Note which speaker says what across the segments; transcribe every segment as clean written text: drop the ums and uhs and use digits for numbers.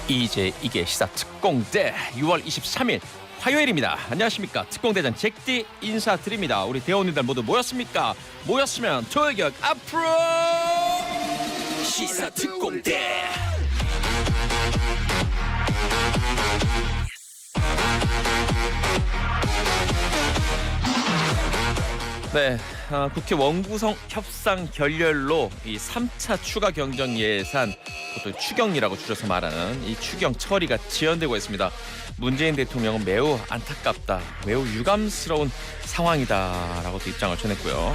Speaker 1: 이제 이게 시사 특공대 6월 23일 화요일입니다. 안녕하십니까. 특공대장 잭디 인사드립니다. 우리 대원님들 모두 모였습니까? 모였으면 돌격 앞으로 시사 특공대. 네, 국회 원구성 협상 결렬로 이 3차 추가 경정 예산, 보통 추경이라고 줄여서 말하는 이 추경 처리가 지연되고 있습니다. 문재인 대통령은 매우 안타깝다, 매우 유감스러운 상황이다라고 또 입장을 전했고요.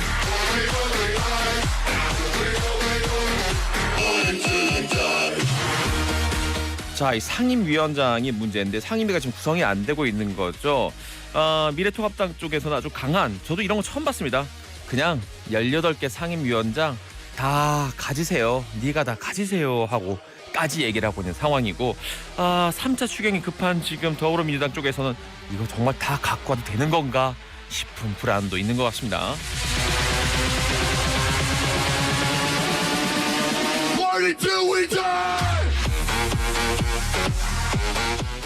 Speaker 1: 자, 이 상임위원장이 문제인데 상임위가 지금 구성이 안 되고 있는 거죠. 미래통합당 쪽에서는 아주 강한, 저도 이런 거 처음 봤습니다. 그냥 18개 상임위원장 다 가지세요. 네가 다 가지세요 하고 까지 얘기를 하고 있는 상황이고, 3차 추경이 급한 지금 더불어민주당 쪽에서는 이거 정말 다 갖고 와도 되는 건가 싶은 불안도 있는 것 같습니다.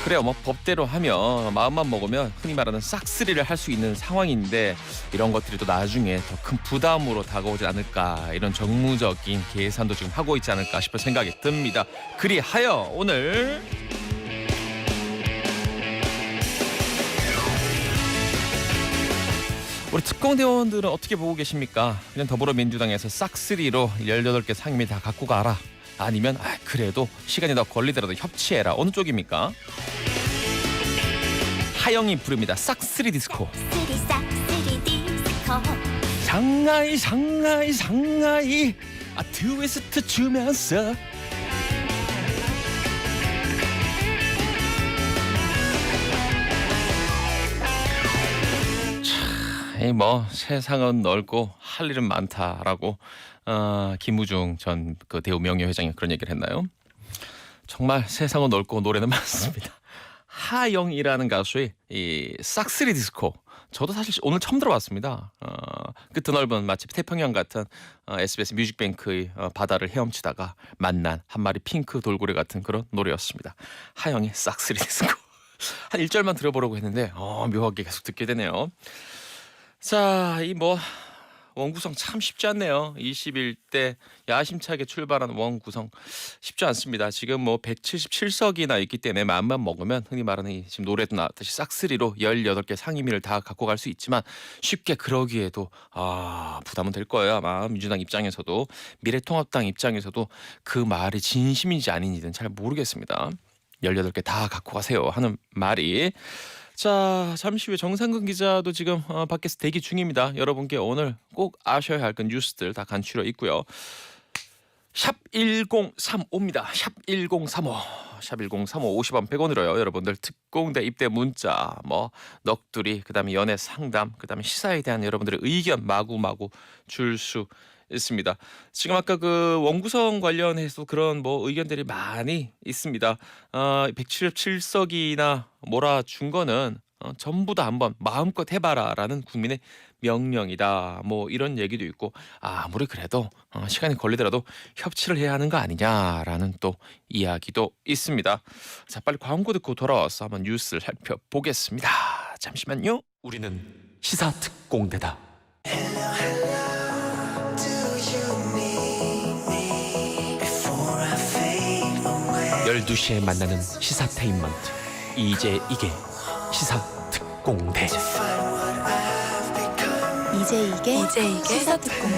Speaker 1: 그래요, 뭐 법대로 하면, 마음만 먹으면 흔히 말하는 싹쓸이를 할 수 있는 상황인데, 이런 것들이 또 나중에 더 큰 부담으로 다가오지 않을까, 이런 정무적인 계산도 지금 하고 있지 않을까 싶은 생각이 듭니다. 그리하여 오늘 우리 특공대원들은 어떻게 보고 계십니까? 그냥 더불어민주당에서 싹쓸이로 18개 상임위 다 갖고 가라, 아니면 그래도 시간이 더 걸리더라도 협치해라, 어느 쪽입니까? 하영이 부릅니다. 싹쓸이 디스코. 상하이 상하이 상하이 트위스트 주면서. 뭐 세상은 넓고 할 일은 많다라고 김우중 전 그 대우 명예회장이 그런 얘기를 했나요? 정말 세상은 넓고 노래는 많습니다. 하영이라는 가수의 이 싹쓸이 디스코, 저도 사실 오늘 처음 들어봤습니다. 그 드넓은 마치 태평양 같은 SBS 뮤직뱅크의 바다를 헤엄치다가 만난 한 마리 핑크 돌고래 같은 그런 노래였습니다. 하영의 싹쓸이 디스코. 한 1절만 들어보려고 했는데 묘하게 계속 듣게 되네요. 자, 이 원구성 참 쉽지 않네요. 21대 야심차게 출발한 원구성 쉽지 않습니다. 지금 177석이나 있기 때문에 마음만 먹으면 흔히 말하는 지금 노래도 나왔듯이 싹쓸이로 18개 상임위를 다 갖고 갈 수 있지만, 쉽게 그러기에도 부담은 될 거예요. 아마 민주당 입장에서도 미래통합당 입장에서도 그 말이 진심인지 아닌지는 잘 모르겠습니다. 18개 다 갖고 가세요 하는 말이. 자, 잠시 후에 정상근 기자도 지금 밖에서 대기 중입니다. 여러분께 오늘 꼭 아셔야 할 그 뉴스들 다 간추려 있고요. 샵 1035입니다. 샵 1035. 샵 1035 50원 100원으로요. 여러분들 특공대 입대 문자, 넋두리, 그다음에 연애 상담, 그다음에 시사에 대한 여러분들의 의견 마구마구 줄 수 있습니다. 지금 아까 그 원구성 관련해서 그런 의견들이 많이 있습니다. 177석이나 몰아준 거는 전부 다 한번 마음껏 해봐라라는 국민의 명령이다, 이런 얘기도 있고, 아무리 그래도 시간이 걸리더라도 협치를 해야 하는 거 아니냐라는 또 이야기도 있습니다. 자, 빨리 광고 듣고 돌아와서 한번 뉴스를 살펴보겠습니다. 잠시만요. 우리는 시사특공대다. 12시에 만나는 시사테인먼트, 이제 이게 시사특공대.
Speaker 2: 이제 이게 시사특공대.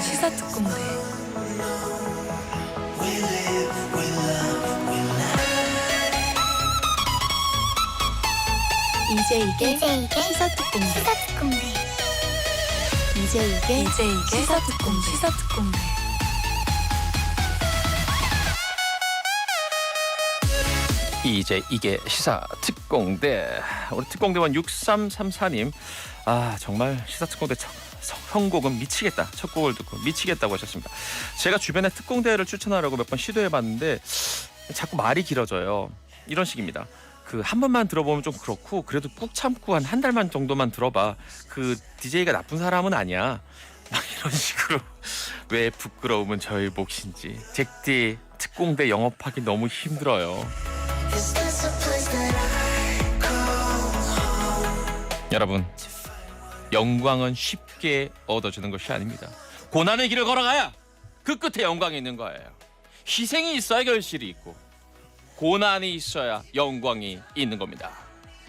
Speaker 2: 이제 이게 시사특공대. 이제 이게 시사특공대.
Speaker 1: 이제 이게 시사 특공대. 우리 특공대원 6334님, 정말 시사특공대 선곡은 미치겠다. 첫 곡을 듣고 미치겠다고 하셨습니다. 제가 주변에 특공대를 추천하려고 몇 번 시도해봤는데 자꾸 말이 길어져요. 이런 식입니다. 그 한 번만 들어보면 좀 그렇고 그래도 꾹 참고 한 달만 정도만 들어봐. 그 DJ가 나쁜 사람은 아니야. 막 이런 식으로. 왜 부끄러움은 저의 몫인지. 잭디 특공대 영업하기 너무 힘들어요. 여러분, 영광은 쉽게 얻어지는 것이 아닙니다. 고난의 길을 걸어가야 그 끝에 영광이 있는 거예요. 희생이 있어야 결실이 있고 고난이 있어야 영광이 있는 겁니다.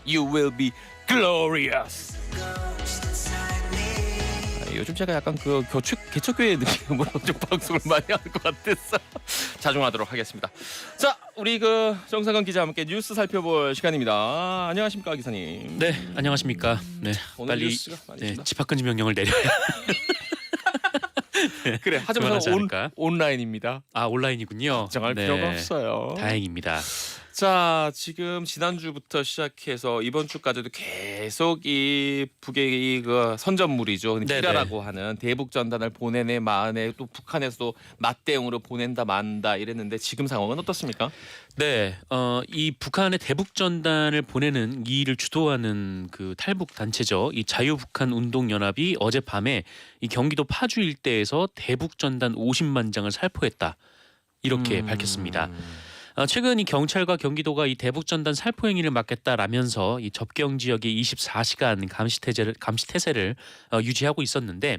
Speaker 1: You will be glorious. 요즘 제가 약간 그 개척교회 느낌으로 좀 방송을 많이 하는 것 같아서 자중하도록 하겠습니다. 자, 우리 그 정상근 기자와 함께 뉴스 살펴볼 시간입니다. 안녕하십니까, 기사님.
Speaker 3: 네, 안녕하십니까. 네,
Speaker 1: 오늘
Speaker 3: 빨리
Speaker 1: 뉴스가 많이
Speaker 3: 집합금지 명령을 내려야.
Speaker 1: 그래, 하지만
Speaker 3: 그만하지 않을까?
Speaker 1: 온라인입니다.
Speaker 3: 온라인이군요.
Speaker 1: 걱정할 필요가 없어요.
Speaker 3: 다행입니다.
Speaker 1: 자, 지금 지난주부터 시작해서 이번 주까지도 계속 이 북의 그 선전물이죠. 피라라고 하는 대북 전단을 보내네 마네, 또 북한에서도 맞대응으로 보낸다 만다 이랬는데 지금 상황은 어떻습니까?
Speaker 3: 네, 이 북한의 대북 전단을 보내는 이 일을 주도하는 그 탈북 단체죠. 이 자유북한 운동연합이 어젯밤에 이 경기도 파주 일대에서 대북 전단 50만 장을 살포했다. 이렇게 밝혔습니다. 최근 이 경찰과 경기도가 이 대북 전단 살포 행위를 막겠다라면서 이 접경 지역의 24시간 감시 태세를 유지하고 있었는데,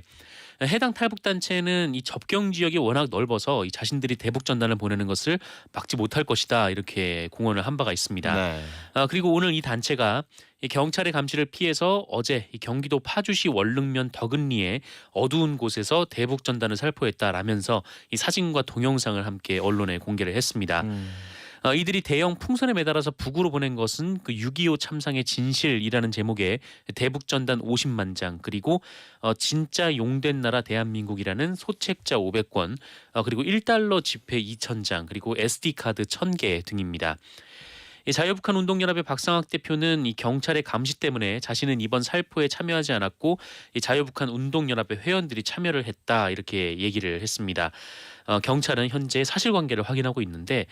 Speaker 3: 해당 탈북 단체는 이 접경 지역이 워낙 넓어서 이 자신들이 대북 전단을 보내는 것을 막지 못할 것이다, 이렇게 공언을 한 바가 있습니다.
Speaker 1: 네.
Speaker 3: 그리고 오늘 이 단체가 이 경찰의 감시를 피해서 어제 이 경기도 파주시 월릉면 덕은리에 어두운 곳에서 대북 전단을 살포했다라면서 이 사진과 동영상을 함께 언론에 공개를 했습니다. 이들이 대형 풍선에 매달아서 북으로 보낸 것은 그 6.25 참상의 진실이라는 제목의 대북 전단 50만 장, 그리고 진짜 용된 나라 대한민국이라는 소책자 500권, 그리고 1달러 지폐 2,000장, 그리고 SD 카드 1,000개 등입니다. 자유북한 운동연합의 박상학 대표는 이 경찰의 감시 때문에 자신은 이번 살포에 참여하지 않았고 이 자유북한 운동연합의 회원들이 참여를 했다, 이렇게 얘기를 했습니다. 경찰은 현재 사실관계를 확인하고 있는데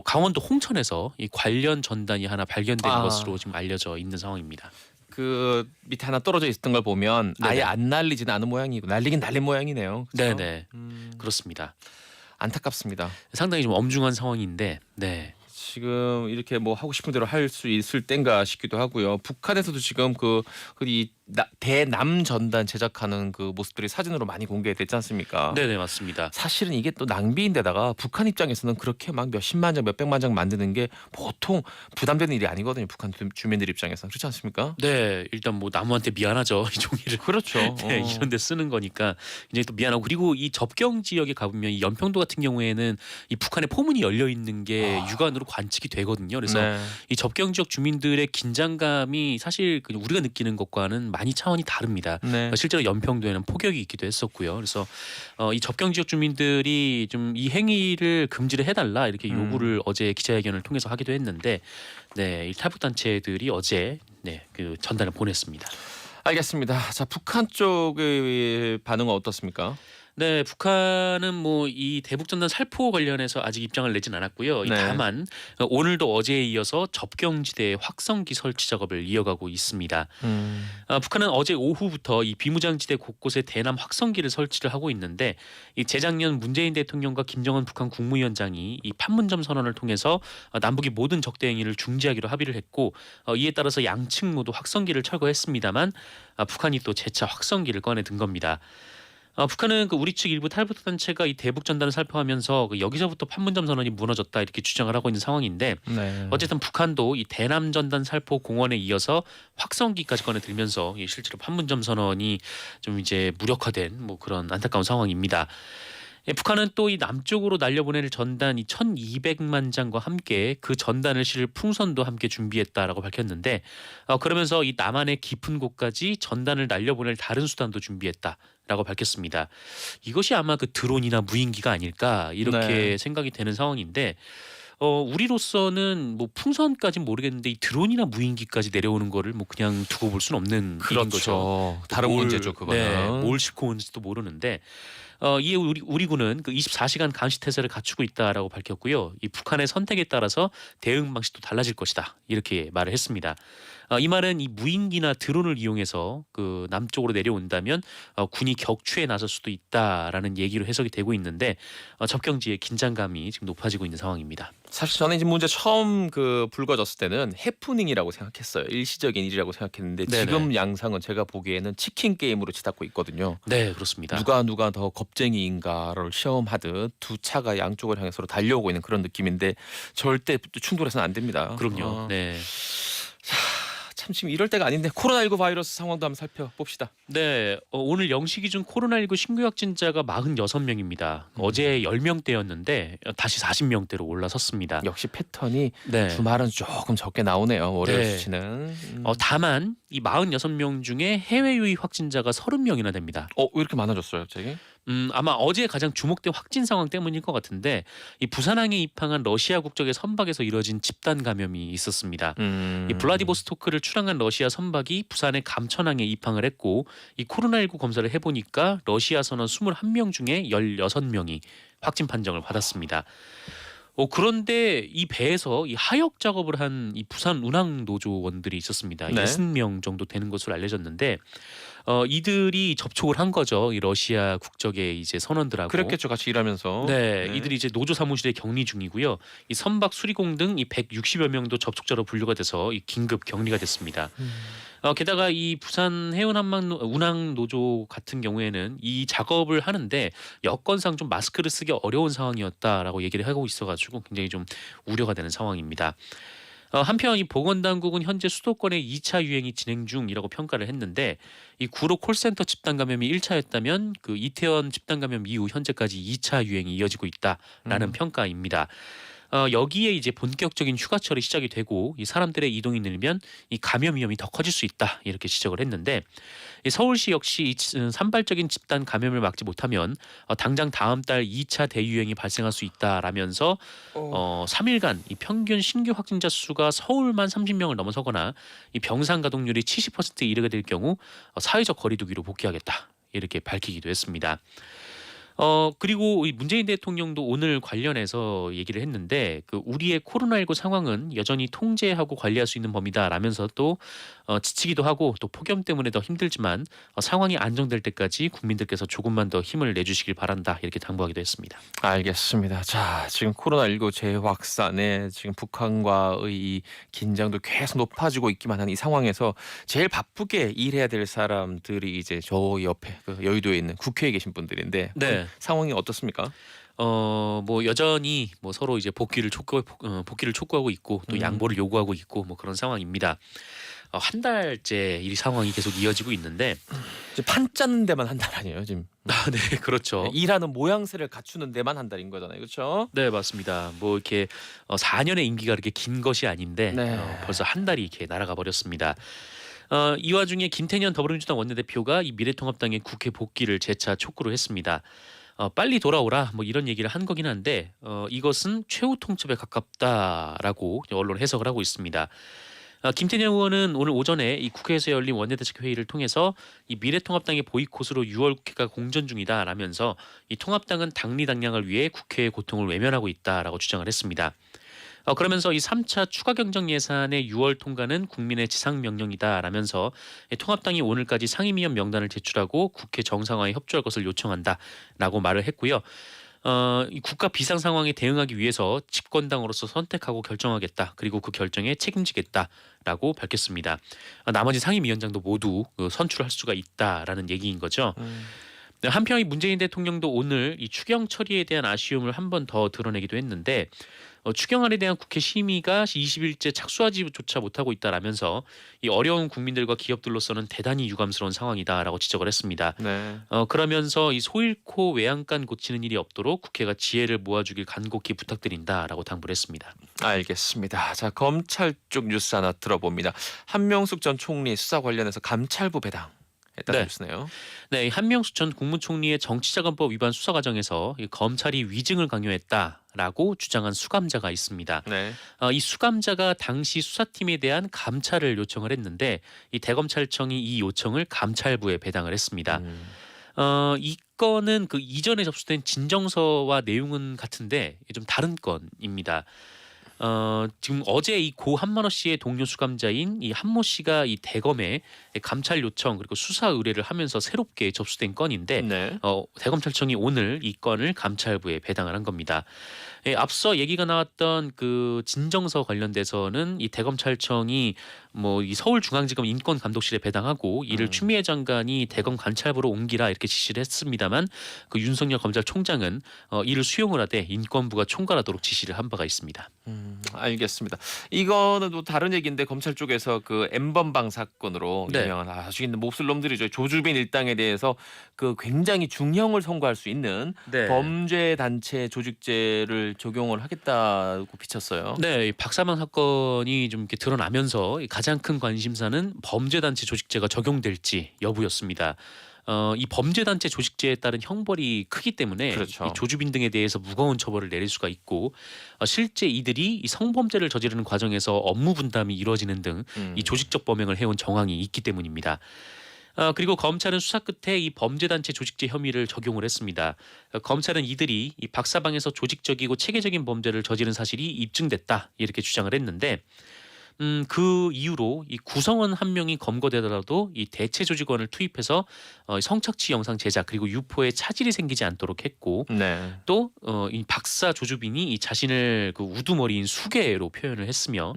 Speaker 3: 강원도 홍천에서 이 관련 전단이 하나 발견된 것으로 지금 알려져 있는 상황입니다.
Speaker 1: 그 밑에 하나 떨어져 있었던 걸 보면
Speaker 3: 네네.
Speaker 1: 아예 안 날리지는 않은 모양이고 날리긴 날린 모양이네요. 그렇죠?
Speaker 3: 네네, 그렇습니다.
Speaker 1: 안타깝습니다.
Speaker 3: 상당히 좀 엄중한 상황인데, 네.
Speaker 1: 지금 이렇게 뭐 하고 싶은 대로 할 수 있을 땐가 싶기도 하고요. 북한에서도 지금 이 대남 전단 제작하는 그 모습들이 사진으로 많이 공개됐지 않습니까?
Speaker 3: 네네, 맞습니다.
Speaker 1: 사실은 이게 또 낭비인데다가 북한 입장에서는 그렇게 막 몇십만 장, 몇백만 장 만드는 게 보통 부담되는 일이 아니거든요. 북한 주민들 입장에서 그렇지 않습니까?
Speaker 3: 네, 일단 뭐 나무한테 미안하죠, 이 종이를.
Speaker 1: 그렇죠.
Speaker 3: 네, 이런 데 쓰는 거니까 굉장히 또 미안하고, 그리고 이 접경 지역에 가보면 이 연평도 같은 경우에는 이 북한의 포문이 열려 있는 게 육안으로 관측이 되거든요. 그래서
Speaker 1: 네.
Speaker 3: 이 접경 지역 주민들의 긴장감이 사실 우리가 느끼는 것과는 많이 차원이 다릅니다.
Speaker 1: 네.
Speaker 3: 실제로 연평도에는 폭격이 있기도 했었고요. 그래서 이 접경 지역 주민들이 좀 이 행위를 금지를 해달라, 이렇게 요구를 어제 기자회견을 통해서 하기도 했는데, 네, 이 탈북 단체들이 어제 그 전단을 보냈습니다.
Speaker 1: 알겠습니다. 자, 북한 쪽의 반응은 어떻습니까?
Speaker 3: 네, 북한은 뭐 이 대북전단 살포 관련해서 아직 입장을 내진 않았고요.
Speaker 1: 네.
Speaker 3: 다만 오늘도 어제에 이어서 접경지대 확성기 설치 작업을 이어가고 있습니다. 북한은 어제 오후부터 이 비무장지대 곳곳에 대남 확성기를 설치를 하고 있는데, 이 재작년 문재인 대통령과 김정은 북한 국무위원장이 이 판문점 선언을 통해서 남북이 모든 적대 행위를 중지하기로 합의를 했고, 이에 따라서 양측 모두 확성기를 철거했습니다만 북한이 또 재차 확성기를 꺼내 든 겁니다. 북한은 우리 측 일부 탈북 단체가 이 대북 전단을 살포하면서 여기서부터 판문점 선언이 무너졌다, 이렇게 주장을 하고 있는 상황인데,
Speaker 1: 네.
Speaker 3: 어쨌든 북한도 이 대남 전단 살포 공언에 이어서 확성기까지 꺼내 들면서 실제로 판문점 선언이 좀 이제 무력화된 뭐 그런 안타까운 상황입니다. 북한은 또 이 남쪽으로 날려보낼 전단 이 1,200만 장과 함께 그 전단을 실을 풍선도 함께 준비했다라고 밝혔는데, 그러면서 이 남한의 깊은 곳까지 전단을 날려보낼 다른 수단도 준비했다라고 밝혔습니다. 이것이 아마 그 드론이나 무인기가 아닐까, 이렇게
Speaker 1: 네.
Speaker 3: 생각이 되는 상황인데, 우리로서는 뭐 풍선까지는 모르겠는데 이 드론이나 무인기까지 내려오는 거를 뭐 그냥 두고 볼 수는 없는 일인 거죠.
Speaker 1: 다른
Speaker 3: 뭘,
Speaker 1: 문제죠, 그거는.
Speaker 3: 네, 뭘 싣고 오는지도 모르는데 이에 우리 군은 그 24시간 감시 태세를 갖추고 있다라고 밝혔고요. 이 북한의 선택에 따라서 대응 방식도 달라질 것이다. 이렇게 말을 했습니다. 이 말은 이 무인기나 드론을 이용해서 그 남쪽으로 내려온다면 군이 격추에 나설 수도 있다라는 얘기로 해석이 되고 있는데 접경지에 긴장감이 지금 높아지고 있는 상황입니다.
Speaker 1: 사실 저는 이제 문제 처음 그 불거졌을 때는 해프닝이라고 생각했어요. 일시적인 일이라고 생각했는데
Speaker 3: 네네.
Speaker 1: 지금 양상은 제가 보기에는 치킨 게임으로 치닫고 있거든요.
Speaker 3: 네, 그렇습니다.
Speaker 1: 누가 더 겁쟁이인가를 시험하듯 두 차가 양쪽을 향해 서로 달려오고 있는 그런 느낌인데 절대 충돌해서는 안 됩니다.
Speaker 3: 그럼요. 네.
Speaker 1: 참 지금 이럴 때가 아닌데 코로나19 바이러스 상황도 한번 살펴봅시다.
Speaker 3: 네, 오늘 0시 기준 코로나19 신규 확진자가 46명입니다. 어제 10명대였는데 다시 40명대로 올라섰습니다.
Speaker 1: 역시 패턴이
Speaker 3: 네.
Speaker 1: 주말은 조금 적게 나오네요. 월요일
Speaker 3: 네.
Speaker 1: 수치는.
Speaker 3: 다만 이 46명 중에 해외 유입 확진자가 30명이나 됩니다.
Speaker 1: 왜 이렇게 많아졌어요, 갑자기?
Speaker 3: 아마 어제 가장 주목된 확진 상황 때문일 것 같은데 이 부산항에 입항한 러시아 국적의 선박에서 이뤄진 집단 감염이 있었습니다. 이 블라디보스토크를 출항한 러시아 선박이 부산의 감천항에 입항을 했고 이 코로나19 검사를 해보니까 러시아 선원 21명 중에 16명이 확진 판정을 받았습니다. 그런데 이 배에서 이 하역 작업을 한 이 부산 운항 노조원들이 있었습니다.
Speaker 1: 네.
Speaker 3: 60명 정도 되는 것으로 알려졌는데 이들이 접촉을 한 거죠. 이 러시아 국적의 이제 선원들하고.
Speaker 1: 그랬겠죠, 같이 일하면서.
Speaker 3: 네, 이들이 이제 노조 사무실에 격리 중이고요. 이 선박 수리공 등 이 160여 명도 접촉자로 분류가 돼서 이 긴급 격리가 됐습니다. 게다가 이 부산 해운 한방 운항 노조 같은 경우에는 이 작업을 하는데 여건상 좀 마스크를 쓰기 어려운 상황이었다라고 얘기를 하고 있어가지고 굉장히 좀 우려가 되는 상황입니다. 한편 이 보건당국은 현재 수도권의 2차 유행이 진행 중이라고 평가를 했는데 이 구로 콜센터 집단 감염이 1차였다면 그 이태원 집단 감염 이후 현재까지 2차 유행이 이어지고 있다라는 평가입니다. 여기에 이제 본격적인 휴가철이 시작이 되고 이 사람들의 이동이 늘면 이 감염 위험이 더 커질 수 있다 이렇게 지적을 했는데 이 서울시 역시 이 산발적인 집단 감염을 막지 못하면 당장 다음 달 2차 대유행이 발생할 수 있다라면서 3일간 이 평균 신규 확진자 수가 서울만 30명을 넘어서거나 이 병상 가동률이 70%에 이르게 될 경우 사회적 거리두기로 복귀하겠다 이렇게 밝히기도 했습니다. 그리고 이 문재인 대통령도 오늘 관련해서 얘기를 했는데 그 우리의 코로나19 상황은 여전히 통제하고 관리할 수 있는 범위다라면서 또 지치기도 하고 또 폭염 때문에 더 힘들지만 상황이 안정될 때까지 국민들께서 조금만 더 힘을 내주시길 바란다 이렇게 당부하기도 했습니다.
Speaker 1: 알겠습니다. 자, 지금 코로나19 재확산에 지금 북한과의 이 긴장도 계속 높아지고 있기만 한 이 상황에서 제일 바쁘게 일해야 될 사람들이 이제 저 옆에 그 여의도에 있는 국회에 계신 분들인데
Speaker 3: 네.
Speaker 1: 상황이 어떻습니까?
Speaker 3: 뭐 여전히 뭐 서로 이제 복귀를 촉구하고 있고 또 양보를 요구하고 있고 뭐 그런 상황입니다. 한 달째 이 상황이 계속 이어지고 있는데
Speaker 1: 이제 판 짜는 데만 한 달 아니에요, 지금.
Speaker 3: 네, 그렇죠.
Speaker 1: 일하는 모양새를 갖추는 데만 한 달인 거잖아요, 그렇죠?
Speaker 3: 네, 맞습니다. 뭐 이렇게 4년의 임기가 그렇게 긴 것이 아닌데
Speaker 1: 네.
Speaker 3: 벌써 한 달이 이렇게 날아가 버렸습니다. 이 와중에 김태년 더불어민주당 원내대표가 이 미래통합당의 국회 복귀를 재차 촉구를 했습니다. 빨리 돌아오라 뭐 이런 얘기를 한 거긴 한데 이것은 최후 통첩에 가깝다라고 언론 해석을 하고 있습니다. 김태년 의원은 오늘 오전에 이 국회에서 열린 원내대책 회의를 통해서 이 미래통합당의 보이콧으로 6월 국회가 공전 중이다라면서 이 통합당은 당리 당량을 위해 국회의 고통을 외면하고 있다라고 주장을 했습니다. 그러면서 이 3차 추가 경정 예산의 6월 통과는 국민의 지상 명령이다라면서 통합당이 오늘까지 상임위원 명단을 제출하고 국회 정상화에 협조할 것을 요청한다라고 말을 했고요. 이 국가 비상 상황에 대응하기 위해서 집권당으로서 선택하고 결정하겠다. 그리고 그 결정에 책임지겠다라고 밝혔습니다. 나머지 상임위원장도 모두 선출할 수가 있다라는 얘기인 거죠. 한편 이 문재인 대통령도 오늘 이 추경 처리에 대한 아쉬움을 한 번 더 드러내기도 했는데 추경안에 대한 국회 심의가 20일째 착수하지조차 못하고 있다라면서 이 어려운 국민들과 기업들로서는 대단히 유감스러운 상황이다라고 지적을 했습니다.
Speaker 1: 네.
Speaker 3: 그러면서 이 소 잃고 외양간 고치는 일이 없도록 국회가 지혜를 모아주길 간곡히 부탁드린다라고 당부를 했습니다.
Speaker 1: 알겠습니다. 자, 검찰 쪽 뉴스 하나 들어봅니다. 한명숙 전 총리 수사 관련해서 감찰부 배당 했다는
Speaker 3: 네.
Speaker 1: 뉴스네요.
Speaker 3: 네, 이 한명수 전 국무총리의 정치자금법 위반 수사 과정에서 이 검찰이 위증을 강요했다라고 주장한 수감자가 있습니다.
Speaker 1: 네.
Speaker 3: 이 수감자가 당시 수사팀에 대한 감찰을 요청을 했는데 이 대검찰청이 이 요청을 감찰부에 배당을 했습니다. 이 건은 그 이전에 접수된 진정서와 내용은 같은데 좀 다른 건입니다. 지금 어제 이 고 한만호 씨의 동료 수감자인 이 한모 씨가 이 대검에 감찰 요청 그리고 수사 의뢰를 하면서 새롭게 접수된 건인데
Speaker 1: 네.
Speaker 3: 대검찰청이 오늘 이 건을 감찰부에 배당을 한 겁니다. 앞서 얘기가 나왔던 그 진정서 관련돼서는 이 대검찰청이 뭐 이 서울중앙지검 인권감독실에 배당하고 이를 추미애 장관이 대검 감찰부로 옮기라 이렇게 지시를 했습니다만 그 윤석열 검찰총장은 이를 수용을 하되 인권부가 총괄하도록 지시를 한 바가 있습니다.
Speaker 1: 알겠습니다. 이거는 또 다른 얘기인데 검찰 쪽에서 그 N번방 사건으로
Speaker 3: 네.
Speaker 1: 유명한 아주 있는 몹쓸 놈들이죠. 조주빈 일당에 대해서 그 굉장히 중형을 선고할 수 있는 범죄 단체 조직죄를 적용을 하겠다고 비쳤어요.
Speaker 3: 네, 이 박사망 사건이 좀 이렇게 드러나면서 가장 큰 관심사는 범죄단체 조직죄가 적용될지 여부였습니다. 이 범죄단체 조직죄에 따른 형벌이 크기 때문에
Speaker 1: 그렇죠.
Speaker 3: 이 조주빈 등에 대해서 무거운 처벌을 내릴 수가 있고 실제 이들이 이 성범죄를 저지르는 과정에서 업무 분담이 이루어지는 등 이 조직적 범행을 해온 정황이 있기 때문입니다. 그리고 검찰은 수사 끝에 이 범죄단체 조직죄 혐의를 적용을 했습니다. 검찰은 이들이 이 박사방에서 조직적이고 체계적인 범죄를 저지른 사실이 입증됐다 이렇게 주장을 했는데 그 이후로 이 구성원 한 명이 검거되더라도 이 대체 조직원을 투입해서 성착취 영상 제작 그리고 유포에 차질이 생기지 않도록 했고
Speaker 1: 네.
Speaker 3: 또 이 박사 조주빈이 이 자신을 그 우두머리인 수괴로 표현을 했으며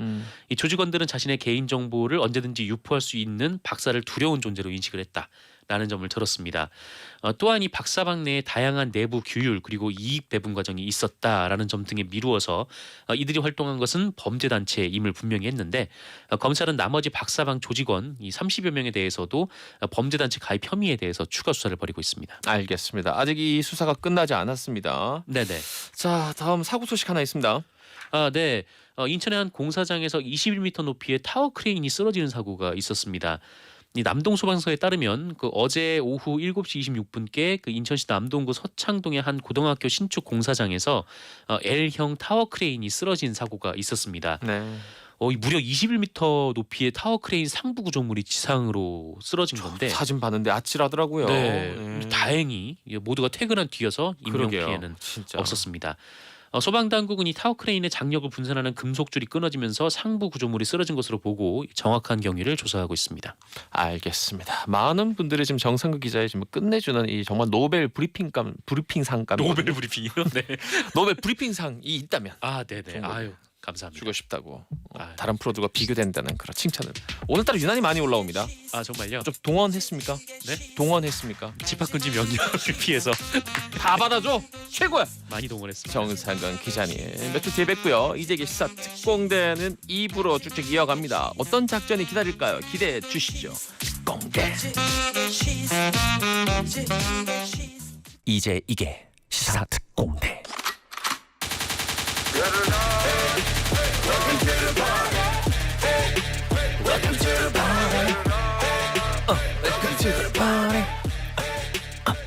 Speaker 3: 이 조직원들은 자신의 개인 정보를 언제든지 유포할 수 있는 박사를 두려운 존재로 인식을 했다라는 점을 들었습니다. 또한 이 박사방 내에 다양한 내부 규율 그리고 이익 배분 과정이 있었다라는 점 등에 미루어서 이들이 활동한 것은 범죄 단체임을 분명히 했는데 검찰은 나머지 박사방 조직원 이 30여 명에 대해서도 범죄 단체 가입 혐의에 대해서 추가 수사를 벌이고 있습니다.
Speaker 1: 알겠습니다. 아직 이 수사가 끝나지 않았습니다.
Speaker 3: 네네.
Speaker 1: 자, 다음 사고 소식 하나 있습니다.
Speaker 3: 네. 인천의 한 공사장에서 21m 높이의 타워 크레인이 쓰러지는 사고가 있었습니다. 이 남동 소방서에 따르면 그 어제 오후 7시 26분께 그 인천시 남동구 서창동의 한 고등학교 신축 공사장에서 L형 타워 크레인이 쓰러진 사고가 있었습니다.
Speaker 1: 네.
Speaker 3: 무려 21m 높이의 타워 크레인 상부 구조물이 지상으로 쓰러진 건데
Speaker 1: 사진 봤는데 아찔하더라고요.
Speaker 3: 네. 다행히 모두가 퇴근한 뒤여서 인명
Speaker 1: 그러게요.
Speaker 3: 피해는
Speaker 1: 진짜
Speaker 3: 없었습니다. 소방당국은 이 타워 크레인의 장력을 분산하는 금속줄이 끊어지면서 상부 구조물이 쓰러진 것으로 보고 정확한 경위를 조사하고 있습니다.
Speaker 1: 알겠습니다. 많은 분들이 지금 정상근 기자의 지금 끝내주는 이 정말 노벨 브리핑상감
Speaker 3: 브리핑이요? 네.
Speaker 1: 노벨 브리핑상이 있다면
Speaker 3: 네네.
Speaker 1: 정말.
Speaker 3: 아유 감사합니다.
Speaker 1: 주고 싶다고
Speaker 3: 아유.
Speaker 1: 다른 프로들과 비교된다는 그런 칭찬을 오늘따라 유난히 많이 올라옵니다.
Speaker 3: 정말요?
Speaker 1: 좀 동원했습니까?
Speaker 3: 네?
Speaker 1: 동원했습니까?
Speaker 3: 집합금지 명령을 피해서
Speaker 1: 다 받아줘 최고야.
Speaker 3: 많이 동원했습니다.
Speaker 1: 정상근 기자님 며칠 뒤에 뵙고요. 이재기 시사 특공대는 2부로 쭉쭉 이어갑니다. 어떤 작전이 기다릴까요? 기대해 주시죠. 특공대 이제 이게 시사 특공대.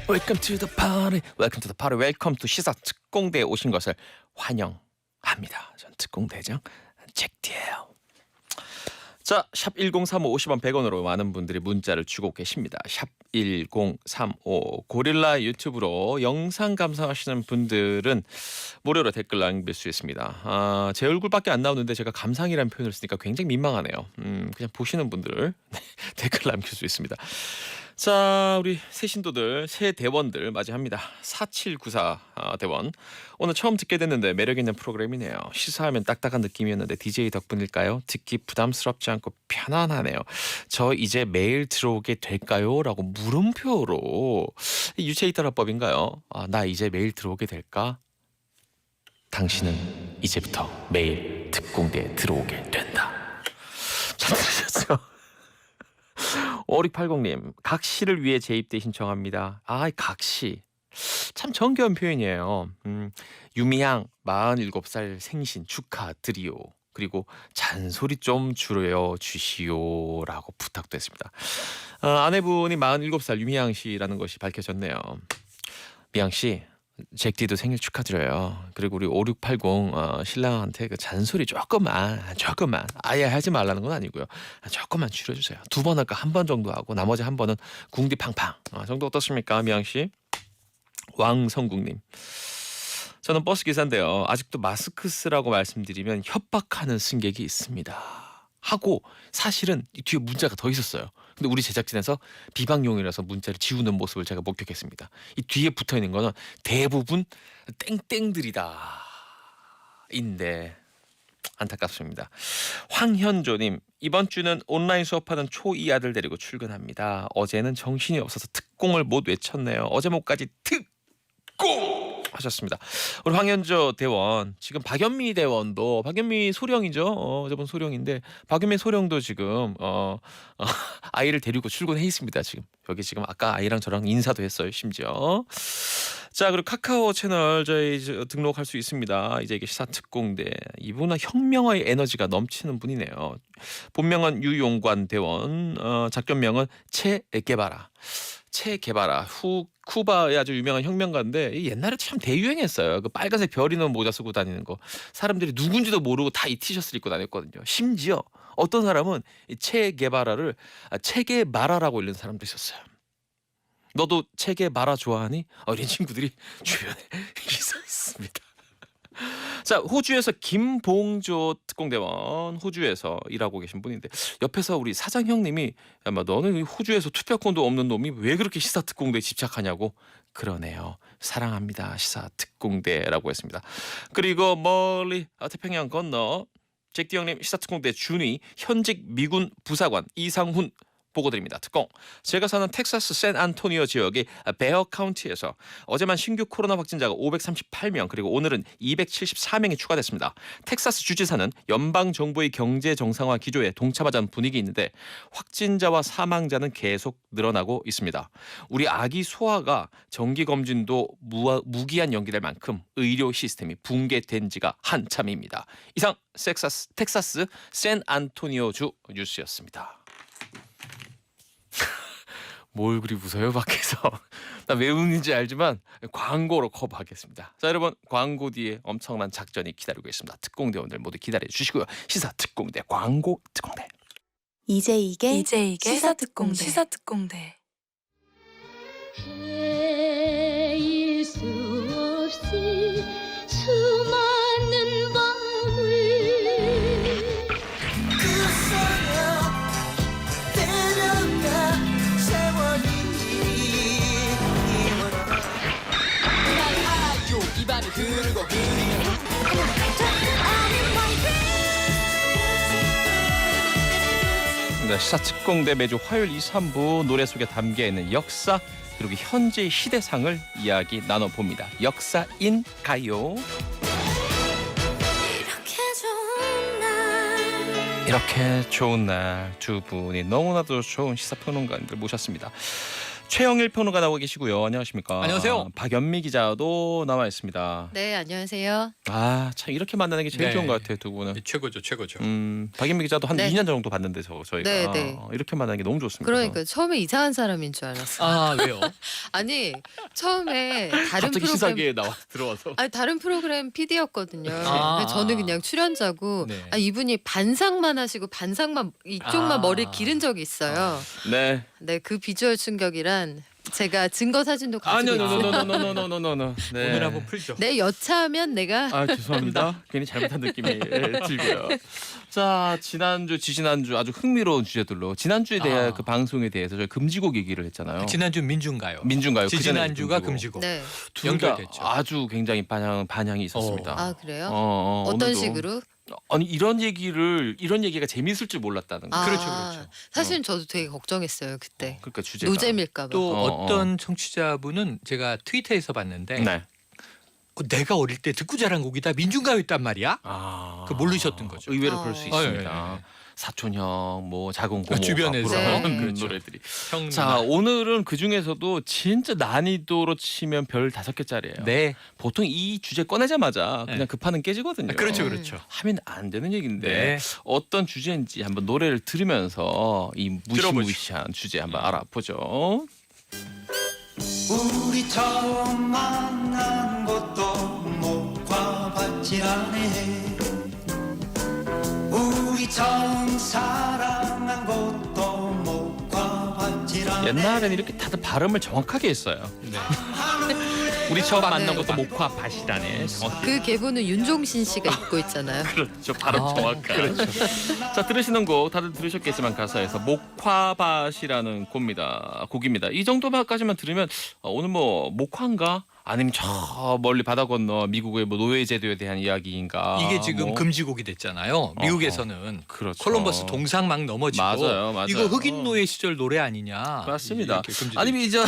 Speaker 1: Welcome to the party. Welcome to the party. Welcome to 시사 특공대에 오신 것을 환영합니다. 전 특공대장 잭디예요. 자, 샵 1035 50원 100원으로 많은 분들이 문자를 주고 계십니다. 샵 1035 고릴라 유튜브로 영상 감상하시는 분들은 무료로 댓글 남길 수 있습니다. 제 얼굴밖에 안 나오는데 제가 감상이라는 표현을 쓰니까 굉장히 민망하네요. 그냥 보시는 분들 댓글 남길 수 있습니다. 자, 우리 새 신도들, 새 대원들 맞이합니다. 4794 대원. 오늘 처음 듣게 됐는데 매력 있는 프로그램이네요. 시사하면 딱딱한 느낌이었는데 DJ 덕분일까요? 듣기 부담스럽지 않고 편안하네요. 저 이제 매일 들어오게 될까요? 라고 물음표로 유체 이탈화법인가요? 나 이제 매일 들어오게 될까? 당신은 이제부터 매일 특공대에 들어오게 된다. 잘 들으셨죠? 5680님 각시를 위해 재입대 신청합니다. 각시 참 정겨운 표현이에요. 유미양 47살 생신 축하드리오. 그리고 잔소리 좀 줄여 주시오라고 부탁도 했습니다. 아내분이 47살 유미양 씨라는 것이 밝혀졌네요. 미양 씨, 잭디도 생일 축하드려요. 그리고 우리 5680 신랑한테 그 잔소리 조금만 아예 하지 말라는 건 아니고요. 조금만 줄여주세요. 2번 할까 1번 정도 하고 나머지 1번은 궁디 팡팡 정도 어떻습니까, 미양 씨? 왕성국님. 저는 버스 기사인데요. 아직도 마스크 쓰라고 말씀드리면 협박하는 승객이 있습니다. 하고 사실은 이 뒤에 문자가 더 있었어요. 근데 우리 제작진에서 비방용이라서 문자를 지우는 모습을 제가 목격했습니다. 이 뒤에 붙어 있는 거는 대부분 땡땡들이다. 인데 안타깝습니다. 황현조님, 이번 주는 온라인 수업하는 초2 아들 데리고 출근합니다. 어제는 정신이 없어서 특공을 못 외쳤네요. 어제 못까지 특공 하셨습니다. 우리 황현조 대원, 지금 박연미 대원도, 박연미 소령이죠. 저분 소령인데 박연미 소령도 지금 아이를 데리고 출근해 있습니다. 지금 여기 지금 아까 아이랑 저랑 인사도 했어요. 심지어. 자, 그리고 카카오 채널 저희 등록할 수 있습니다. 이제 이게 시사특공대. 이분은 혁명의 에너지가 넘치는 분이네요. 본명은 유용관 대원, 작전명은 체게바라. 체게바라. 쿠바의 아주 유명한 혁명가인데 옛날에 참 대유행했어요. 그 빨간색 별 있는 모자 쓰고 다니는 거. 사람들이 누군지도 모르고 다 이 티셔츠를 입고 다녔거든요. 심지어 어떤 사람은 이 체게바라를 체게마라라고 읽는 사람도 있었어요. 너도 체게마라 좋아하니? 어린 친구들이 주변에 있었습니다. 자, 호주에서 김봉조 특공대원, 호주에서 일하고 계신 분인데 옆에서 우리 사장 형님이 아마 너는 호주에서 투표권도 없는 놈이 왜 그렇게 시사특공대에 집착하냐고 그러네요. 사랑합니다 시사특공대라고 했습니다. 그리고 멀리 태평양 건너 잭디 형님 시사특공대 준위 현직 미군 부사관 이상훈 보고드립니다. 특공. 제가 사는 텍사스 샌안토니오 지역의 베어 카운티에서 어제만 신규 코로나 확진자가 538명 그리고 오늘은 274명이 추가됐습니다. 텍사스 주지사는 연방정부의 경제 정상화 기조에 동참하자는 분위기 있는데 확진자와 사망자는 계속 늘어나고 있습니다. 우리 아기 소아가 정기검진도 무기한 연기될 만큼 의료 시스템이 붕괴된 지가 한참입니다. 이상 텍사스 샌안토니오주 뉴스였습니다. 뭘 그리 웃어요 밖에서. 나 왜 웃는지 알지만 광고로 커버하겠습니다. 자, 여러분, 광고 뒤에 엄청난 작전이 기다리고 있습니다. 특공대원들 모두 기다려 주시고요. 시사 특공대 광고 특공대.
Speaker 2: 이제 이게 시사특공대.
Speaker 4: 헤일 수 없이 수많은 밤을
Speaker 5: 그 소녀 데려가 세월이 날 알아요 입안을 흐르고
Speaker 1: 네, 시사 특공대 매주 화요일 2, 3부 노래 속에 담겨 있는 역사 그리고 현재의 시대상을 이야기 나눠봅니다. 역사인 가요. 이렇게 좋은 날 두 분이 너무나도 좋은 시사평론가님들 모셨습니다. 최영일 평론가 나오고 계시고요. 안녕하십니까?
Speaker 6: 안녕하세요.
Speaker 1: 박연미 기자도 나와 있습니다.
Speaker 7: 네, 안녕하세요.
Speaker 1: 아, 참 이렇게 만나는 게 제일
Speaker 6: 네.
Speaker 1: 좋은 것 같아요, 두 분은.
Speaker 6: 최고죠, 최고죠.
Speaker 1: 박연미 기자도 한
Speaker 7: 네.
Speaker 1: 2년 정도 봤는데 저희가
Speaker 7: 네, 네.
Speaker 1: 이렇게 만나는 게 너무 좋습니다.
Speaker 7: 그러니까 처음에 이상한 사람인 줄 알았어요.
Speaker 6: 아 왜요?
Speaker 7: 아니, 처음에 다른
Speaker 1: 갑자기
Speaker 7: 프로그램
Speaker 1: 시사계에 나와 들어와서.
Speaker 7: 아니 다른 프로그램 PD였거든요.
Speaker 6: 아.
Speaker 7: 저는 그냥 출연자고
Speaker 6: 네.
Speaker 7: 이분이 반상만 하시고 반상만 이쪽만
Speaker 6: 아.
Speaker 7: 머리를 기른 적이 있어요.
Speaker 1: 네.
Speaker 7: 네, 그 비주얼 충격이란 제가 증거 사진도 가지고
Speaker 1: 아니요,
Speaker 7: 있어요.
Speaker 1: 노노노노노노노노. 네.
Speaker 6: 오늘 한번 풀죠.
Speaker 7: 내 여차하면 내가
Speaker 1: 아, 죄송합니다. 괜히 잘못한 느낌이 들고요. 자, 지난주 아주 흥미로운 주제들로 지난주에 대한
Speaker 6: 아.
Speaker 1: 그 방송에 대해서 저희 금지곡 얘기를 했잖아요.
Speaker 6: 지난주 민중가요.
Speaker 1: 민중가요. 그 전에
Speaker 6: 지난주가
Speaker 1: 금지곡.
Speaker 6: 금지곡.
Speaker 7: 네.
Speaker 1: 둘 다
Speaker 6: 연결됐죠.
Speaker 1: 아주 굉장히 반향이 있었습니다.
Speaker 7: 아, 그래요?
Speaker 1: 오늘도.
Speaker 7: 어떤 식으로?
Speaker 1: 아니 이런 얘기가 재미있을 줄 몰랐다는 거.
Speaker 7: 아,
Speaker 6: 그렇죠, 그렇죠.
Speaker 7: 사실은 저도 되게 걱정했어요, 그때.
Speaker 1: 그러니까 주제가
Speaker 7: 노잼일까 봐.
Speaker 6: 또
Speaker 1: 어.
Speaker 6: 어떤 청취자분은 제가 트위터에서 봤는데
Speaker 1: 네.
Speaker 6: 내가 어릴 때 듣고 자란 곡이다 민중가요였단 말이야.
Speaker 1: 아.
Speaker 6: 그 모르셨던 거죠.
Speaker 1: 의외로 그럴 수
Speaker 7: 어.
Speaker 1: 있습니다.
Speaker 6: 아, 예, 예.
Speaker 1: 사촌 형, 뭐 작은 고모
Speaker 6: 주변에서.
Speaker 1: 부르는
Speaker 7: 네.
Speaker 6: 그렇죠.
Speaker 1: 노래들이.
Speaker 6: 형
Speaker 1: 자, 오늘은 그 중에서도 진짜 난이도로 치면 별 5개짜리예요.
Speaker 6: 네.
Speaker 1: 보통 이 주제 꺼내자마자 그냥
Speaker 6: 네.
Speaker 1: 급하는 깨지거든요.
Speaker 6: 그렇죠, 그렇죠.
Speaker 1: 하면 안 되는 얘기인데
Speaker 6: 네.
Speaker 1: 어떤 주제인지 한번 노래를 들으면서 이
Speaker 6: 들어보죠.
Speaker 1: 무시무시한 주제 한번 알아보죠.
Speaker 8: 우리 처음 만난 것도 목화밭이라네. 우리 처음 사랑한 것도 목화밭이라네.
Speaker 1: 옛날에는 이렇게 다들 발음을 정확하게 했어요.
Speaker 6: 네.
Speaker 1: 우리 처음 만난
Speaker 7: 네.
Speaker 1: 것도 목화밭이라네.
Speaker 7: 그 계보는 윤종신 씨가 입고 있잖아요.
Speaker 1: 그렇죠. 발음
Speaker 6: 아,
Speaker 1: 정확한.
Speaker 6: 그렇죠.
Speaker 1: 자, 들으시는 곡 다들 들으셨겠지만 가사에서 목화밭이라는 곡입니다. 이 정도까지만 들으면 오늘 뭐 목화인가? 아니면 저 멀리 바다 건너 미국의 뭐 노예 제도에 대한 이야기인가?
Speaker 6: 이게 지금
Speaker 1: 뭐.
Speaker 6: 금지곡이 됐잖아요. 미국에서는
Speaker 1: 그렇죠.
Speaker 6: 콜럼버스 동상 막 넘어지고
Speaker 1: 맞아요.
Speaker 6: 이거 흑인 노예 시절 노래 아니냐.
Speaker 1: 맞습니다.
Speaker 6: 이렇게 금지돼
Speaker 1: 아니면 이제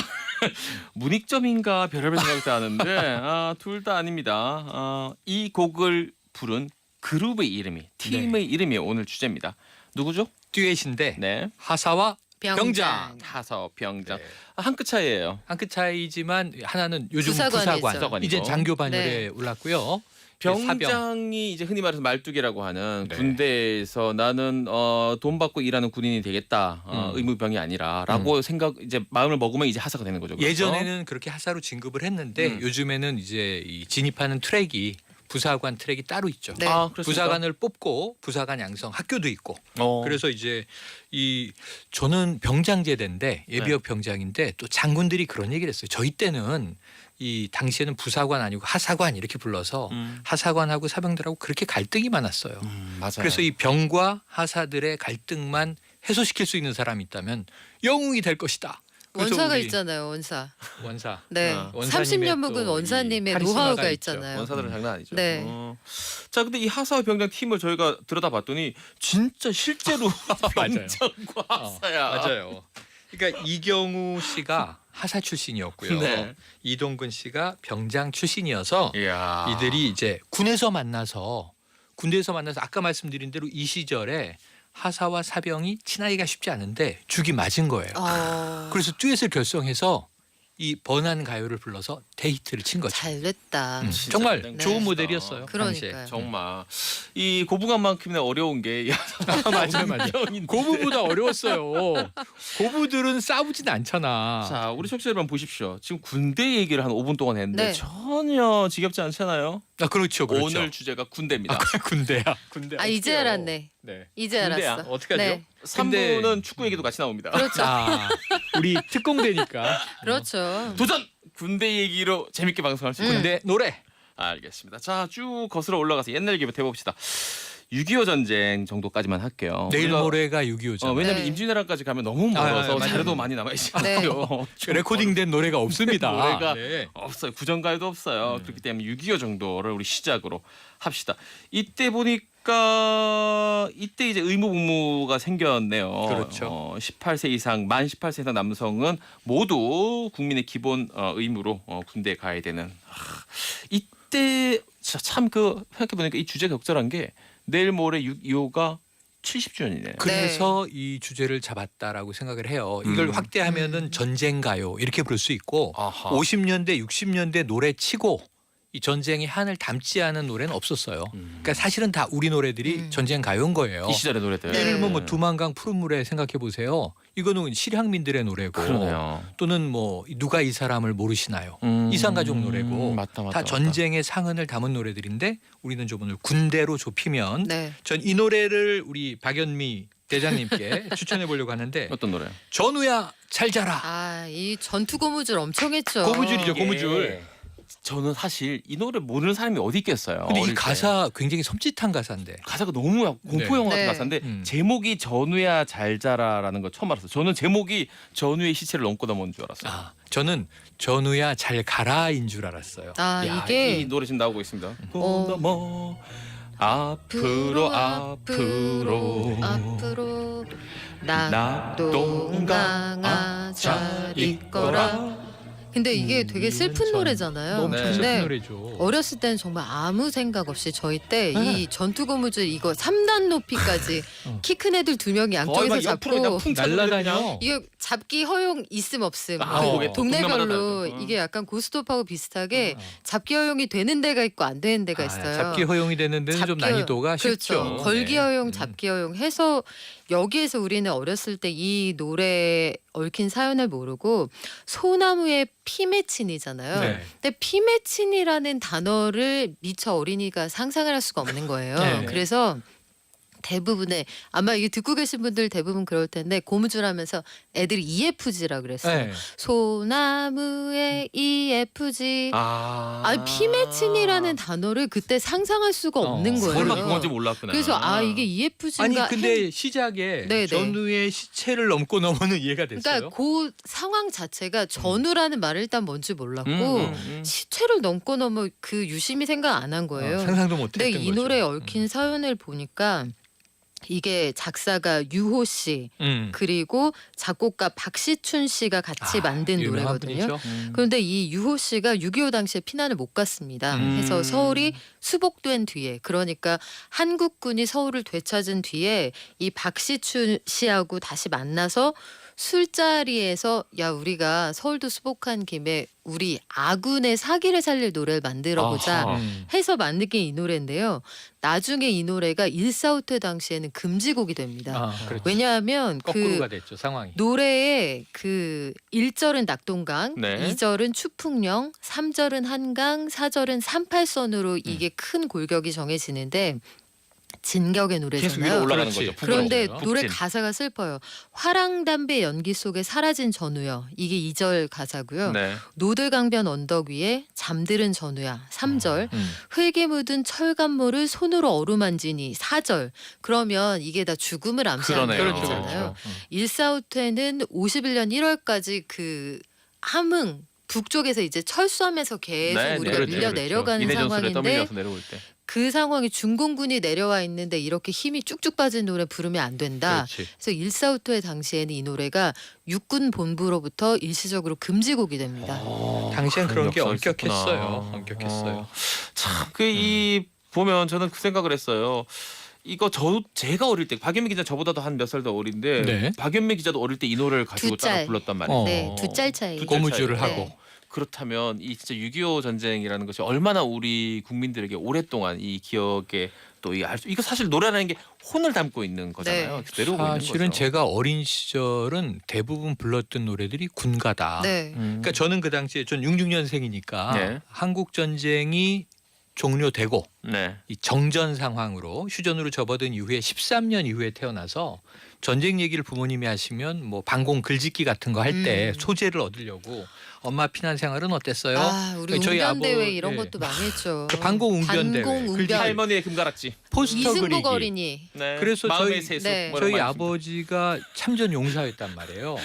Speaker 1: 문익점인가 별의별 생각도 하는데 둘 다 아닙니다. 이 곡을 부른 그룹의 이름이 팀의 이름이 오늘 주제입니다. 누구죠?
Speaker 6: 듀엣인데
Speaker 1: 네.
Speaker 6: 하사와 병장.
Speaker 1: 타서 병장.
Speaker 6: 네.
Speaker 1: 한 끗 차이예요.
Speaker 6: 한 끗 차이지만 하나는 요즘
Speaker 7: 부사관이죠.
Speaker 6: 부사관. 이제 장교 반열에
Speaker 7: 네.
Speaker 6: 올랐고요.
Speaker 1: 병장이 이제 흔히 말해서 말뚝이라고 하는
Speaker 6: 네.
Speaker 1: 군대에서 나는 돈 받고 일하는 군인이 되겠다. 의무병이 아니라라고 생각 이제 마음을 먹으면 이제 하사가 되는 거죠. 그렇죠?
Speaker 6: 예전에는 그렇게 하사로 진급을 했는데 요즘에는 이제 이 진입하는 트랙이 부사관 트랙이 따로 있죠.
Speaker 7: 네.
Speaker 1: 아, 그렇습니까?
Speaker 6: 부사관을 뽑고 부사관 양성 학교도 있고.
Speaker 1: 어.
Speaker 6: 그래서 이제 저는 병장제대인데 예비역 병장인데 또 장군들이 그런 얘기를 했어요. 저희 때는 이 당시에는 부사관 아니고 하사관 이렇게 불러서 하사관하고 사병들하고 그렇게 갈등이 많았어요.
Speaker 1: 맞아요.
Speaker 6: 그래서 이 병과 하사들의 갈등만 해소시킬 수 있는 사람이 있다면 영웅이 될 것이다. 그래서
Speaker 7: 원사가
Speaker 6: 우리
Speaker 7: 있잖아요. 원사.
Speaker 6: 원사.
Speaker 7: 네.
Speaker 6: 원사님의
Speaker 7: 30년 묵은
Speaker 6: 또
Speaker 7: 원사님의
Speaker 6: 이 카리스마가
Speaker 7: 노하우가
Speaker 6: 있죠.
Speaker 7: 있잖아요.
Speaker 1: 원사들은 장난 아니죠.
Speaker 7: 네.
Speaker 1: 자, 근데 이 하사와 병장 팀을 저희가 들여다봤더니 진짜 실제로
Speaker 6: 맞아요.
Speaker 1: 병장과 하사야.
Speaker 6: 맞아요. 그러니까 이경우 씨가 하사 출신이었고요.
Speaker 1: 네.
Speaker 6: 이동근 씨가 병장 출신이어서
Speaker 1: 이야.
Speaker 6: 이들이 이제 군대에서 만나서 아까 말씀드린 대로 이 시절에 하사와 사병이 친하기가 쉽지 않은데 죽이 맞은 거예요. 그래서 듀엣을 결성해서 이 번안 가요를 불러서 데이트를 친 거죠.
Speaker 7: 잘 됐다.
Speaker 1: 진짜
Speaker 6: 정말
Speaker 1: 네.
Speaker 6: 좋은 모델이었어요.
Speaker 7: 그러니까요.
Speaker 6: 당시에.
Speaker 1: 정말 이 고부간만큼이나 어려운 게
Speaker 6: 맞아요. 고부보다 어려웠어요. 고부들은 싸우진 않잖아.
Speaker 1: 자, 우리 청취자 여러분 보십시오. 지금 군대 얘기를 한 5분 동안 했는데
Speaker 7: 네.
Speaker 1: 전혀 지겹지 않잖아요.
Speaker 6: 아, 그렇죠.
Speaker 1: 오늘 주제가 군대입니다.
Speaker 6: 군대야. 군대.
Speaker 7: 아 이제
Speaker 6: 어떡해요.
Speaker 7: 알았네.
Speaker 6: 네.
Speaker 7: 이제
Speaker 1: 군대야.
Speaker 7: 알았어.
Speaker 6: 어떻게 하죠?
Speaker 7: 네.
Speaker 1: 3부는 축구 얘기도 같이 나옵니다.
Speaker 7: 그렇죠.
Speaker 6: 아, 우리 특공대니까.
Speaker 7: 그렇죠.
Speaker 1: 도전! 군대 얘기로 재밌게 방송할 수 있군요.
Speaker 6: 군대 노래.
Speaker 1: 알겠습니다. 자, 쭉 거슬러 올라가서 옛날 얘기부터 해봅시다. 6.25 전쟁 정도까지만 할게요.
Speaker 6: 내일
Speaker 1: 우리가-
Speaker 6: 모레가 6.25죠.
Speaker 1: 왜냐면
Speaker 7: 네.
Speaker 1: 임진왜란까지 가면 너무 멀어서
Speaker 6: 맞아요.
Speaker 1: 자료도 많이 남아있어요.
Speaker 6: 레코딩된 노래가 없습니다.
Speaker 1: 노래가
Speaker 6: 네.
Speaker 1: 없어요. 구전가에도 없어요. 그렇기 때문에 6.25 정도를 우리 시작으로 합시다. 이때 보니까 이때 이제 의무복무가 생겼네요.
Speaker 6: 그렇죠.
Speaker 1: 18세 이상 만 18세 이상 남성은 모두 국민의 기본 의무로 군대에 가야 되는. 이때 참 생각해 보니까 이 주제가 적절한 게 내일 모레 6.25가 70주년이네요.
Speaker 6: 그래서 이 주제를 잡았다라고 생각을 해요. 이걸 확대하면은 전쟁 가요 이렇게 부를 수 있고
Speaker 1: 아하.
Speaker 6: 50년대 60년대 노래 치고 이 전쟁의 한을 담지 않은 노래는 없었어요. 그러니까 사실은 다 우리 노래들이 전쟁 가요인 거예요.
Speaker 1: 이 시절의 노래들.
Speaker 7: 네.
Speaker 6: 예를 들면 뭐 두만강 푸른 물에 생각해 보세요. 이거는 실향민들의 노래고
Speaker 1: 그러네요.
Speaker 6: 또는 뭐 누가 이 사람을 모르시나요? 이산가족 노래고
Speaker 1: 맞다.
Speaker 6: 다 전쟁의 상흔을 담은 노래들인데 우리는 좀 오늘 군대로 좁히면
Speaker 7: 네.
Speaker 6: 전 이 노래를 우리 박연미 대장님께 추천해 보려고 하는데
Speaker 1: 어떤 노래요?
Speaker 6: 전우야 잘 자라.
Speaker 7: 아 이 전투 고무줄 엄청 했죠.
Speaker 6: 고무줄이죠 고무줄.
Speaker 1: 저는 사실 이 노래 모르는 사람이 어디 있겠어요.
Speaker 6: 근데 이
Speaker 1: 어릴 때.
Speaker 6: 가사 굉장히 섬찟한 가사인데.
Speaker 1: 가사가 너무 공포 영화 같은
Speaker 7: 네.
Speaker 1: 가사인데
Speaker 6: 제목이
Speaker 1: 제목이 전우야 잘 자라라는 거 처음 알았어요. 저는 제목이 전우의 시체를 넘고 넘어온 줄 알았어요.
Speaker 6: 아 저는 전우야 잘 가라인 줄 알았어요.
Speaker 7: 아
Speaker 1: 야,
Speaker 7: 이게
Speaker 1: 이 노래 지금 나오고 있습니다.
Speaker 7: 어.
Speaker 1: 넘어 앞으로
Speaker 7: 낙동강아 잘 있거라 근데 이게 되게 슬픈
Speaker 6: 이은천.
Speaker 7: 노래잖아요.
Speaker 6: 너무
Speaker 1: 네.
Speaker 6: 슬픈
Speaker 7: 근데
Speaker 6: 노래죠.
Speaker 7: 어렸을 때는 정말 아무 생각 없이 저희 때 이 전투 고무줄 이거 3단 높이까지
Speaker 6: 어.
Speaker 7: 키 큰 애들 2명이 양쪽에서 잡고
Speaker 6: 날라다녀.
Speaker 7: 이게 잡기 허용 있음 없음
Speaker 1: 아,
Speaker 7: 그
Speaker 1: 그게 동네마다
Speaker 7: 동네별로
Speaker 1: 다르죠.
Speaker 7: 이게 약간 고스톱하고 비슷하게 잡기 허용이 되는 데가 있고 안 되는 데가 있어요.
Speaker 6: 잡기 허용이 되는 데는 좀
Speaker 7: 잡기 허용.
Speaker 6: 난이도가
Speaker 7: 그렇죠.
Speaker 6: 쉽죠.
Speaker 7: 걸기
Speaker 6: 네.
Speaker 7: 허용,
Speaker 6: 음.
Speaker 7: 잡기 허용 해서 여기에서 우리는 어렸을 때 이 노래에 얽힌 사연을 모르고 소나무의 피맺힌이잖아요.
Speaker 6: 네.
Speaker 7: 근데 피맺힌이라는 단어를 미처 어린이가 상상을 할 수가 없는 거예요.
Speaker 6: 네.
Speaker 7: 그래서 대부분의 아마 이게 듣고 계신 분들 대부분 그럴 텐데 고무줄 하면서 애들이 EFG라 그랬어요.
Speaker 6: 네.
Speaker 7: 소나무의 EFG.
Speaker 1: 아,
Speaker 7: 피맺힌이라는 단어를 그때 상상할 수가 없는 거예요.
Speaker 1: 설마 그건지 몰랐구나.
Speaker 7: 그래서 이게 EFG인가
Speaker 6: 아니 근데 시작에
Speaker 7: 네네.
Speaker 6: 전우의 시체를 넘고 넘어는 이해가 됐어요.
Speaker 7: 그러니까 그 상황 자체가 전우라는 말을 일단 뭔지 몰랐고
Speaker 1: 음.
Speaker 7: 시체를 넘고 넘어 그 유심히 생각 안 한 거예요.
Speaker 6: 상상도 못했던
Speaker 7: 근데
Speaker 6: 거죠.
Speaker 7: 이 노래에 얽힌 사연을 보니까 이게 작사가 유호 씨 그리고 작곡가 박시춘 씨가 같이 만든
Speaker 6: 유명한
Speaker 7: 노래거든요.
Speaker 6: 분이죠.
Speaker 7: 그런데 이 유호 씨가 6.25 당시에 피난을 못 갔습니다. 그래서 서울이 수복된 뒤에 그러니까 한국군이 서울을 되찾은 뒤에 이 박시춘 씨하고 다시 만나서 술자리에서 야 우리가 서울도 수복한 김에 우리 아군의 사기를 살릴 노래를 만들어보자
Speaker 1: 아하.
Speaker 7: 해서 만든 게 이 노래인데요. 나중에 이 노래가 1.4.5태 당시에는 금지곡이 됩니다.
Speaker 6: 그렇죠.
Speaker 7: 왜냐하면
Speaker 6: 거꾸로가 됐죠 상황이.
Speaker 7: 노래의 그 1절은 낙동강,
Speaker 1: 네.
Speaker 7: 2절은 추풍령, 3절은 한강, 4절은 38선으로 이게 큰 골격이 정해지는데 진격의
Speaker 1: 계속 위로
Speaker 7: 노래잖아요.
Speaker 1: 올라가는
Speaker 6: 그렇지.
Speaker 1: 거죠.
Speaker 7: 그런데
Speaker 6: 북으로.
Speaker 7: 노래
Speaker 1: 북진.
Speaker 7: 가사가 슬퍼요. 화랑담배 연기 속에 사라진 전우여. 이게 2절 가사고요.
Speaker 1: 네.
Speaker 7: 노들강변 언덕 위에 잠들은 전우야. 3절. 흙에 묻은 철간모를 손으로 어루만지니 4절. 그러면 이게 다 죽음을 암시하는
Speaker 1: 그러네요.
Speaker 7: 얘기잖아요.
Speaker 1: 그렇죠.
Speaker 7: 1.4.5태는 51년 1월까지 그 함흥 북쪽에서 이제 철수하면서 계속
Speaker 1: 네,
Speaker 7: 우리가
Speaker 1: 그렇죠,
Speaker 7: 밀려
Speaker 1: 그렇죠.
Speaker 7: 내려가는
Speaker 1: 이내전술에
Speaker 7: 상황인데
Speaker 1: 떠밀려서 내려올 때.
Speaker 7: 그 상황이 중공군이 내려와 있는데 이렇게 힘이 쭉쭉 빠진 노래 부르면 안 된다.
Speaker 6: 그렇지.
Speaker 7: 그래서 1.4.5토의 당시에는 이 노래가 육군 본부로부터 일시적으로 금지곡이 됩니다.
Speaker 6: 당시엔 그런 게
Speaker 1: 역사가
Speaker 6: 엄격했어요.
Speaker 1: 있었구나.
Speaker 6: 엄격했어요.
Speaker 1: 참, 이 보면 저는 그 생각을 했어요. 이거 제가 어릴 때 박연미 기자 저보다도 한 몇 살 더 어린데
Speaker 6: 네.
Speaker 1: 박연미 기자도 어릴 때 이 노래를 가지고
Speaker 7: 두 짤.
Speaker 1: 따라 불렀단 말이에요.
Speaker 6: 어.
Speaker 7: 네, 두 짤 차이.
Speaker 1: 두 짤
Speaker 6: 고무줄을
Speaker 1: 차이.
Speaker 6: 하고.
Speaker 7: 네.
Speaker 1: 그렇다면 이 진짜 6.25 전쟁이라는 것이 얼마나 우리 국민들에게 오랫동안 이 기억에 또 이거 사실 노래라는 게 혼을 담고 있는 거잖아요.
Speaker 7: 네.
Speaker 1: 내려오고 있는
Speaker 6: 사실은
Speaker 1: 거죠.
Speaker 6: 제가 어린 시절은 대부분 불렀던 노래들이 군가다.
Speaker 7: 네.
Speaker 6: 그러니까 저는 그 당시에 전 66년생이니까
Speaker 1: 네.
Speaker 6: 한국 전쟁이 종료되고
Speaker 1: 네.
Speaker 6: 이 정전 상황으로 휴전으로 접어든 이후에 13년 이후에 태어나서 전쟁 얘기를 부모님이 하시면 뭐 방공 글짓기 같은 거 할 때 소재를 얻으려고 엄마 피난 생활은 어땠어요?
Speaker 7: 우리
Speaker 6: 저희
Speaker 7: 웅변 대회
Speaker 6: 아버-
Speaker 7: 이런
Speaker 6: 예.
Speaker 7: 것도 많이 했죠.
Speaker 6: 그 방공 웅변 대회.
Speaker 7: 방공
Speaker 6: 글짓기.
Speaker 7: 웅변.
Speaker 1: 할머니의 금가락지.
Speaker 6: 포스터 그리기.
Speaker 7: 이승복 어린이.
Speaker 1: 네.
Speaker 6: 그래서
Speaker 1: 마음의
Speaker 6: 저희-
Speaker 1: 세수.
Speaker 7: 네.
Speaker 1: 뭐 이런
Speaker 6: 저희
Speaker 1: 거 있습니다.
Speaker 6: 아버지가 참전 용사였단 말이에요.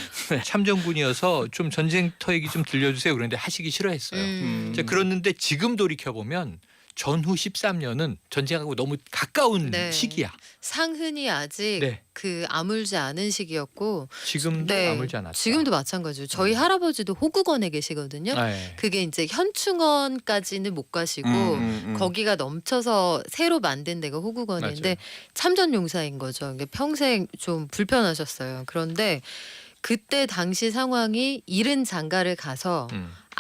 Speaker 6: 참전군이어서 좀 전쟁터 얘기 좀 들려주세요. 그런데 하시기 싫어했어요. 이제 그랬는데 지금 돌이켜 보면 전후 13년은 전쟁하고 너무 가까운
Speaker 7: 네.
Speaker 6: 시기야.
Speaker 7: 상흔이 아직
Speaker 6: 네.
Speaker 7: 그 아물지 않은 시기였고
Speaker 6: 지금도 아물지 않았다.
Speaker 7: 지금도 마찬가지죠. 저희 할아버지도 호국원에 계시거든요.
Speaker 6: 네.
Speaker 7: 그게 이제 현충원까지는 못 가시고 거기가 넘쳐서 새로 만든 데가 호국원인데
Speaker 6: 맞아요.
Speaker 7: 참전 용사인 거죠. 그러니까 평생 좀 불편하셨어요. 그런데 그때 당시 상황이 잃은 장가를 가서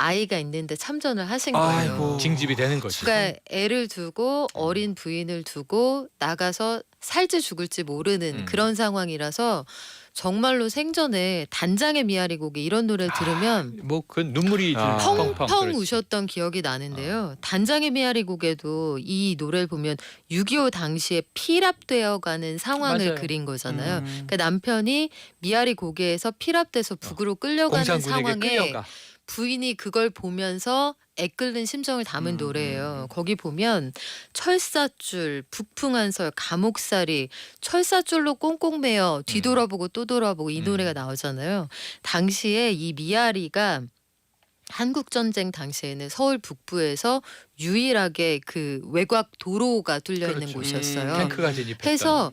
Speaker 7: 아이가 있는데 참전을 하신 거예요.
Speaker 1: 아이고.
Speaker 6: 징집이 되는 거지.
Speaker 7: 그러니까 애를 두고 어린 부인을 두고 나가서 살지 죽을지 모르는 그런 상황이라서 정말로 생전에 단장의 미아리 곡이 이런 노래를 들으면
Speaker 6: 뭐 그 눈물이
Speaker 1: 아.
Speaker 6: 펑펑
Speaker 7: 펑펑
Speaker 6: 그렇지.
Speaker 7: 우셨던 기억이 나는데요. 단장의 미아리 곡에도 이 노래를 보면 6.25 당시에 피랍되어가는 상황을
Speaker 6: 맞아요.
Speaker 7: 그린 거잖아요. 그러니까 남편이 미아리 고개에서 피랍돼서 북으로 끌려가는
Speaker 6: 공산군에게
Speaker 7: 상황에
Speaker 6: 끌려가.
Speaker 7: 부인이 그걸 보면서 애끓는 심정을 담은 노래예요. 거기 보면 철사줄, 북풍한설, 감옥살이, 철사줄로 꽁꽁 매어 뒤돌아보고 또 돌아보고 이 노래가 나오잖아요. 당시에 이 미아리가 한국 전쟁 당시에는 서울 북부에서 유일하게 그 외곽 도로가 뚫려 있는
Speaker 6: 그렇죠.
Speaker 7: 곳이었어요.
Speaker 6: 탱크가 진입했다.
Speaker 7: 해서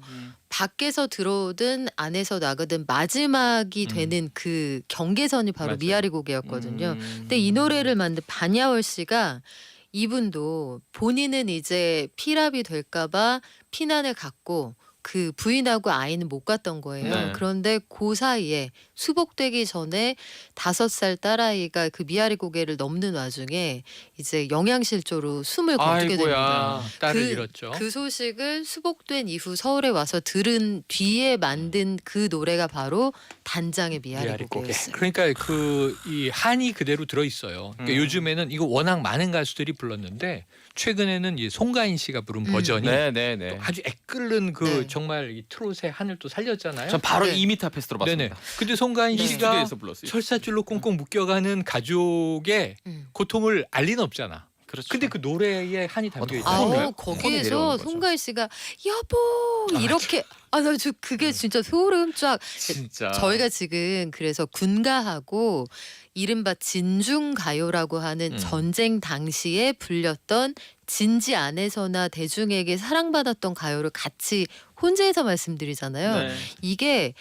Speaker 7: 밖에서 들어오든 안에서 나가든 마지막이 되는 그 경계선이 바로
Speaker 6: 맞아요.
Speaker 7: 미아리 고개였거든요. 근데 이 노래를 만든 반야월 씨가 이분도 본인은 이제 피랍이 될까봐 피난을 갔고 그 부인하고 아이는 못 갔던 거예요.
Speaker 1: 네.
Speaker 7: 그런데 그 사이에 수복되기 전에 5살 딸아이가 그 미아리 고개를 넘는 와중에 이제 영양실조로 숨을 거두게 됩니다.
Speaker 1: 아이고야.
Speaker 6: 딸을
Speaker 7: 그-
Speaker 6: 잃었죠.
Speaker 7: 그 소식을 수복된 이후 서울에 와서 들은 뒤에 만든 그 노래가 바로 단장의 미아리
Speaker 6: 미아리 고개.
Speaker 7: 고개였어요.
Speaker 6: 그러니까 그 이 한이 그대로 들어 있어요. 그러니까 요즘에는 이거 워낙 많은 가수들이 불렀는데 최근에는 이 송가인 씨가 부른 버전이
Speaker 1: 네네네.
Speaker 6: 아주 애끓는 그
Speaker 7: 네.
Speaker 6: 정말 이 트롯의 한을 또 살렸잖아요.
Speaker 1: 전 바로
Speaker 7: 네.
Speaker 1: 2m 앞에서
Speaker 6: 네네.
Speaker 1: 들어봤습니다.
Speaker 6: 근데 송가인
Speaker 1: 이
Speaker 6: 씨가
Speaker 1: 스튜디오에서 불렀어요.
Speaker 6: 철사줄로 꽁꽁 묶여가는 가족의 고통을 알 리는 없잖아.
Speaker 1: 그렇죠.
Speaker 6: 근데 그 노래에 한이 담겨 있다.
Speaker 1: 손을-
Speaker 7: 아우
Speaker 1: 손이
Speaker 7: 거기에서
Speaker 1: 내려오는 거죠.
Speaker 7: 송가인 씨가 여보 이렇게 나 저 그게 진짜 소름 쫙.
Speaker 1: 진짜.
Speaker 7: 저희가 지금 그래서 군가하고 이른바 진중가요라고 하는 전쟁 당시에 불렸던 진지 안에서나 대중에게 사랑받았던 가요를 같이 혼재해서 말씀드리잖아요.
Speaker 1: 네.
Speaker 7: 이게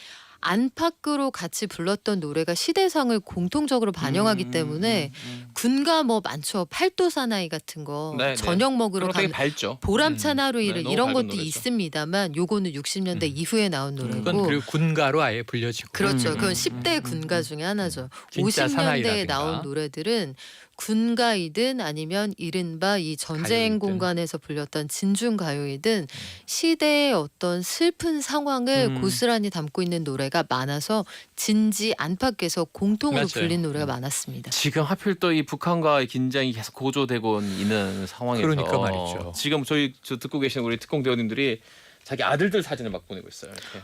Speaker 7: 안팎으로 같이 불렀던 노래가 시대상을 공통적으로 반영하기 때문에 군가 뭐 많죠. 팔도 사나이 같은 거
Speaker 1: 네, 네.
Speaker 7: 저녁 먹으러
Speaker 1: 그럼 되게
Speaker 7: 가는
Speaker 1: 밝죠.
Speaker 7: 보람찬 하루
Speaker 1: 네,
Speaker 7: 일을
Speaker 1: 너무
Speaker 7: 이런
Speaker 1: 밝은
Speaker 7: 것도
Speaker 1: 노래죠.
Speaker 7: 있습니다만 요거는 60년대 이후에 나온
Speaker 6: 그건
Speaker 7: 노래고
Speaker 6: 그리고 군가로 아예 불려지고.
Speaker 7: 그렇죠. 그건 10대 군가 중에 하나죠.
Speaker 6: 진짜
Speaker 7: 50년대에
Speaker 6: 사나이라든가.
Speaker 7: 나온 노래들은 군가이든 아니면 이른바 이 전쟁
Speaker 6: 가요이든.
Speaker 7: 공간에서 불렸던 진중가요이든 시대의 어떤 슬픈 상황을 고스란히 담고 있는 노래가 많아서 진지 안팎에서 공통으로
Speaker 6: 맞아요.
Speaker 7: 불린 노래가 많았습니다.
Speaker 1: 지금 하필 또 이 북한과의 긴장이 계속 고조되고 있는 상황에서
Speaker 6: 그러니까 말이죠.
Speaker 1: 지금 저 듣고 계시는 우리 특공 대원님들이 자기 아들들 사진을 막 보내고 있어요. 이렇게.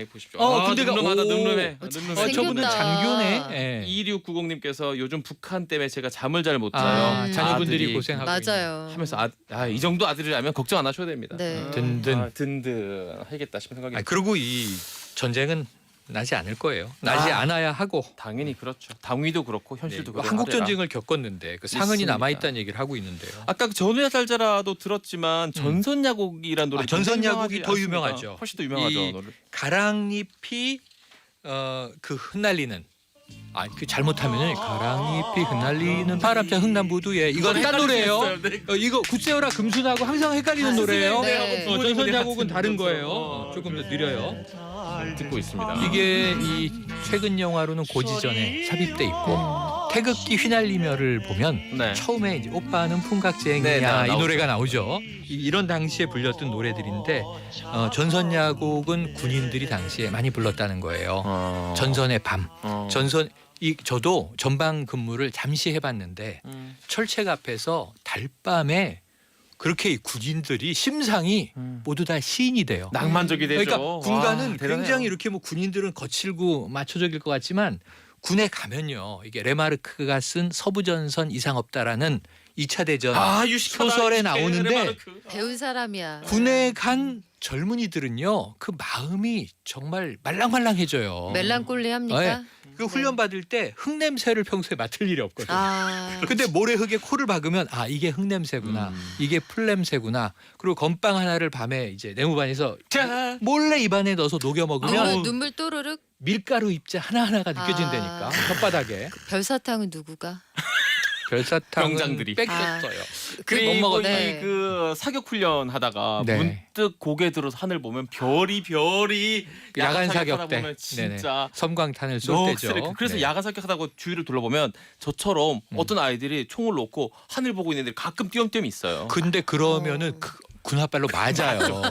Speaker 1: 이거 보십시오.
Speaker 6: 근데
Speaker 1: 늠름하다,
Speaker 6: 오.
Speaker 1: 늠름해.
Speaker 7: 잘생겼다.
Speaker 6: 저분은 장교네. 예.
Speaker 1: 2690님께서 요즘 북한 때문에 제가 잠을 잘 못 자요.
Speaker 6: 자녀분들이
Speaker 1: 아들이
Speaker 6: 고생하고
Speaker 7: 맞아요.
Speaker 1: 하면서 이 정도 아들이라면 걱정 안 하셔도 됩니다.
Speaker 7: 네.
Speaker 6: 든든.
Speaker 1: 든든하겠다 싶은 생각이.
Speaker 6: 그리고 이 전쟁은 나지 않을 거예요. 나지 않아야 하고.
Speaker 1: 당연히 그렇죠. 당위도 그렇고 현실도 그렇고.
Speaker 6: 한국 전쟁을 겪었는데 그 상흔이
Speaker 1: 있습니다.
Speaker 6: 남아 있다는 얘기를 하고 있는데요.
Speaker 1: 아까 그 전우야 살자라도 들었지만 전선야곡이라는 노래
Speaker 6: 전선야곡이 더 유명하죠.
Speaker 1: 훨씬 더 유명하죠.
Speaker 6: 이
Speaker 1: 노래.
Speaker 6: 가랑잎이 그 흩날리는 그 잘못하면은 가랑잎이 흩날리는 바람자 흥남부두에 이건 딴 노래예요. 이거 굿세어라 금순하고 항상 헷갈리는 노래예요.
Speaker 7: 네.
Speaker 6: 전선야곡은 다른 거예요. 조금 더 느려요.
Speaker 1: 듣고 있습니다.
Speaker 6: 이게 이 최근 영화로는 고지전에 삽입돼 있고 태극기 휘날리며를 보면
Speaker 1: 네.
Speaker 6: 처음에 이제 오빠는
Speaker 1: 네,
Speaker 6: 풍각쟁이야 이
Speaker 1: 나오죠.
Speaker 6: 노래가 나오죠. 이런 당시에 불렸던 노래들인데 전선야곡은 군인들이 당시에 많이 불렀다는 거예요. 전선의 밤, 저도 전방 근무를 잠시 해봤는데 철책 앞에서 달밤에 그렇게 이 군인들이 심상이 모두 다 시인이 돼요.
Speaker 1: 낭만적이 되죠.
Speaker 6: 그러니까 군가는
Speaker 1: 와, 대단해요.
Speaker 6: 굉장히 이렇게 뭐 군인들은 거칠고 마초적일 것 같지만 군에 가면요. 이게 레마르크가 쓴 서부전선 이상 없다라는 2차 대전
Speaker 1: 유식하다,
Speaker 6: 소설에
Speaker 1: 유식해,
Speaker 6: 나오는데
Speaker 1: 레마르크.
Speaker 7: 배운 사람이야.
Speaker 6: 군에 간 젊은이들은요. 그 마음이 정말 말랑말랑해져요.
Speaker 7: 멜랑꼴리 합니까?
Speaker 6: 네. 그 훈련 받을 때 흙냄새를 평소에 맡을 일이 없거든요. 근데 모래흙에 코를 박으면 이게 흙냄새구나. 이게 풀냄새구나. 그리고 건빵 하나를 밤에 이제 내무반에서
Speaker 1: 자,
Speaker 6: 몰래 입안에 넣어서 녹여 먹으면
Speaker 7: 눈물 또르륵.
Speaker 6: 밀가루 입자 하나하나가 느껴진다니까. 혓바닥에.
Speaker 7: 별사탕은 누구가?
Speaker 6: 별사탕은
Speaker 1: 병장들이.
Speaker 6: 뺏겼어요.
Speaker 1: 그리고
Speaker 6: 못 먹었네.
Speaker 7: 네.
Speaker 1: 그 사격 훈련 하다가
Speaker 6: 네.
Speaker 1: 문득 고개 들어서 하늘 보면 별이
Speaker 6: 야간 사격
Speaker 1: 하다
Speaker 6: 때
Speaker 1: 보면 진짜
Speaker 6: 섬광탄을 쏠
Speaker 1: 넋을
Speaker 6: 때죠.
Speaker 1: 잃고. 그래서
Speaker 6: 네.
Speaker 1: 야간 사격하다고 주위를 둘러보면 저처럼 어떤 아이들이 총을 놓고 하늘 보고 있는 애들이 가끔 띄엄띄엄 있어요.
Speaker 6: 근데 그러면은 군홧발로 맞아요.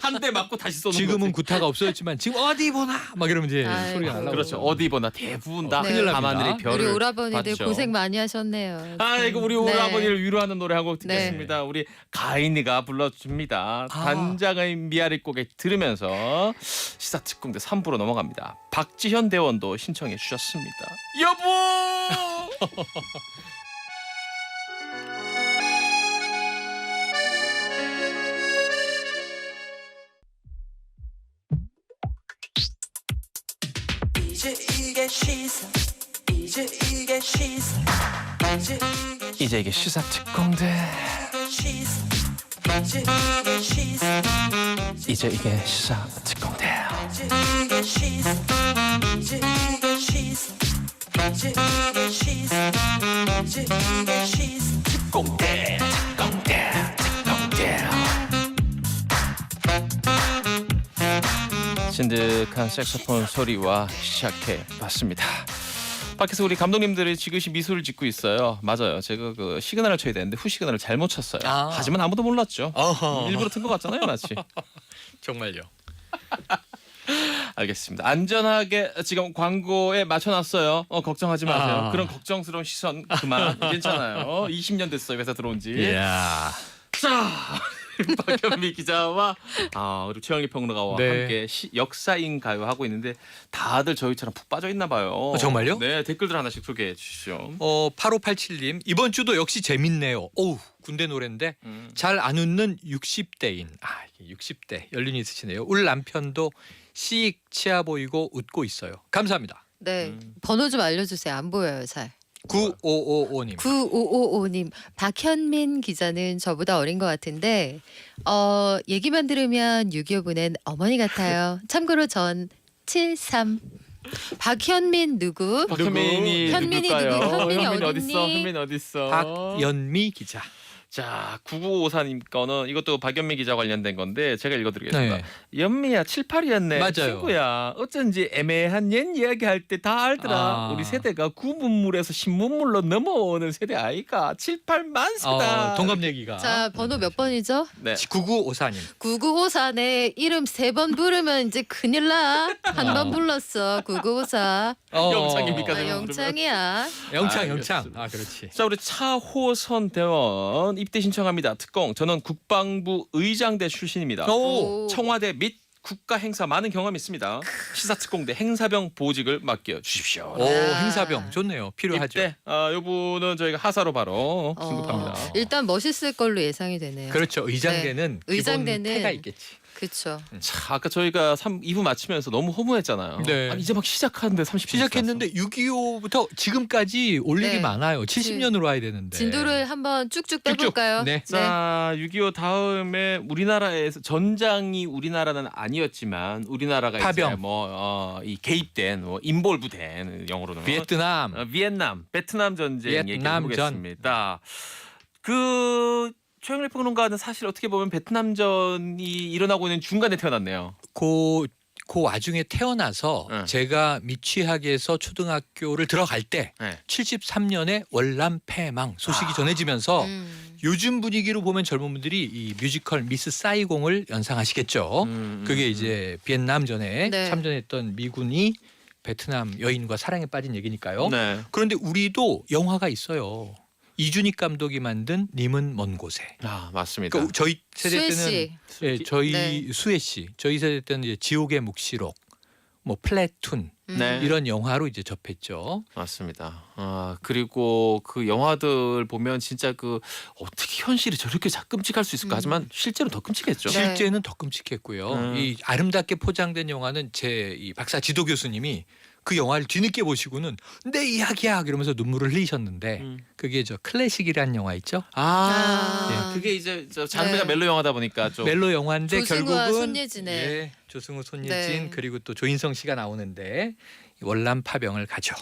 Speaker 1: 한 대 맞고 다시 쏘는
Speaker 6: 지금은
Speaker 1: 거지.
Speaker 6: 구타가 없어졌지만 지금 어디 보나 막 이러면 이제
Speaker 7: 아이고.
Speaker 6: 소리가 날라오고.
Speaker 1: 그렇죠. 어디 보나 대부분 다
Speaker 7: 네. 큰일
Speaker 6: 납니다.
Speaker 1: 밤하늘의 별을
Speaker 7: 우리 오라버니들
Speaker 1: 봤죠.
Speaker 7: 고생 많이 하셨네요.
Speaker 1: 아이고 우리
Speaker 7: 네.
Speaker 1: 오라버니를 위로하는 노래 한 곡 듣겠습니다. 우리 가인이가 불러줍니다. 단장의 미아리 고개 들으면서 시사 특공대 3부로 넘어갑니다. 박지현 대원도 신청해 주셨습니다. 여보.
Speaker 5: 이제 이게 시사 이제 이게 시사 이제
Speaker 1: 이제 이게 시사 특공대.
Speaker 5: 이게 시사 이제 이게 시사
Speaker 1: 이제 이게 시사 특공대.
Speaker 5: 이제 이게 시사 이제 이게 시사 이제 이게 시사 이제 이게 시사
Speaker 1: 특공대. 특공대. 특공대. 진득한 색소폰 소리와 시작해 봤습니다. 밖에서 우리 감독님들이 지그시 미소를 짓고 있어요. 맞아요. 제가 그 시그널을 쳐야 되는데 후 시그널을 잘못 쳤어요.
Speaker 6: 아.
Speaker 1: 하지만 아무도 몰랐죠.
Speaker 6: 어허.
Speaker 1: 일부러 튼 것 같잖아요, 마치.
Speaker 6: 정말요.
Speaker 1: 알겠습니다. 안전하게 지금 광고에 맞춰놨어요. 걱정하지 마세요.
Speaker 6: 아.
Speaker 1: 그런 걱정스러운 시선 그만. 괜찮아요. 20년 됐어요, 회사 들어온 지.
Speaker 6: 이야.
Speaker 1: 자, 박현미 기자와 그리고 최영희 평론가와
Speaker 6: 네.
Speaker 1: 함께 역사인 가요 하고 있는데 다들 저희처럼 푹 빠져 있나 봐요.
Speaker 6: 정말요?
Speaker 1: 네, 댓글들 하나씩 소개해 주시죠.
Speaker 6: 8587님 이번 주도 역시 재밌네요. 오우 군대 노래인데 잘 안 웃는 60대인. 이게 60대 연륜이 있으시네요. 울 남편도 씩 치아 보이고 웃고 있어요. 감사합니다.
Speaker 7: 네. 번호 좀 알려주세요. 안 보여요 잘.
Speaker 6: 9555님.
Speaker 7: 9555님 박현민 기자는 저보다 어린 것 같은데 얘기만 들으면 6.25 어머니 같아요. 참고로 전 73. 박현민 누구?
Speaker 1: 박현민이
Speaker 7: 현민이
Speaker 1: 누굴까요?
Speaker 7: 누구? 현민이 어딨니?
Speaker 1: 어딨어? 현민이 어딨어?
Speaker 6: 박연미 기자.
Speaker 1: 자, 9954님 거는 이것도 박연미 기자 관련된 건데 제가 읽어드리겠습니다.
Speaker 6: 네.
Speaker 1: 연미야 78이었네.
Speaker 6: 맞아요.
Speaker 1: 친구야. 어쩐지 애매한 옛 이야기할 때 다 알더라.
Speaker 6: 아.
Speaker 1: 우리 세대가 구문물에서 신문물로 넘어오는 세대 아이가 78 만세다.
Speaker 6: 동갑 얘기가.
Speaker 7: 자 번호 몇 번이죠?
Speaker 1: 네.
Speaker 7: 9954네
Speaker 6: 9954님.
Speaker 7: 이름 3번 부르면 이제 큰일 나. 한 번 불렀어 9954.
Speaker 1: 영창입니까?
Speaker 7: 아,
Speaker 1: 제가
Speaker 7: 영창이야.
Speaker 6: 영창.
Speaker 1: 알겠습니다.
Speaker 6: 그렇지.
Speaker 1: 자, 우리 차호선 대원 입대 신청합니다. 특공. 저는 국방부 의장대 출신입니다.
Speaker 6: 오.
Speaker 1: 청와대 및 국가 행사 많은 경험이 있습니다. 시사특공대 행사병 보직을 맡겨 주십시오.
Speaker 6: 오 행사병 좋네요. 필요하죠.
Speaker 1: 입대. 이 부분은 저희가 하사로 바로 승급합니다.
Speaker 7: 일단 멋있을 걸로 예상이 되네요.
Speaker 6: 그렇죠. 의장대는
Speaker 7: 네. 의장대는
Speaker 6: 기본 태가 있겠지.
Speaker 7: 그렇죠.
Speaker 1: 자, 아까 저희가 2부 마치면서 너무 허무했잖아요.
Speaker 6: 네.
Speaker 1: 아니, 이제 막 시작하는데 30분
Speaker 6: 시작했는데 6.25부터 지금까지 올 일이
Speaker 7: 네.
Speaker 6: 많아요. 70년으로 와야 되는데.
Speaker 7: 진도를 한번 쭉쭉 빼볼까요?
Speaker 6: 네.
Speaker 1: 자, 6.25 다음에 우리나라에서 전장이 우리나라는 아니었지만 우리나라가
Speaker 6: 파병.
Speaker 1: 이제 이 개입된 인볼브된 영어로는
Speaker 6: 베트남.
Speaker 1: 비엔남, 베트남 전쟁
Speaker 6: 베트남
Speaker 1: 얘기해 보겠습니다. 그 최영래 평론가는 사실 어떻게 보면 베트남전이 일어나고 있는 중간에 태어났네요.
Speaker 6: 그 와중에 태어나서
Speaker 1: 네.
Speaker 6: 제가 미취학에서 초등학교를 들어갈 때
Speaker 1: 네.
Speaker 6: 73년에 월남 패망 소식이 전해지면서 요즘 분위기로 보면 젊은 분들이 이 뮤지컬 미스 사이공을 연상하시겠죠. 그게 이제 비엔남전에
Speaker 7: 네.
Speaker 6: 참전했던 미군이 베트남 여인과 사랑에 빠진 얘기니까요.
Speaker 1: 네.
Speaker 6: 그런데 우리도 영화가 있어요. 이준익 감독이 만든 님은 먼 곳에.
Speaker 1: 맞습니다.
Speaker 6: 그러니까 저희 세대
Speaker 7: 수혜
Speaker 6: 때는
Speaker 7: 씨.
Speaker 6: 예, 저희
Speaker 7: 네.
Speaker 6: 수혜 씨, 저희 세대 때는 이제 지옥의 묵시록, 뭐 플래툰
Speaker 1: 네.
Speaker 6: 이런 영화로 이제 접했죠.
Speaker 1: 맞습니다. 그리고 그 영화들 보면 진짜 그 어떻게 현실이 저렇게 끔찍할 수 있을까 하지만 실제로 더 끔찍했죠.
Speaker 7: 네.
Speaker 6: 실제는 더 끔찍했고요. 이 아름답게 포장된 영화는 제 이 박사 지도 교수님이 그 영화를 뒤늦게 보시고는 내 이야기야 그러면서 눈물을 흘리셨는데 그게 저 클래식이라는 영화 있죠?
Speaker 1: 그게 이제 장르가
Speaker 7: 네.
Speaker 1: 멜로 영화다 보니까 좀
Speaker 6: 멜로 영화인데
Speaker 7: 조승우와
Speaker 6: 결국은
Speaker 7: 손예진의.
Speaker 6: 예, 조승우, 손예진
Speaker 7: 네.
Speaker 6: 그리고 또 조인성 씨가 나오는데 월남 파병을 가죠.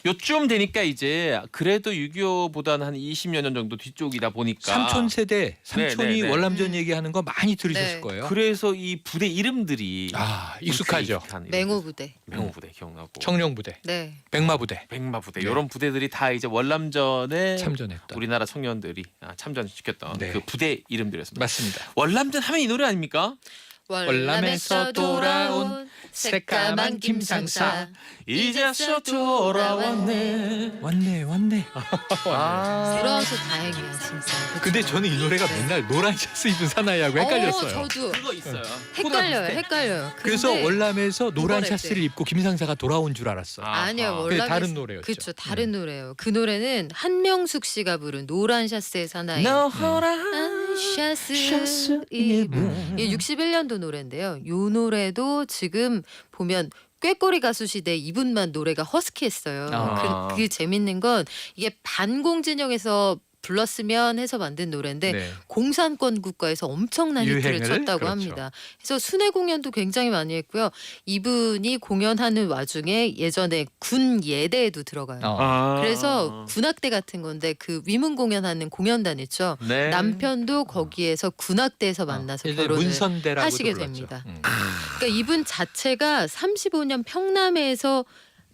Speaker 1: 요쯤 되니까 이제 그래도 6.25보다는 한 20여 년 정도 뒤쪽이다 보니까
Speaker 6: 삼촌 세대, 삼촌이
Speaker 1: 네, 네.
Speaker 6: 월남전 얘기하는 거 많이 들으셨을
Speaker 7: 네.
Speaker 6: 거예요.
Speaker 1: 그래서 이 부대 이름들이
Speaker 6: 익숙하죠.
Speaker 7: 맹호부대.
Speaker 1: 맹호부대 기억나고
Speaker 6: 청룡부대,
Speaker 7: 네.
Speaker 6: 백마부대
Speaker 1: 백마부대
Speaker 6: 네.
Speaker 1: 이런 부대들이 다 이제 월남전에
Speaker 6: 참전했던.
Speaker 1: 우리나라 청년들이 참전시켰던
Speaker 6: 네.
Speaker 1: 그 부대 이름들이었습니다.
Speaker 6: 맞습니다.
Speaker 1: 월남전 하면 이 노래 아닙니까?
Speaker 7: 월남에서 돌아온 새까만 김상사
Speaker 1: 이제서 돌아왔네.
Speaker 6: 왔네.
Speaker 7: 돌아와서 다행이야 진짜.
Speaker 6: 근데 저는 이 노래가 맨날 노란 셔츠 입은 사나이하고 헷갈렸어요.
Speaker 7: 저도
Speaker 1: 그거 있어요.
Speaker 7: 헷갈려요.
Speaker 6: 그래서
Speaker 7: 근데
Speaker 6: 월남에서 노란
Speaker 7: 이번에
Speaker 6: 샤스를 입고 김상사가 돌아온 줄 알았어.
Speaker 7: 아니요
Speaker 1: 아하.
Speaker 6: 그게
Speaker 7: 월남에서
Speaker 6: 다른 노래였죠.
Speaker 7: 그렇죠 다른 노래예요. 그 노래는 한명숙 씨가 부른 노란 샤스의 사나이.
Speaker 1: 너란
Speaker 7: 샤스 입은 61년도 노래인데요. 요 노래도 지금 보면 꾀꼬리 가수 시대 이분만 노래가 허스키했어요.
Speaker 1: 아.
Speaker 7: 그게 재밌는 건 이게 반공 진영에서 불렀으면 해서 만든 노래인데
Speaker 6: 네.
Speaker 7: 공산권 국가에서 엄청난 히트를
Speaker 6: 유행을?
Speaker 7: 쳤다고
Speaker 6: 그렇죠.
Speaker 7: 합니다. 그래서 순회 공연도 굉장히 많이 했고요. 이분이 공연하는 와중에 예전에 군 예대에도 들어가요.
Speaker 6: 어.
Speaker 7: 그래서 군악대 같은 건데 그 위문 공연하는 공연단 있죠.
Speaker 1: 네.
Speaker 7: 남편도 거기에서 군악대에서 만나서
Speaker 6: 예전에
Speaker 7: 결혼을
Speaker 6: 문선대라고도
Speaker 7: 하시게
Speaker 6: 불렀죠.
Speaker 7: 됩니다.
Speaker 6: 음.
Speaker 7: 그러니까 이분 자체가 35년 평남에서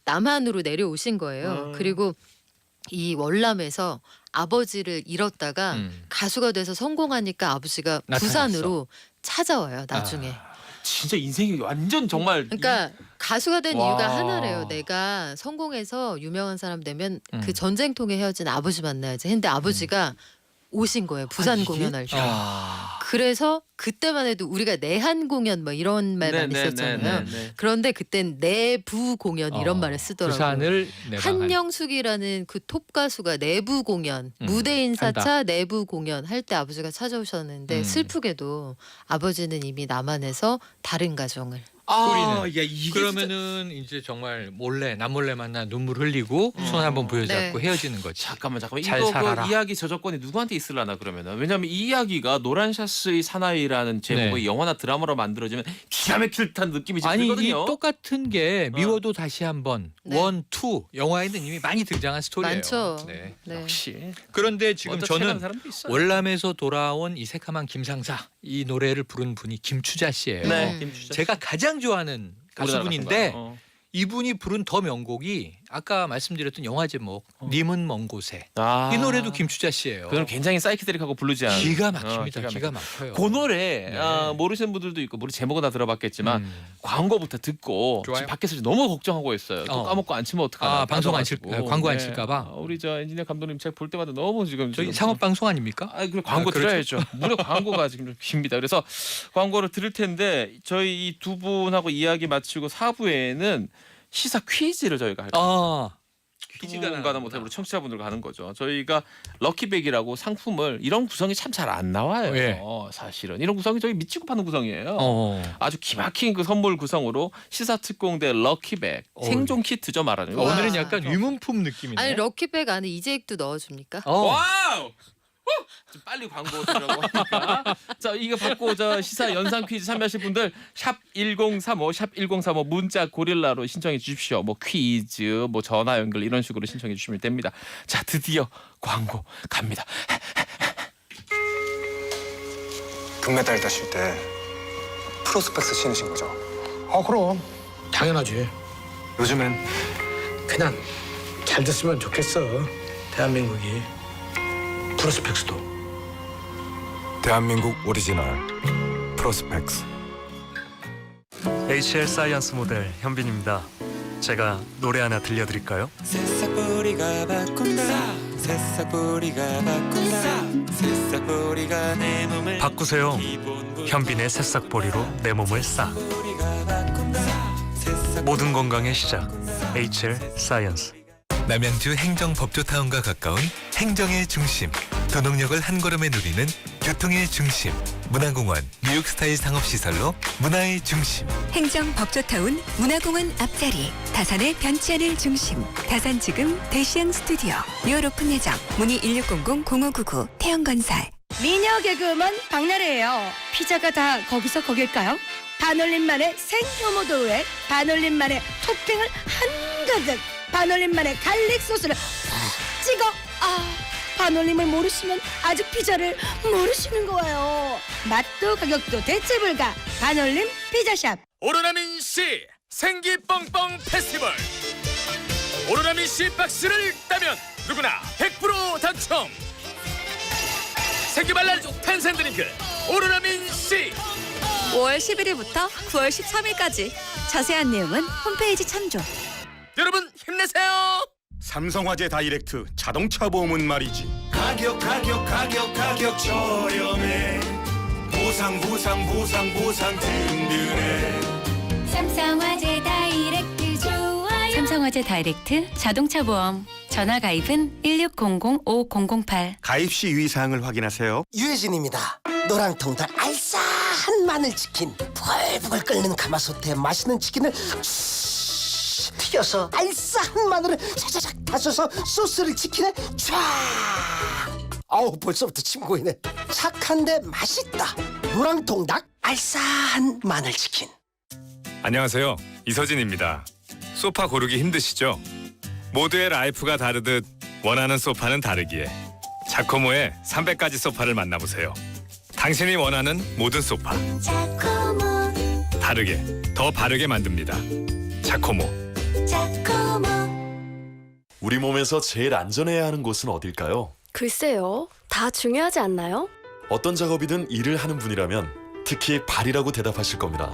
Speaker 7: 남한으로 내려오신 거예요. 그리고 이 월남에서 아버지를 잃었다가 가수가 돼서 성공하니까 아버지가
Speaker 6: 나타났어.
Speaker 7: 부산으로 찾아와요. 나중에.
Speaker 1: 진짜 인생이 완전 정말
Speaker 7: 그러니까 가수가 된
Speaker 1: 와.
Speaker 7: 이유가 하나래요. 내가 성공해서 유명한 사람 되면 그
Speaker 6: 음.
Speaker 7: 전쟁통에 헤어진 아버지 만나야지. 근데 아버지가 오신 거예요. 부산
Speaker 1: 이게?
Speaker 7: 공연할 때.
Speaker 6: 아.
Speaker 7: 그래서 그때만 해도 우리가 내한 공연 뭐 이런 말 많이 썼잖아요.
Speaker 1: 네.
Speaker 7: 그런데 그땐 내부 공연 이런 말을 쓰더라고요.
Speaker 6: 부산을 내방한.
Speaker 7: 한영숙이라는 그 톱 가수가 내부 공연, 무대 인사차 내부 공연 할 때 아버지가 찾아오셨는데 슬프게도 아버지는 이미 남한에서 다른 가정을.
Speaker 1: 아, 야, 이게
Speaker 6: 그러면은 이제 정말 몰래 남몰래 만나 눈물 흘리고 손 한번 부여잡고
Speaker 7: 네.
Speaker 6: 헤어지는 거지.
Speaker 1: 잠깐만
Speaker 6: 잘
Speaker 1: 이거
Speaker 6: 살아라.
Speaker 1: 그 이야기 저작권이 누구한테 있으려나 그러면은 왜냐하면 이 이야기가 노란 샤스의 사나이라는 제목의
Speaker 6: 네.
Speaker 1: 영화나 드라마로 만들어지면 기가 막힐 듯한 느낌이 지금
Speaker 6: 아니 이
Speaker 1: 들거든요.
Speaker 6: 똑같은 게 미워도 다시 한번
Speaker 7: 네.
Speaker 6: 원, 투 영화에는 이미 많이 등장한 스토리예요.
Speaker 7: 많죠.
Speaker 6: 네.
Speaker 7: 네.
Speaker 1: 역시
Speaker 6: 그런데 지금
Speaker 1: 먼저 체감한
Speaker 6: 저는
Speaker 1: 사람도 있어요.
Speaker 6: 월남에서 돌아온 이 새카만 김상사 이 노래를 부른 분이 김추자 씨예요.
Speaker 1: 네, 김추자 씨.
Speaker 6: 제가 가장 좋아하는
Speaker 1: 우리나라
Speaker 6: 가수분인데
Speaker 1: 가수인가요? 어.
Speaker 6: 이분이 부른 더 명곡이 아까 말씀드렸던 영화 제목 님은 먼 곳에
Speaker 1: 아,
Speaker 6: 이 노래도 김추자 씨예요.
Speaker 1: 그건 굉장히 사이키데릭하고 부르지 않은
Speaker 6: 기가 막힙니다.
Speaker 1: 기가
Speaker 6: 기가 막혀요.
Speaker 1: 그 노래
Speaker 6: 네.
Speaker 1: 모르시는 분들도 있고 우리 제목은 다 들어봤겠지만
Speaker 6: 음.
Speaker 1: 광고부터 듣고
Speaker 6: 좋아요.
Speaker 1: 지금 밖에서 너무 걱정하고 있어요. 또
Speaker 6: 어.
Speaker 1: 까먹고 안 치면 어떡하나.
Speaker 6: 아, 방송 안 칠-
Speaker 1: 빠져가지고.
Speaker 6: 광고 안 칠까 봐?
Speaker 1: 우리 저 엔지니어 감독님 책 볼 때마다 너무 지금
Speaker 6: 저희
Speaker 1: 지금
Speaker 6: 상업 방송 아닙니까?
Speaker 1: 아, 그 광고
Speaker 6: 아, 그렇죠.
Speaker 1: 들어야죠. 무료 광고가 지금 좀 깁니다. 그래서 광고를 들을 텐데 저희 이 두 분하고 이야기 마치고 4부에는 시사 퀴즈를 저희가 할 거예요.
Speaker 6: 아,
Speaker 1: 두 분과는 못해 우리 청취자분들 가는 거죠. 저희가 럭키백이라고 상품을 이런 구성이 참 잘 안 나와요.
Speaker 6: 예.
Speaker 1: 사실은 이런 구성이 저희 미치고 파는 구성이에요.
Speaker 6: 어.
Speaker 1: 아주 기막힌 그 선물 구성으로 시사 특공대 럭키백 생존 키트죠 말하는 거.
Speaker 7: 와.
Speaker 6: 오늘은 약간 위문품 느낌이네.
Speaker 7: 아니 럭키백 안에 이재익도 넣어줍니까?
Speaker 1: 와우! 좀 빨리 광고 들으라고 하니까 자 이거 받고 저 시사 연상 퀴즈 참여하실 분들 샵 1035 샵 1035 문자 고릴라로 신청해 주십시오. 뭐 퀴즈 뭐 전화 연결 이런 식으로 신청해 주시면 됩니다. 자 드디어 광고 갑니다.
Speaker 9: 금메달 따실 때 프로스펙스 신으신 거죠?
Speaker 10: 아 그럼 당연하지.
Speaker 9: 요즘엔
Speaker 10: 그냥 잘 됐으면 좋겠어. 대한민국이 프로스펙스도.
Speaker 9: 대한민국 오리지널 프로스펙스.
Speaker 11: HL 사이언스 모델 현빈입니다. 제가 노래 하나 들려드릴까요?
Speaker 5: 새싹뿌리가 바꾼다 새싹뿌리가 바꾼다 새싹뿌리가 내 몸을
Speaker 11: 바꾸세요. 현빈의 새싹보리로 내 몸을 싹.
Speaker 5: 뿌리가 바꾼다
Speaker 11: 모든 건강의 시작. HL 사이언스.
Speaker 12: 남양주 행정법조타운과 가까운 행정의 중심, 도농역을 한 걸음에 누리는 교통의 중심, 문화공원, 뉴욕스타일 상업시설로 문화의 중심.
Speaker 13: 행정법조타운 문화공원 앞자리 다산의 변치 않을 중심 다산지금 대시양 스튜디오 뉴 오픈 예정 문의 1600-0599 태영건설.
Speaker 4: 미녀 개그우먼 박나래예요. 피자가 다 거기서 거길까요? 반올림만의 생효모도우에 반올림만의 토핑을 한가득 반올림만의 갈릭 소스를 찍어 반올림을 모르시면 아직 피자를 모르시는 거예요. 맛도 가격도 대체 불가 반올림 피자샵.
Speaker 14: 오로나민 씨 생기 뻥뻥 페스티벌. 오로나민 씨 박스를 따면 누구나 100% 당첨. 생기발랄 탄산 드링크 오로나민 씨.
Speaker 13: 5월 11일부터 9월 13일까지 자세한 내용은 홈페이지 참조.
Speaker 14: 여러분 힘내세요.
Speaker 9: 삼성화재 다이렉트 자동차 보험은 말이지.
Speaker 8: 가격 저렴해. 보상 든든해.
Speaker 4: 삼성화재 다이렉트 좋아요.
Speaker 13: 삼성화재 다이렉트 자동차 보험 전화 가입은 1600-5008.
Speaker 9: 가입 시 유의사항을 확인하세요.
Speaker 10: 유해진입니다. 노랑통닭 알싸한 마늘치킨, 부글부글 끓는 가마솥에 맛있는 치킨을 튀겨서 알싸한 마늘을 차차작 다져서 소스를 치킨에 쫙 아우 벌써부터 침 고이네. 착한데 맛있다. 노랑통닭 알싸한 마늘치킨.
Speaker 11: 안녕하세요. 이서진입니다. 소파 고르기 힘드시죠? 모두의 라이프가 다르듯 원하는 소파는 다르기에 자코모의 300가지 소파를 만나보세요. 당신이 원하는 모든 소파. 다르게, 더 바르게 만듭니다. 자코모.
Speaker 8: 우리 몸에서 제일 안전해야 하는 곳은 어딜까요?
Speaker 2: 글쎄요. 다 중요하지 않나요?
Speaker 8: 어떤 작업이든 일을 하는 분이라면 특히 발이라고 대답하실 겁니다.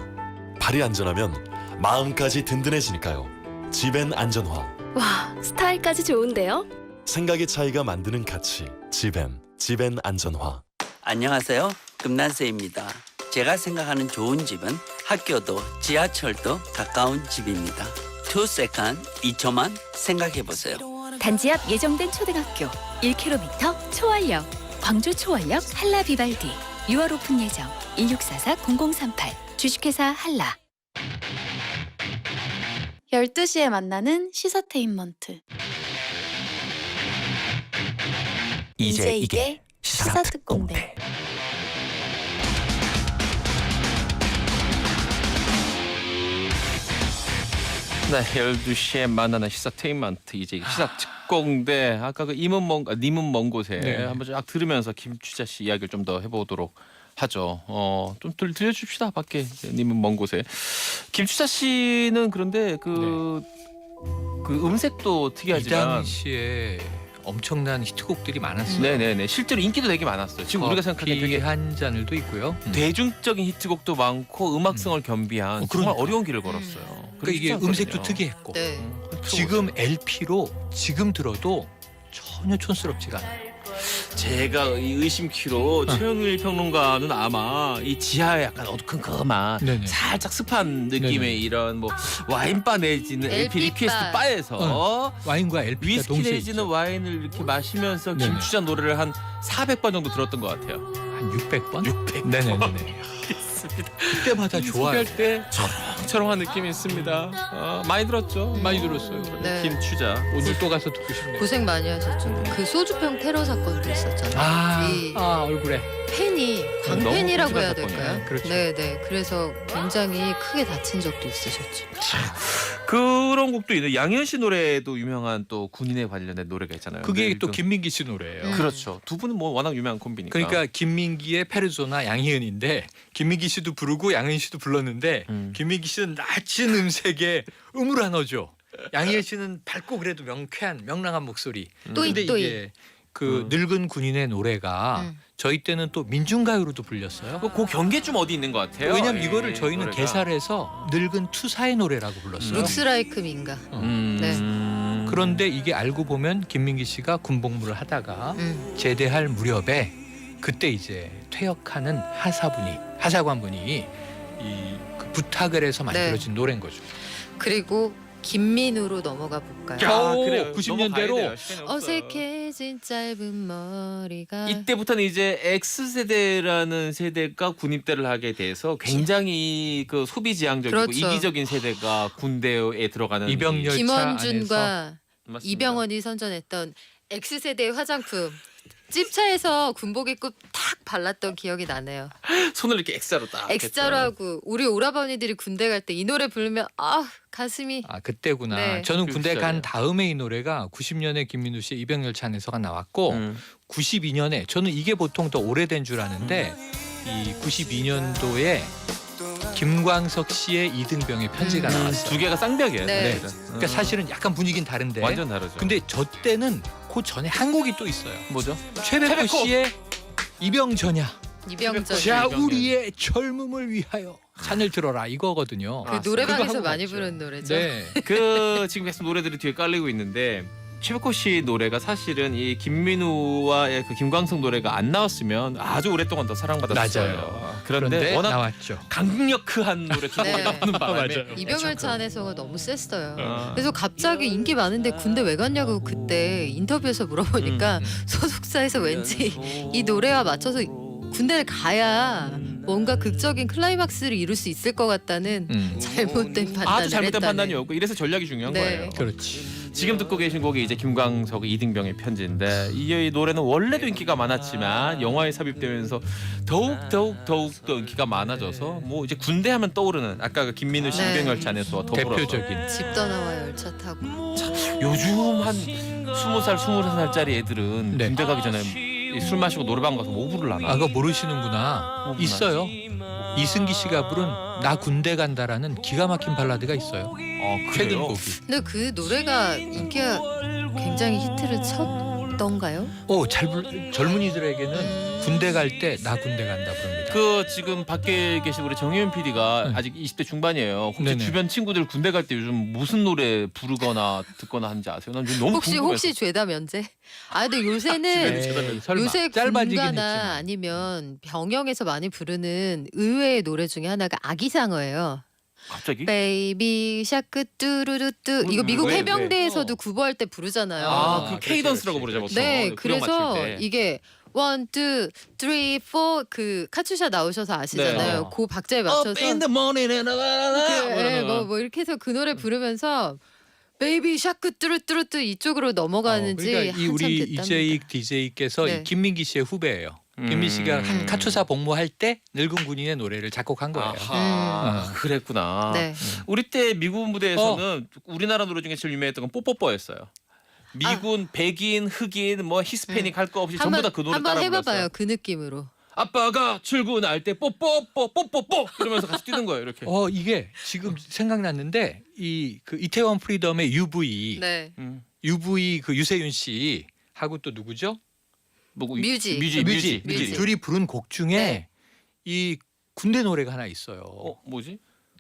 Speaker 8: 발이 안전하면 마음까지 든든해지니까요. 지벤 안전화.
Speaker 2: 와, 스타일까지 좋은데요?
Speaker 8: 생각의 차이가 만드는 가치. 지벤 안전화.
Speaker 15: 안녕하세요. 금난세입니다. 제가 생각하는 좋은 집은 학교도 지하철도 가까운 집입니다. 2세컨 2초만 생각해보세요.
Speaker 13: 단지 앞 예정된 초등학교 1km 초월역 광주 초월역 한라 비발디 6월 오픈 예정 1644-0038 주식회사 한라.
Speaker 2: 12시에 만나는 시사테인먼트. 이제 이게 시사특공대.
Speaker 1: 네, 12시에 만나는 시사테인먼트 이제 시사특공대. 아까 그 님은 먼 곳에
Speaker 6: 네.
Speaker 1: 한번 쫙 들으면서 김추자 씨 이야기를 좀 더 해보도록 하죠. 좀 들려줍시다 밖에. 님은 먼 곳에. 김추자 씨는 그런데 그 음색도 특이하지만
Speaker 6: 이당 씨의 엄청난 히트곡들이 많았어요.
Speaker 1: 네네네 실제로 인기도 되게 많았어요. 지금 우리가 생각하기에 되게
Speaker 6: 한 잔을도 있고요.
Speaker 1: 대중적인 히트곡도 많고 음악성을 겸비한 정말
Speaker 6: 그러니까.
Speaker 1: 어려운 길을 걸었어요.
Speaker 6: 그러니까 이게 음색도 특이했고
Speaker 7: 네.
Speaker 6: 지금 LP로 지금 들어도 전혀 촌스럽지가 않아요.
Speaker 1: 제가 이 의심키로 최영일 평론가는 아마 이 지하에 약간 어두컴컴한
Speaker 6: 네네.
Speaker 1: 살짝 습한 느낌의
Speaker 6: 네네.
Speaker 1: 이런 뭐 와인바 내지는 LP
Speaker 7: LP
Speaker 1: 리퀘스트
Speaker 7: 바.
Speaker 1: 바에서
Speaker 6: 와인과 LP가
Speaker 1: 위스키
Speaker 6: 동시에
Speaker 1: 내지는
Speaker 6: 있죠.
Speaker 1: 와인을 이렇게 마시면서
Speaker 6: 네네.
Speaker 1: 김추자 노래를 한 400번 정도 들었던 것 같아요.
Speaker 6: 한 600번?
Speaker 1: 600번.
Speaker 6: 네네네.
Speaker 1: 있습니다.
Speaker 6: 그때마다 좋아요.
Speaker 1: 소개할 때 초롱초롱한 느낌이 있습니다. 많이 들었죠?
Speaker 6: 많이 들었어요.
Speaker 7: 네.
Speaker 1: 김추자.
Speaker 6: 오늘 또 가서 듣고 싶네요.
Speaker 7: 고생 많이 하셨죠. 그 소주병 테러 사건도 있었잖아요. 이
Speaker 6: 얼굴에
Speaker 7: 팬이
Speaker 1: 너무
Speaker 7: 광팬이라고 해야
Speaker 1: 끔찍한
Speaker 7: 될까요?
Speaker 1: 사건이에요.
Speaker 6: 그렇죠.
Speaker 7: 네네. 그래서 굉장히 크게 다친 적도 있으셨죠.
Speaker 1: 그런 곡도 있는 양현 씨 노래도 유명한 또 군인에 관련된 노래가 있잖아요.
Speaker 6: 그게
Speaker 1: 근데
Speaker 6: 또
Speaker 1: 그-
Speaker 6: 김민기 씨 노래예요.
Speaker 1: 그렇죠. 두 분은 뭐 워낙 유명한 콤비니까.
Speaker 6: 그러니까 김민기의 페르소나 양희은인데 김민기 씨도 부르고 양희은 씨도 불렀는데 김민기 씨는 낮은 음색에 음을 하나죠. 양희은 씨는 밝고 그래도 명쾌한 명랑한 목소리.
Speaker 7: 또이,
Speaker 6: 근데
Speaker 7: 또이.
Speaker 6: 이게 그 늙은 군인의 노래가 저희 때는 또 민중가요로도 불렸어요.
Speaker 1: 그 경계 좀 어디 있는 것 같아요.
Speaker 6: 왜냐면
Speaker 1: 예,
Speaker 6: 이거를 저희는
Speaker 1: 노래가.
Speaker 6: 개사를 해서 늙은 투사의 노래라고 불렀어요.
Speaker 7: 룩스라이크 민가. 네.
Speaker 6: 그런데 이게 알고 보면 김민기 씨가 군복무를 하다가 제대할 무렵에 그때 이제 퇴역하는 하사관분이 그 부탁을 해서 만들어진 노래인 거죠.
Speaker 7: 그리고 김민우로 넘어가 볼까요?
Speaker 1: 야,
Speaker 6: 오,
Speaker 1: 그래요.
Speaker 6: 90년대로
Speaker 1: 넘어가야 돼요. 시간이 없어요.
Speaker 7: 어색해진 짧은 머리가
Speaker 1: 이때부터는 이제 X세대라는 세대가 군입대를 하게 돼서 굉장히 그 소비 지향적이고
Speaker 7: 그렇죠.
Speaker 1: 이기적인 세대가 군대에 들어가는
Speaker 6: 이병렬 열차
Speaker 7: 김원준과
Speaker 1: 맞습니다.
Speaker 7: 이병헌이 선전했던 X세대의 화장품 찝차에서 군복 입고 탁 발랐던 기억이 나네요.
Speaker 1: 손을 이렇게 X자로 딱
Speaker 7: X자로
Speaker 1: 했죠.
Speaker 7: 하고 우리 오라버니들이 군대 갈 때 이 노래 부르면 가슴이
Speaker 6: 그때구나.
Speaker 7: 네.
Speaker 6: 저는
Speaker 1: 그
Speaker 6: 군대
Speaker 1: 시절에.
Speaker 6: 간 다음에 이 노래가 90년에 김민우 씨의 이병열차 안에서가 나왔고 92년에 저는 이게 보통 더 오래된 줄 아는데 이 92년도에 김광석 씨의 이등병의 편지가 나왔어요.
Speaker 1: 두 개가 쌍벽이에요.
Speaker 7: 네.
Speaker 6: 그러니까 사실은 약간 분위기는 다른데
Speaker 1: 완전 다르죠.
Speaker 6: 근데 저 때는 그 전에 한 곡이 또 있어요.
Speaker 1: 뭐죠?
Speaker 6: 최백호 씨의 이병전야.
Speaker 7: 이병전.
Speaker 6: 자 우리의 젊음을 위하여 잔을 들어라 이거거든요.
Speaker 7: 그 노래방에서
Speaker 6: 그거 하고
Speaker 7: 많이
Speaker 6: 갔죠.
Speaker 7: 부른 노래죠.
Speaker 6: 네.
Speaker 1: 그 지금 계속 노래들이 뒤에 깔리고 있는데 최백호 씨 노래가 사실은 이 김민우와의 그 김광석 노래가 안 나왔으면 아주 오랫동안 더 사랑받았어요.
Speaker 6: 맞아요.
Speaker 1: 그런데 워낙
Speaker 6: 나왔죠.
Speaker 1: 강력한 노래 두 곡이
Speaker 7: 네.
Speaker 1: 나오는 바람에
Speaker 6: 맞아요.
Speaker 7: 이병열차 안에서가 너무 셌어요.
Speaker 1: 아.
Speaker 7: 그래서 갑자기 인기 많은데 군대 왜 갔냐고 그때 인터뷰에서 물어보니까 소속사에서 왠지 이 노래와 맞춰서 군대를 가야 뭔가 극적인 클라이막스를 이룰 수 있을 것 같다는 잘못된 판단을
Speaker 1: 아주 잘못된
Speaker 7: 했다는.
Speaker 1: 판단이었고 이래서 전략이 중요한
Speaker 7: 네.
Speaker 1: 거예요.
Speaker 6: 그렇지.
Speaker 1: 지금 듣고 계신 곡이 이제 김광석의 이등병의 편지인데 이 노래는 원래도 인기가 많았지만 영화에 삽입되면서 더욱 더 인기가 많아져서 뭐 이제 군대하면 떠오르는 아까 그 김민우 씨
Speaker 7: 네.
Speaker 1: 인병열차 안에서 더불어서
Speaker 6: 대표적인.
Speaker 7: 집 떠나와 열차 타고.
Speaker 1: 요즘 한 20살, 21살짜리 애들은
Speaker 6: 네.
Speaker 1: 군대 가기 전에 술 마시고 노래방 가서 뭐 부르려나?
Speaker 6: 아, 그거 모르시는구나. 있어요. 이승기 씨가 부른 나 군대 간다라는 기가 막힌 발라드가 있어요. 최근 곡이.
Speaker 7: 근데 그 노래가 인기가 굉장히 히트를 쳤던가요?
Speaker 6: 젊은이들에게는 군대 갈 때 나 군대 간다 부릅니다.
Speaker 1: 그 지금 밖에 계신 우리 정혜윤 PD가 아직 20대 중반이에요. 혹시
Speaker 6: 네네.
Speaker 1: 주변 친구들 군대 갈 때 요즘 무슨 노래 부르거나 듣거나 하는지 아세요? 난 너무 궁금해서.
Speaker 7: 혹시 죄다 면제? 아 근데 요새는
Speaker 6: 설마.
Speaker 7: 요새
Speaker 6: 짧아지긴
Speaker 7: 군가나
Speaker 6: 했지만.
Speaker 7: 아니면 병영에서 많이 부르는 의외의 노래 중에 하나가 아기상어예요.
Speaker 1: 갑자기?
Speaker 7: 베이비 샤크 뚜루루뚜 이거 미국
Speaker 1: 왜?
Speaker 7: 해병대에서도 구보할 때 부르잖아요.
Speaker 1: 아, 그 케이던스라고 부르죠 보통.
Speaker 7: 네,
Speaker 1: 구령
Speaker 7: 그래서
Speaker 1: 맞출 때.
Speaker 7: 이게 1, 2, 3, 4 그 카츄샤 나오셔서 아시잖아요.
Speaker 1: 네.
Speaker 7: 그 박자에 맞춰서
Speaker 1: Up in the morning and
Speaker 7: 뭐 이렇게 해서 그 노래 부르면서 베이비 샤크 뚜루뚜루뚜 이쪽으로 넘어가는지
Speaker 6: 그러니까 이
Speaker 7: 한참
Speaker 6: 우리
Speaker 7: 됐답니다.
Speaker 6: 이재익 DJ께서
Speaker 7: 네.
Speaker 6: 김민기 씨의 후배예요. 김민기 씨가 한 카투사 복무할 때 늙은 군인의 노래를 작곡한 거예요.
Speaker 1: 아하, 그랬구나.
Speaker 7: 네.
Speaker 1: 우리 때 미군 무대에서는 우리나라 노래 중에 제일 유명했던 건 뽀뽀뽀였어요. 미군, 백인, 흑인, 뭐 히스패닉 할 거 없이 전부 다 그 노래 따라
Speaker 7: 한번
Speaker 1: 불렀어요.
Speaker 7: 해봐봐요 그 느낌으로.
Speaker 1: 아빠가 출근할 때 뽀뽀뽀 이러면서 같이 뛰는 거예요 이렇게.
Speaker 6: 이게 지금 생각났는데 그 이태원 프리덤의 UV,
Speaker 7: 네.
Speaker 6: UV 그 유세윤 씨 하고 또 누구죠?
Speaker 7: 뮤지.
Speaker 6: 뮤지. 둘이 부른 곡 중에
Speaker 7: 네.
Speaker 6: 이 군대 노래가 하나 있어요.
Speaker 1: 뭐지?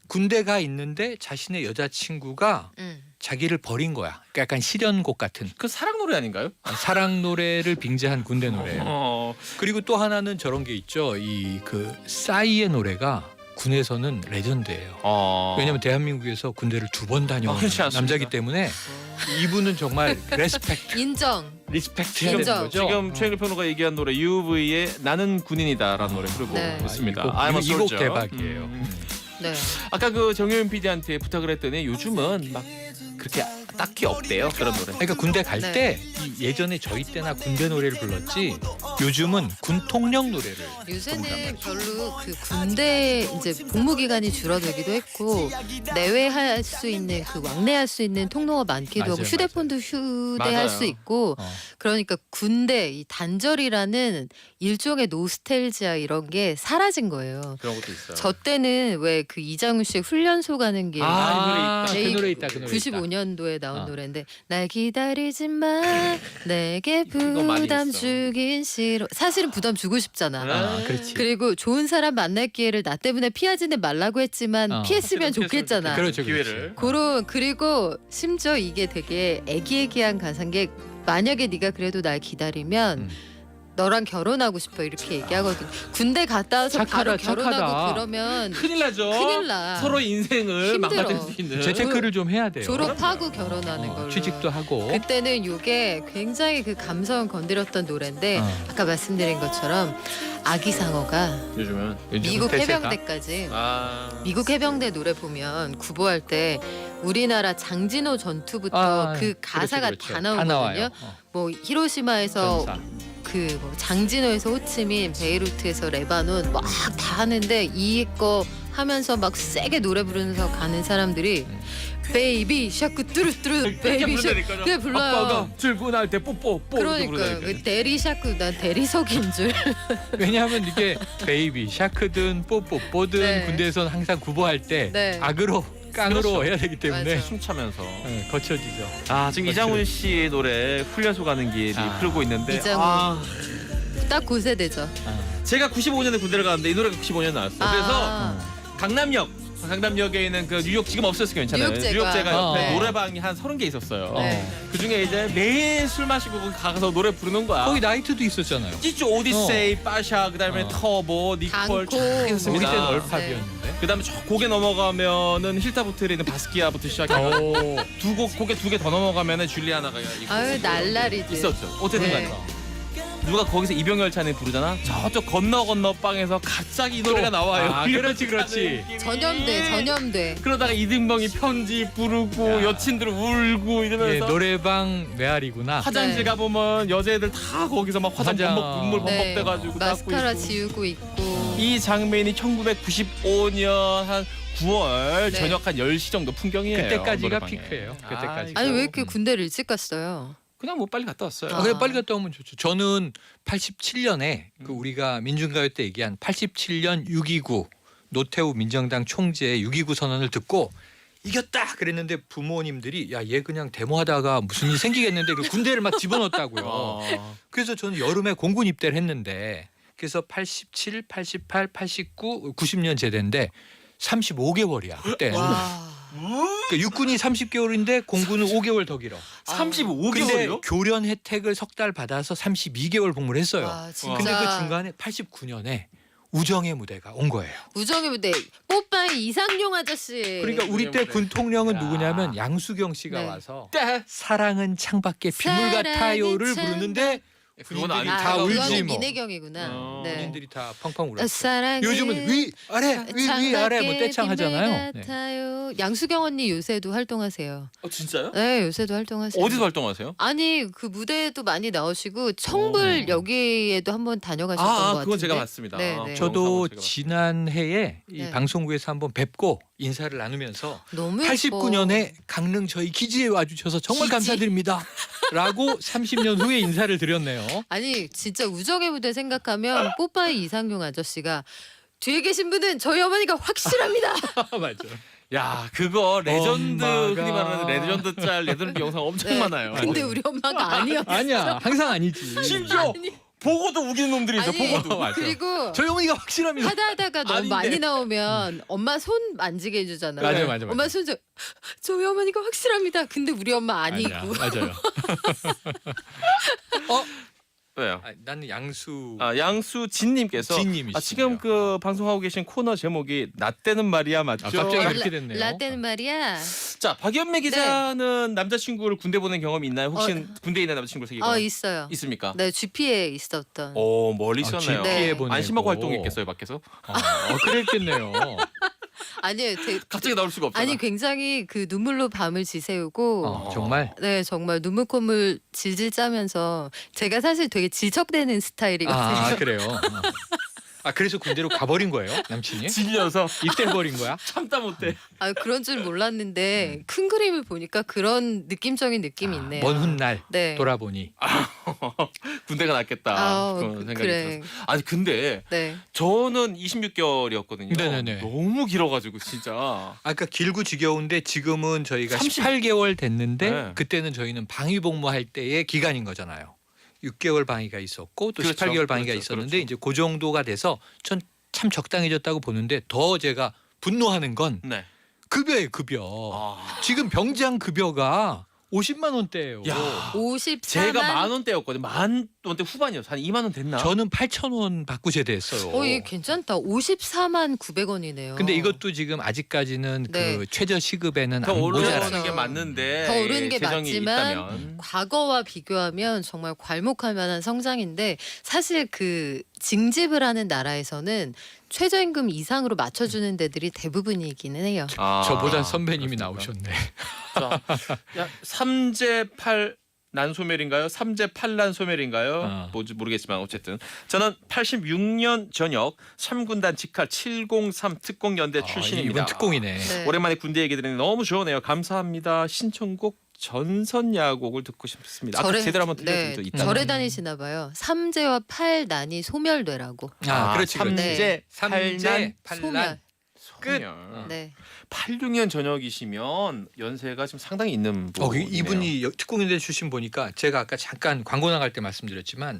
Speaker 6: 군대가 있는데 자신의 여자친구가 자기를 버린 거야. 그러니까 약간 실연곡 같은.
Speaker 1: 그 사랑 노래 아닌가요?
Speaker 6: 사랑 노래를 빙자한 군대 노래예요. 그리고 또 하나는 저런 게 있죠. 이 그 싸이의 노래가 군에서는 레전드예요. 왜냐하면 대한민국에서 군대를 2번 다녀온
Speaker 1: 그렇지 않습니까?
Speaker 6: 남자기 때문에 이분은 정말 레스펙트.
Speaker 7: 인정.
Speaker 6: 리스펙트 해야 되는
Speaker 7: 인정.
Speaker 6: 거죠.
Speaker 1: 지금 최영일 평론가 얘기한 노래 UV의 나는 군인이다라는 노래 흐르고
Speaker 7: 네.
Speaker 1: 있습니다.
Speaker 6: 이 곡
Speaker 1: soldier.
Speaker 6: 대박이에요.
Speaker 7: 네.
Speaker 1: 아까 그 정효윤 PD한테 부탁을 했더니 요즘은 막 그렇게 딱히 없대요 그런 노래.
Speaker 6: 그러니까 군대 갈
Speaker 7: 네.
Speaker 6: 때 예전에 저희 때나 군대 노래를 불렀지 요즘은 군 통령 노래를
Speaker 7: 요새는 별로 그 군대 이제 복무 기간이 줄어들기도 했고 내외할 수 있는 그 왕래할 수 있는 통로가 많기도 하고
Speaker 6: 맞아요,
Speaker 7: 휴대폰도 휴대할
Speaker 1: 맞아요.
Speaker 7: 수 있고 그러니까 군대 이 단절이라는 일종의 노스텔지아 이런 게 사라진 거예요.
Speaker 1: 그런 것도 있어요.
Speaker 7: 저 때는 왜 그 이장훈 씨의 훈련소 가는 길
Speaker 6: 그 노래 있다. 그 노래 있다.
Speaker 7: 95년도에 나온 노래인데 날 기다리지 마 내게
Speaker 1: 많이
Speaker 7: 부담
Speaker 1: 있어.
Speaker 7: 주긴 싫어. 사실은 부담 주고 싶잖아.
Speaker 6: 그렇지.
Speaker 7: 그리고 좋은 사람 만날 기회를 나 때문에 피하지는 말라고 했지만 피했으면 좋겠잖아.
Speaker 6: 그렇죠.
Speaker 1: 기회를.
Speaker 7: 그리고 심지어 이게 되게 애기애기한 가사인 게 만약에 네가 그래도 날 기다리면 너랑 결혼하고 싶어 이렇게 얘기하거든. 군대 갔다 와서 바로 결혼하고
Speaker 6: 착하다.
Speaker 7: 그러면
Speaker 1: 큰일 나죠.
Speaker 7: 큰일 나.
Speaker 1: 서로 인생을
Speaker 7: 힘들어.
Speaker 1: 망가질 수 있는.
Speaker 6: 재테크를 좀 해야 돼요.
Speaker 7: 졸업하고 결혼하는 걸로.
Speaker 6: 취직도 하고.
Speaker 7: 그때는 이게 굉장히 그 감성 건드렸던 노래인데 아까 말씀드린 것처럼 아기상어가
Speaker 1: 요즘은
Speaker 7: 미국
Speaker 6: 대세다.
Speaker 7: 해병대까지
Speaker 1: 아
Speaker 7: 미국 해병대 노래 보면 구보할 때 우리나라 장진호 전투부터 그 가사가
Speaker 6: 그렇죠.
Speaker 7: 다
Speaker 6: 나와요.
Speaker 7: 나오거든요. 뭐 히로시마에서
Speaker 6: 전사.
Speaker 7: 뭐 장진호에서 호치민, 베이루트에서 레바논 막 다 하는데 이거 하면서 막 세게 노래 부르면서 가는 사람들이 베이비 샤크 뚜루뚜루 베이비 샤크 그게 불러요.
Speaker 1: 아빠가 출근할 때 뽀뽀
Speaker 7: 그러니까 그 대리 샤크 난 대리석인 줄.
Speaker 6: 왜냐하면 이게 베이비 샤크든 뽀뽀뽀든
Speaker 7: 네.
Speaker 6: 군대에서는 항상 구보할 때
Speaker 7: 네.
Speaker 6: 악으로 깡으로
Speaker 1: 그렇죠.
Speaker 6: 해야 되기 때문에
Speaker 7: 맞아.
Speaker 1: 춤차면서.
Speaker 6: 거쳐지죠.
Speaker 1: 지금 이장훈 씨의 노래 훈련소 가는 길이 흐르고 있는데
Speaker 7: 이장훈. 딱 고세대죠.
Speaker 1: 제가 95년에 군대를 갔는데 이 노래가 95년에 나왔어요. 그래서 강남역에 있는 그 뉴욕 지금 없었을 괜찮아요.
Speaker 7: 뉴욕제가.
Speaker 1: 옆에
Speaker 7: 네.
Speaker 1: 노래방이 한 30개 있었어요.
Speaker 7: 네.
Speaker 1: 그 중에 이제 매일 술 마시고 거기 가서 노래 부르는 거야.
Speaker 6: 거기 나이트도 있었잖아요.
Speaker 1: 찌쭈 오디세이, 빠샤, 그다음에 터보, 니콜
Speaker 7: 강코.
Speaker 1: 쫙 있었습니다.
Speaker 6: 우리 때는 얼팝이었는데.
Speaker 1: 그다음에 저 고개 넘어가면은 힐타부트에 있는 바스키아부터 시작해서 고개 두 개 더 넘어가면은 줄리아나가 있고
Speaker 7: 아유 날라리들.
Speaker 1: 있었죠. 어쨌든
Speaker 7: 네.
Speaker 1: 간에 누가 거기서 이병열찬을 부르잖아. 저쪽 건너 빵에서 갑자기 이 노래가 나와요.
Speaker 6: 아, 그렇지.
Speaker 7: 전염돼.
Speaker 1: 그러다가 이등병이 편지 부르고 여친들 울고
Speaker 6: 예,
Speaker 1: 이러면서
Speaker 6: 노래방 메아리구나.
Speaker 1: 화장실
Speaker 7: 네.
Speaker 1: 가보면 여자애들 다 거기서 막 눈물
Speaker 7: 네.
Speaker 1: 범벅돼가지고
Speaker 7: 마스카라
Speaker 1: 닦고 있고.
Speaker 7: 지우고 있고.
Speaker 1: 이 장면이 1995년 한 9월
Speaker 7: 네.
Speaker 1: 저녁 한 10시 정도 풍경이에요.
Speaker 6: 그때까지가
Speaker 1: 노래방에.
Speaker 6: 피크예요. 그때까지.
Speaker 7: 아니 왜 이렇게 군대를 일찍 갔어요?
Speaker 1: 그냥 뭐 빨리 갔다 왔어요.
Speaker 6: 그래 빨리 갔다 오면 좋죠. 저는 87년에 그 우리가 민중가요 때 얘기한 87년 6.29 노태우 민정당 총재 6.29 선언을 듣고 이겼다 그랬는데 부모님들이 야 얘 그냥 데모하다가 무슨 일 생기겠는데 그 군대를 막 집어넣었다고요. 그래서 저는 여름에 공군 입대를 했는데 그래서 87, 88, 89, 90년 제대인데 35개월이야 그때. 그러니까 육군이 30개월인데 공군은 5개월 더 길어.
Speaker 1: 35개월이요?
Speaker 6: 근데 교련 혜택을 석 달 받아서 32개월 복무를 했어요.
Speaker 7: 와, 진짜.
Speaker 6: 근데 그 중간에 89년에 우정의 무대가 온 거예요.
Speaker 7: 우정의 무대 뽀빠이 이상용 아저씨.
Speaker 6: 그러니까 우리 때 군통령은 누구냐면 양수경 씨가
Speaker 7: 네.
Speaker 6: 와서 사랑은 창밖에 빗물 같아요를 부르는데
Speaker 1: 그건
Speaker 6: 군인들이
Speaker 1: 아니지.
Speaker 6: 다 울지
Speaker 7: 그거는
Speaker 6: 뭐.
Speaker 7: 민혜경이구나. 네.
Speaker 6: 군인들이 다 펑펑 울었어.
Speaker 7: 사랑은
Speaker 6: 요즘은 위 아래 위 아래 뭐 떼창하잖아요. 네.
Speaker 7: 같아요. 양수경 언니 요새도 활동하세요.
Speaker 1: 진짜요?
Speaker 7: 네, 요새도 활동하세요.
Speaker 1: 어디서 활동하세요?
Speaker 7: 아니 그 무대에도 많이 나오시고 청불 여기에도 한번 다녀가셨던 것 같은데.
Speaker 1: 그건 제가 봤습니다.
Speaker 7: 네, 네.
Speaker 6: 저도
Speaker 1: 제가
Speaker 6: 지난해에 이
Speaker 7: 네.
Speaker 6: 방송국에서 한번 뵙고 인사를 나누면서
Speaker 7: 너무
Speaker 6: 89년에 강릉 저희 기지에 와주셔서 정말
Speaker 7: 기지?
Speaker 6: 감사드립니다. 라고 30년 후에 인사를 드렸네요.
Speaker 7: 아니 진짜 우정의 무대 생각하면 뽀빠이 이상용 아저씨가 뒤에 계신 분은 저희 어머니가 확실합니다.
Speaker 6: 맞아.
Speaker 1: 야 그거 레전드
Speaker 6: 엄마가...
Speaker 1: 흔히 말하는 레전드 짤 레전드 영상 엄청
Speaker 7: 네.
Speaker 1: 많아요.
Speaker 7: 근데 우리 엄마가 아니었어.
Speaker 6: 아니야. 항상 아니지.
Speaker 1: 심지어 보고도 우기는 놈들이 있어.
Speaker 7: 아니,
Speaker 1: 보고도.
Speaker 6: 맞아.
Speaker 7: 그리고
Speaker 6: 저희 어머니가 확실합니다.
Speaker 7: 하다가 너무
Speaker 1: 아닌데.
Speaker 7: 많이 나오면 엄마 손 만지게 해주잖아요.
Speaker 6: 맞아.
Speaker 7: 엄마 손 저희 어머니가 확실합니다. 근데 우리 엄마 아니고.
Speaker 6: 맞아요.
Speaker 1: 왜요?
Speaker 6: 나는 양수.
Speaker 1: 양수진님께서
Speaker 6: 진님이시네요.
Speaker 1: 지금 그 방송하고 계신 코너 제목이 나 때는 말이야 맞죠?
Speaker 6: 갑자기 그렇게 됐네요.
Speaker 7: 라떼는 말이야.
Speaker 1: 자 박연매 기자는 남자친구를 군대 보낸 경험이 있나요? 혹시 군대에 있는 남자친구 사귀고
Speaker 7: 있어요.
Speaker 1: 있습니까?
Speaker 7: 네, GP에 있었던.
Speaker 1: 멀리 있었나요?
Speaker 7: GP에
Speaker 6: 보내고.
Speaker 1: 안심하고 활동했겠어요 밖에서?
Speaker 6: 그랬겠네요.
Speaker 7: 아니에요.
Speaker 1: 갑자기 나올 수가 없잖아.
Speaker 7: 아니 굉장히 그 눈물로 밤을 지새우고
Speaker 6: 정말.
Speaker 7: 네 정말 눈물 콧물 질질 짜면서 제가 사실 되게 질척대는 스타일이거든요.
Speaker 6: 그래요. 그래서 군대로 가버린 거예요, 남친이?
Speaker 1: 질려서
Speaker 6: 입대버린 거야?
Speaker 1: 참다 못해.
Speaker 7: 그런 줄 몰랐는데 큰 그림을 보니까 그런 느낌적인 느낌이 있네요.
Speaker 6: 먼 훗날
Speaker 7: 네.
Speaker 6: 돌아보니.
Speaker 1: 군대가 낫겠다. 그런 생각이
Speaker 7: 그래.
Speaker 1: 들었어요. 아니 근데
Speaker 7: 네.
Speaker 1: 저는 26개월이었거든요.
Speaker 6: 네네네.
Speaker 1: 너무 길어가지고 진짜.
Speaker 6: 아까 길고 지겨운데 지금은 저희가
Speaker 1: 30
Speaker 6: 18개월 됐는데
Speaker 1: 네.
Speaker 6: 그때는 저희는 방위복무할 때의 기간인 거잖아요. 6개월 방위가 있었고 또
Speaker 1: 그렇죠.
Speaker 6: 18개월 방위가
Speaker 1: 그렇죠.
Speaker 6: 있었는데
Speaker 1: 그렇죠.
Speaker 6: 이제 그 정도가 돼서 전 참 적당해졌다고 보는데 더 제가 분노하는 건
Speaker 1: 네.
Speaker 6: 급여예요, 급여. 지금 병장 급여가 50만 원대예요.
Speaker 1: 야,
Speaker 7: 54만.
Speaker 1: 제가 10,000원대였거든요. 10,000원대 후반이었어. 한 2만 원 됐나?
Speaker 6: 저는 8,000원 받고 제대했어요.
Speaker 7: 이게 괜찮다. 54만 900원이네요.
Speaker 6: 근데 이것도 지금 아직까지는
Speaker 7: 네.
Speaker 6: 그 최저 시급에는
Speaker 1: 더
Speaker 6: 안 모자라요.
Speaker 1: 오르는 게 맞는데
Speaker 7: 더 오르는 게
Speaker 1: 재정이
Speaker 7: 맞지만
Speaker 1: 있다면.
Speaker 7: 과거와 비교하면 정말 괄목할 만한 성장인데 사실 그 징집을 하는 나라에서는 최저임금 이상으로 맞춰주는 데들이 대부분이기는 해요.
Speaker 6: 저보다 선배님이 나오셨네.
Speaker 1: 자, 3제 8 난소멸인가요? 3제 8난 소멸인가요? 뭐지 모르겠지만 어쨌든 저는 86년 전역 3군단 직할 703 특공연대 출신입니다.
Speaker 6: 이건 특공이네.
Speaker 7: 네.
Speaker 1: 오랜만에 군대 얘기 들으니 너무 좋으네요. 감사합니다. 신청곡 전선야곡을 듣고 싶습니다. 아까 제대로 한번 들려드린 적 있다.
Speaker 7: 절에 다니시나 봐요. 3제와 8난이 소멸되라고.
Speaker 6: 그렇지.
Speaker 1: 3제,
Speaker 6: 3제,
Speaker 1: 8난
Speaker 6: 끝.
Speaker 7: 네.
Speaker 1: 86년 전역이시면 연세가 지금 상당히 있는 분이네요.
Speaker 6: 이분이 특공대 출신 보니까 제가 아까 잠깐 광고 나갈 때 말씀드렸지만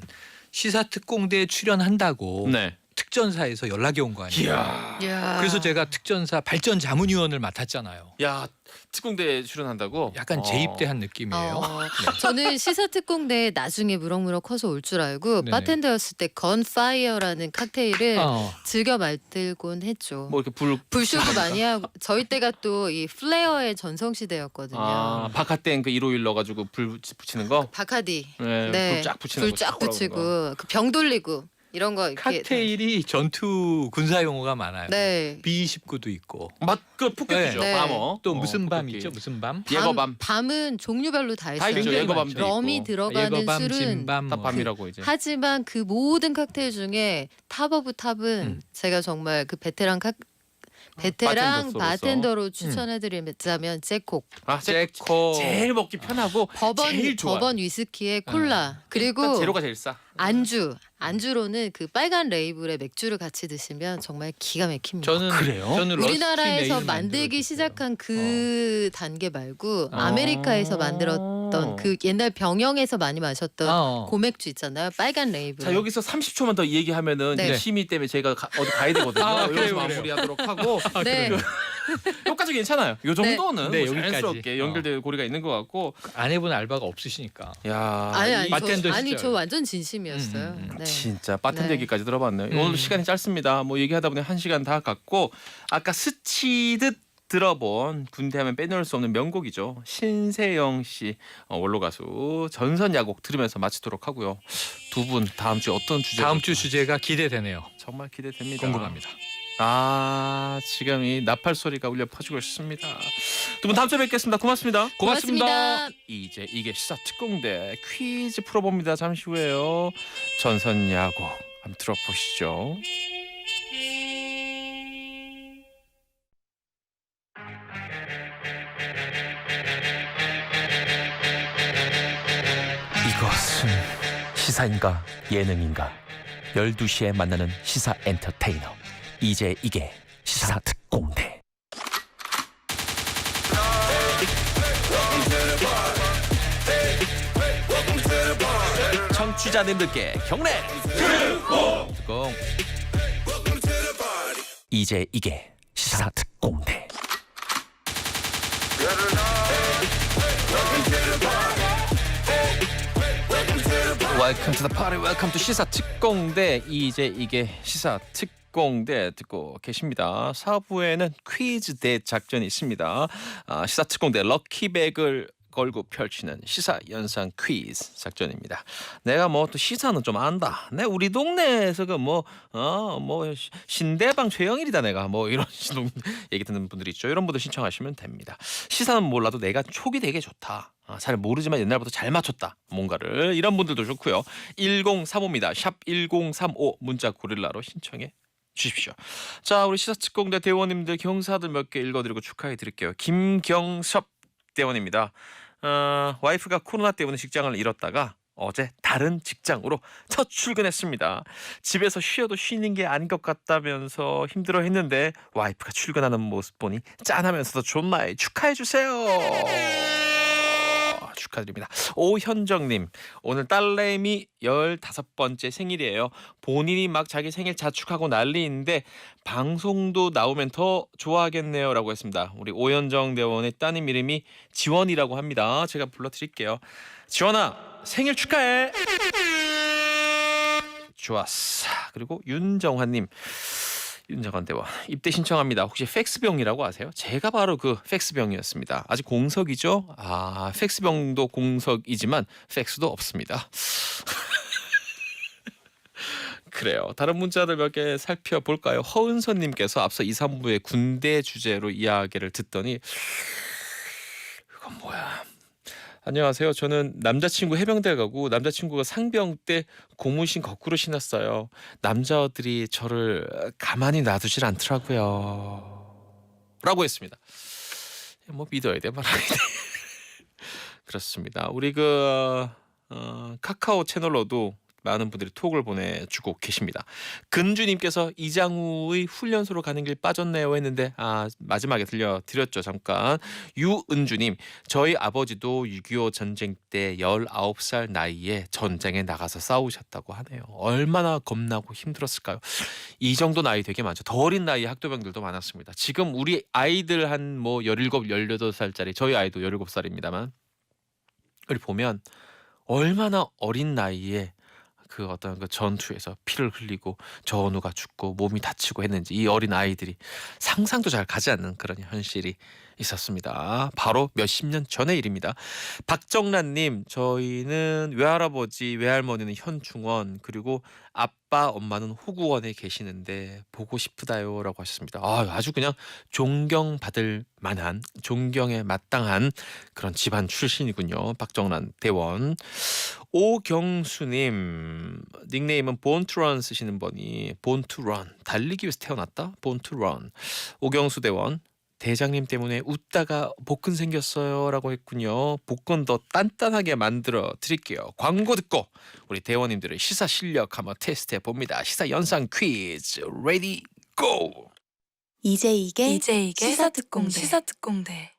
Speaker 6: 시사특공대에 출연한다고
Speaker 1: 네.
Speaker 6: 특전사에서 연락이 온 거 아니에요.
Speaker 7: 이야.
Speaker 6: 그래서 제가 특전사 발전 자문위원을 맡았잖아요.
Speaker 1: 야, 특공대 출연한다고?
Speaker 6: 약간 재입대한 느낌이에요.
Speaker 7: 저는 시사특공대 나중에 무럭무럭 커서 올 줄 알고
Speaker 6: 네네.
Speaker 7: 바텐더였을 때 건파이어라는 칵테일을 즐겨 맡들곤 했죠.
Speaker 1: 뭐 이렇게
Speaker 7: 불쇼도 많이 하고 저희 때가 또 이 플레어의 전성시대였거든요.
Speaker 1: 아, 바카땡 그 151 넣어가지고 불 붙이는 거?
Speaker 7: 바카디.
Speaker 1: 네, 불 쫙 붙이는
Speaker 7: 불 쫙 붙이고 그 병 돌리고 이런 거 이렇게.
Speaker 6: 칵테일이 전투 군사 용어가 많아요.
Speaker 7: 네.
Speaker 6: B29도 있고.
Speaker 1: 그 폭격기죠.
Speaker 7: 네.
Speaker 1: 밤어.
Speaker 6: 또 무슨 밤
Speaker 1: 폭격기.
Speaker 6: 있죠? 무슨 밤?
Speaker 1: 예거밤.
Speaker 7: 밤은 종류별로 다 있어요.
Speaker 1: 있죠. 예거밤도 있고.
Speaker 7: 럼이 들어가는
Speaker 6: 예거밤,
Speaker 7: 술은
Speaker 6: 진밤,
Speaker 1: 다
Speaker 6: 뭐.
Speaker 1: 밤이라고 이제.
Speaker 7: 하지만 그 모든 칵테일 중에 탑 오브 탑은 제가 정말 그 베테랑
Speaker 1: 바텐더로서.
Speaker 7: 바텐더로 추천해드리자면 잭콕.
Speaker 1: 아, 잭콕. 제일 먹기 편하고 제일 좋아.
Speaker 7: 버번 위스키에 콜라 그리고
Speaker 1: 일단 재료가 제일 싸.
Speaker 7: 안주로는 그 빨간 레이블의 맥주를 같이 드시면 정말 기가 막힙니다.
Speaker 6: 저는
Speaker 7: 우리나라에서 만들기 시작한 그 단계 말고 아메리카에서 만들었던 그 옛날 병영에서 많이 마셨던 고맥주 있잖아요. 빨간 레이블.
Speaker 1: 자, 여기서 30초만 더 얘기하면은
Speaker 7: 네.
Speaker 1: 이제 심의 때문에 제가 어디 가야 되거든요. 여기서
Speaker 6: 그래요.
Speaker 1: 마무리하도록 하고.
Speaker 7: 네.
Speaker 1: 여기까지 괜찮아요. 요 정도는
Speaker 6: 네,
Speaker 1: 뭐
Speaker 6: 여기까지.
Speaker 1: 자연스럽게 연결될 고리가 있는 것 같고.
Speaker 6: 안 해본 알바가 없으시니까.
Speaker 1: 야,
Speaker 7: 아니 저 완전 진심이었어요. 네.
Speaker 1: 진짜 바텐더
Speaker 7: 네.
Speaker 1: 얘기까지 들어봤네요. 오늘 시간이 짧습니다. 뭐 얘기하다 보니 1시간 다 갔고 아까 스치듯 들어본 군대 하면 빼놓을 수 없는 명곡이죠. 신세영 씨 원로 가수 전선 야곡 들으면서 마치도록 하고요. 두 분 다음 주 어떤 주제?
Speaker 6: 다음 주 주제가 기대되네요.
Speaker 1: 정말 기대됩니다.
Speaker 6: 궁금합니다.
Speaker 1: 아, 지금 이 나팔 소리가 울려 퍼지고 있습니다. 두 분 다음 주에 뵙겠습니다. 고맙습니다.
Speaker 7: 고맙습니다.
Speaker 1: 이제 이게 시사 특공대 퀴즈 풀어봅니다. 잠시 후에요. 전선 야곡 한번 들어보시죠. 이것은 시사인가 예능인가 12시에 만나는 시사 엔터테이너 이제 이게 시사 특공대. 청취자님들께 경례 특공. 이제 이게 시사 특공대. Welcome to the party. Welcome to 시사 특공대. 이제 이게 시사 특공대 듣고 계십니다. 4부에는 퀴즈 대작전이 있습니다. 시사 특공대 럭키백을 걸고 펼치는 시사 연상 퀴즈 작전입니다. 내가 뭐 또 시사는 좀 안다. 내 우리 동네에서 그 뭐 신대방 최영일이다 내가 뭐 이런 얘기 듣는 분들이 있죠. 이런 분들 신청하시면 됩니다. 시사는 몰라도 내가 촉이 되게 좋다. 잘 모르지만 옛날부터 잘 맞췄다. 뭔가를 이런 분들도 좋고요. 1035입니다. 샵 1035 문자 고릴라로 신청해 주십시오. 자, 우리 시사특공대 대원님들 경사들 몇 개 읽어드리고 축하해 드릴게요. 김경섭 대원입니다. 와이프가 코로나 때문에 직장을 잃었다가 어제 다른 직장으로 첫 출근했습니다. 집에서 쉬어도 쉬는 게 아닌 것 같다면서 힘들어했는데 와이프가 출근하는 모습 보니 짠하면서도 좋나요? 축하해 주세요. 축하드립니다. 오현정님, 오늘 딸내미 15번째 생일이에요. 본인이 막 자기 생일 자축하고 난리인데 방송도 나오면 더 좋아하겠네요 라고 했습니다. 우리 오현정 대원의 따님 이름이 지원이라고 합니다. 제가 불러드릴게요. 지원아, 생일 축하해. 좋았어. 그리고 윤정환님, 윤정환 대원 입대 신청합니다. 혹시 팩스병이라고 아세요? 제가 바로 그 팩스병이었습니다. 아직 공석이죠? 팩스병도 공석이지만 팩스도 없습니다. 그래요. 다른 문자들 몇 개 살펴볼까요? 허은선님께서 앞서 2, 3부의 군대 주제로 이야기를 듣더니 이건 뭐야? 안녕하세요. 저는 남자친구 해병대 가고 남자친구가 상병 때 고무신 거꾸로 신었어요. 남자들이 저를 가만히 놔두질 않더라고요. 라고 했습니다. 뭐 믿어야 돼 말아야 돼. 그렇습니다. 우리 카카오 채널로도 많은 분들이 톡을 보내주고 계십니다. 근주님께서 이장우의 훈련소로 가는 길 빠졌네요 했는데 마지막에 들려드렸죠. 잠깐. 유은주님, 저희 아버지도 6.25 전쟁 때 19살 나이에 전쟁에 나가서 싸우셨다고 하네요. 얼마나 겁나고 힘들었을까요? 이 정도 나이 되게 많죠. 더 어린 나이에 학도병들도 많았습니다. 지금 우리 아이들 한 뭐 17, 18살짜리, 저희 아이도 17살입니다만 우리 보면 얼마나 어린 나이에 그 어떤 그 전투에서 피를 흘리고 전우가 죽고 몸이 다치고 했는지 이 어린 아이들이 상상도 잘 가지 않는 그런 현실이 있었습니다. 바로 몇십 년 전의 일입니다. 박정란님, 저희는 외할아버지 외할머니는 현충원, 그리고 아빠 엄마는 호구원에 계시는데 보고 싶다요라고 하셨습니다. 아주 그냥 존경받을 만한, 존경에 마땅한 그런 집안 출신이군요. 박정란 대원. 오경수님, 닉네임은 본투런 쓰시는 분이 본투런, 달리기 위해서 태어났다? 본투런. 오경수 대원, 대장님 때문에 웃다가 복근 생겼어요 라고 했군요. 복근 더 단단하게 만들어 드릴게요. 광고 듣고 우리 대원님들의 시사 실력 한번 테스트해 봅니다. 시사 연상 퀴즈 레디 고!
Speaker 2: 이제 이게 시사특공대.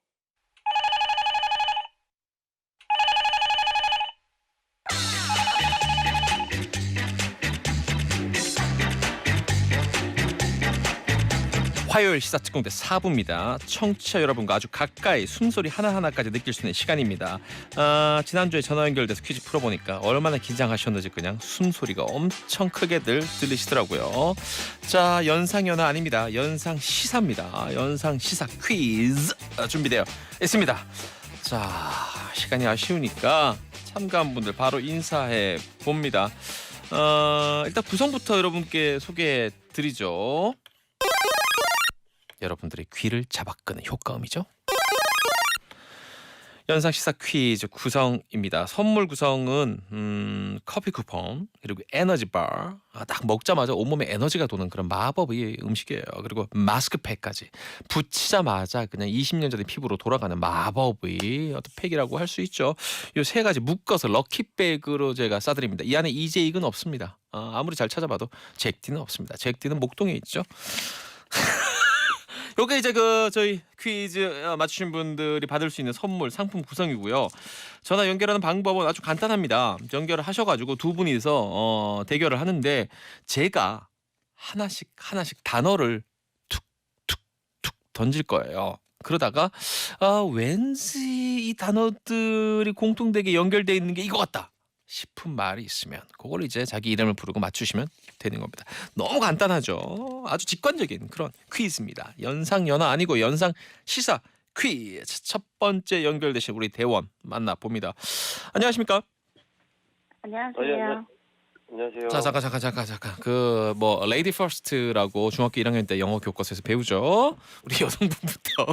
Speaker 1: 화요일 시사특공대 4부입니다. 청취자 여러분과 아주 가까이 숨소리 하나하나까지 느낄 수 있는 시간입니다. 지난주에 전화 연결돼서 퀴즈 풀어보니까 얼마나 긴장하셨는지 그냥 숨소리가 엄청 크게들 들리시더라고요. 자, 연상연하 아닙니다. 연상시사입니다. 연상시사 퀴즈 준비되어 있습니다. 자, 시간이 아쉬우니까 참가한 분들 바로 인사해 봅니다. 일단 구성부터 여러분께 소개해 드리죠. 여러분들의 귀를 잡아끄는 효과음이죠. 연상시사 퀴즈 구성입니다. 선물 구성은 커피 쿠폰, 그리고 에너지바, 딱 먹자마자 온몸에 에너지가 도는 그런 마법의 음식이에요. 그리고 마스크팩까지 붙이자마자 그냥 20년 전의 피부로 돌아가는 마법의 어떤 팩이라고 할 수 있죠. 이 세 가지 묶어서 럭키백으로 제가 싸드립니다. 이 안에 이제익은 없습니다. 아무리 잘 찾아봐도 잭디는 없습니다. 잭디는 목동에 있죠. 요게 이제 저희 퀴즈 맞추신 분들이 받을 수 있는 선물 상품 구성이고요. 전화 연결하는 방법은 아주 간단합니다. 연결을 하셔가지고 두 분이서 대결을 하는데 제가 하나씩 단어를 툭툭툭 던질 거예요. 그러다가 왠지 이 단어들이 공통되게 연결되어 있는 게 이거 같다 싶은 말이 있으면 그걸 이제 자기 이름을 부르고 맞추시면 되는 겁니다. 너무 간단하죠. 아주 직관적인 그런 퀴즈입니다. 연상연하 아니고 연상시사 퀴즈. 첫 번째 연결되신 우리 대원 만나봅니다. 안녕하십니까?
Speaker 16: 안녕하세요.
Speaker 11: 안녕하세요.
Speaker 1: 자, 잠깐. 그 뭐 레이디 퍼스트라고 중학교 1학년 때 영어 교과서에서 배우죠. 우리 여성분부터.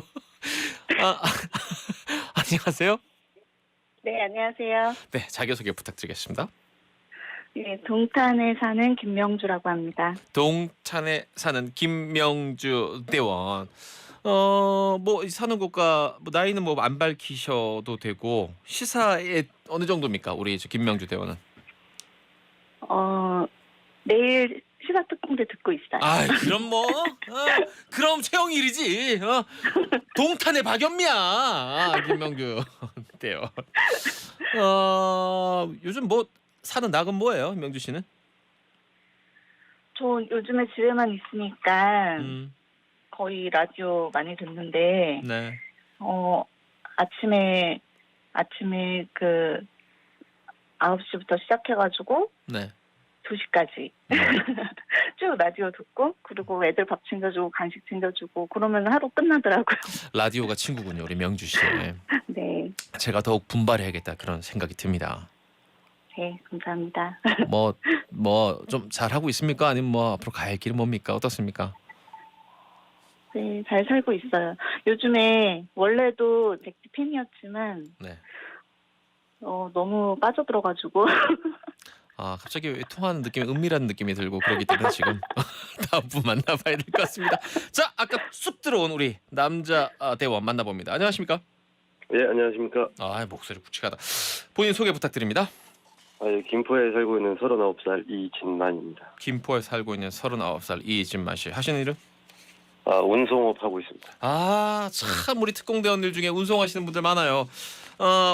Speaker 1: 안녕하세요.
Speaker 16: 네, 안녕하세요.
Speaker 1: 네, 자기소개 부탁드리겠습니다.
Speaker 16: 네, 동탄에 사는 김명주라고 합니다.
Speaker 1: 동탄에 사는 김명주 대원. 뭐 사는 곳과 뭐 나이는 뭐 안 밝히셔도 되고 시사에 어느 정도입니까? 우리 김명주 대원은.
Speaker 16: 내일 시사특공대 듣고 있어요.
Speaker 1: 그럼 그럼 최영일이지. 동탄의 박연미야. 김명주 대원. 요즘 뭐 사는 낙은 뭐예요, 명주 씨는?
Speaker 16: 저 요즘에 집에만 있으니까 거의 라디오 많이 듣는데
Speaker 1: 네.
Speaker 16: 아침에 그 9시부터 시작해가지고
Speaker 1: 네.
Speaker 16: 2시까지 쭉 라디오 듣고 그리고 애들 밥 챙겨주고 간식 챙겨주고 그러면 하루 끝나더라고요.
Speaker 1: 라디오가 친구군요, 우리 명주 씨.
Speaker 16: 네.
Speaker 1: 제가 더욱 분발해야겠다 그런 생각이 듭니다.
Speaker 16: 네, 감사합니다.
Speaker 1: 뭐 좀 잘하고 있습니까? 아니면 뭐 앞으로 갈 길은 뭡니까? 어떻습니까?
Speaker 16: 네, 잘 살고 있어요. 요즘에 원래도 잭디 팬이었지만
Speaker 1: 네.
Speaker 16: 너무 빠져들어가지고
Speaker 1: 갑자기 왜 통하는 느낌이 은밀한 느낌이 들고 그러기 때문에 지금 다음 분 만나봐야 될 것 같습니다. 자, 아까 쑥 들어온 우리 남자 대원 만나봅니다. 안녕하십니까?
Speaker 11: 예, 안녕하십니까?
Speaker 1: 목소리 굵직하다. 본인 소개 부탁드립니다.
Speaker 17: 김포에 살고 있는 39살 이진만입니다.
Speaker 1: 김포에 살고 있는 39살 이진만 씨. 하시는 일은?
Speaker 17: 운송업 하고 있습니다.
Speaker 1: 참 우리 특공대원들 중에 운송하시는 분들 많아요.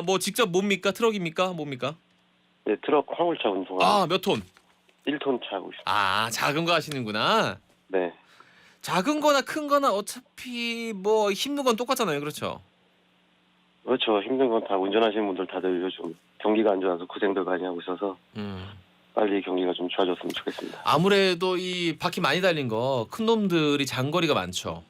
Speaker 1: 뭐 직접 뭡니까? 트럭입니까? 뭡니까?
Speaker 17: 네, 트럭 화물차 운송하고.
Speaker 1: 몇 톤?
Speaker 17: 1톤 차 하고 있습니다.
Speaker 1: 작은 거 하시는구나.
Speaker 17: 네.
Speaker 1: 작은 거나 큰 거나 어차피 뭐 힘든 건 똑같잖아요. 그렇죠?
Speaker 17: 그렇죠. 힘든 건 다 운전하시는 분들 다들 요즘 경기가 안 좋아서 고생들 많이 하고 있어서 빨리 경기가 좀 좋아졌으면 좋겠습니다.
Speaker 1: 아무래도 이 바퀴 많이 달린 거 큰 놈들이 장거리가 많죠.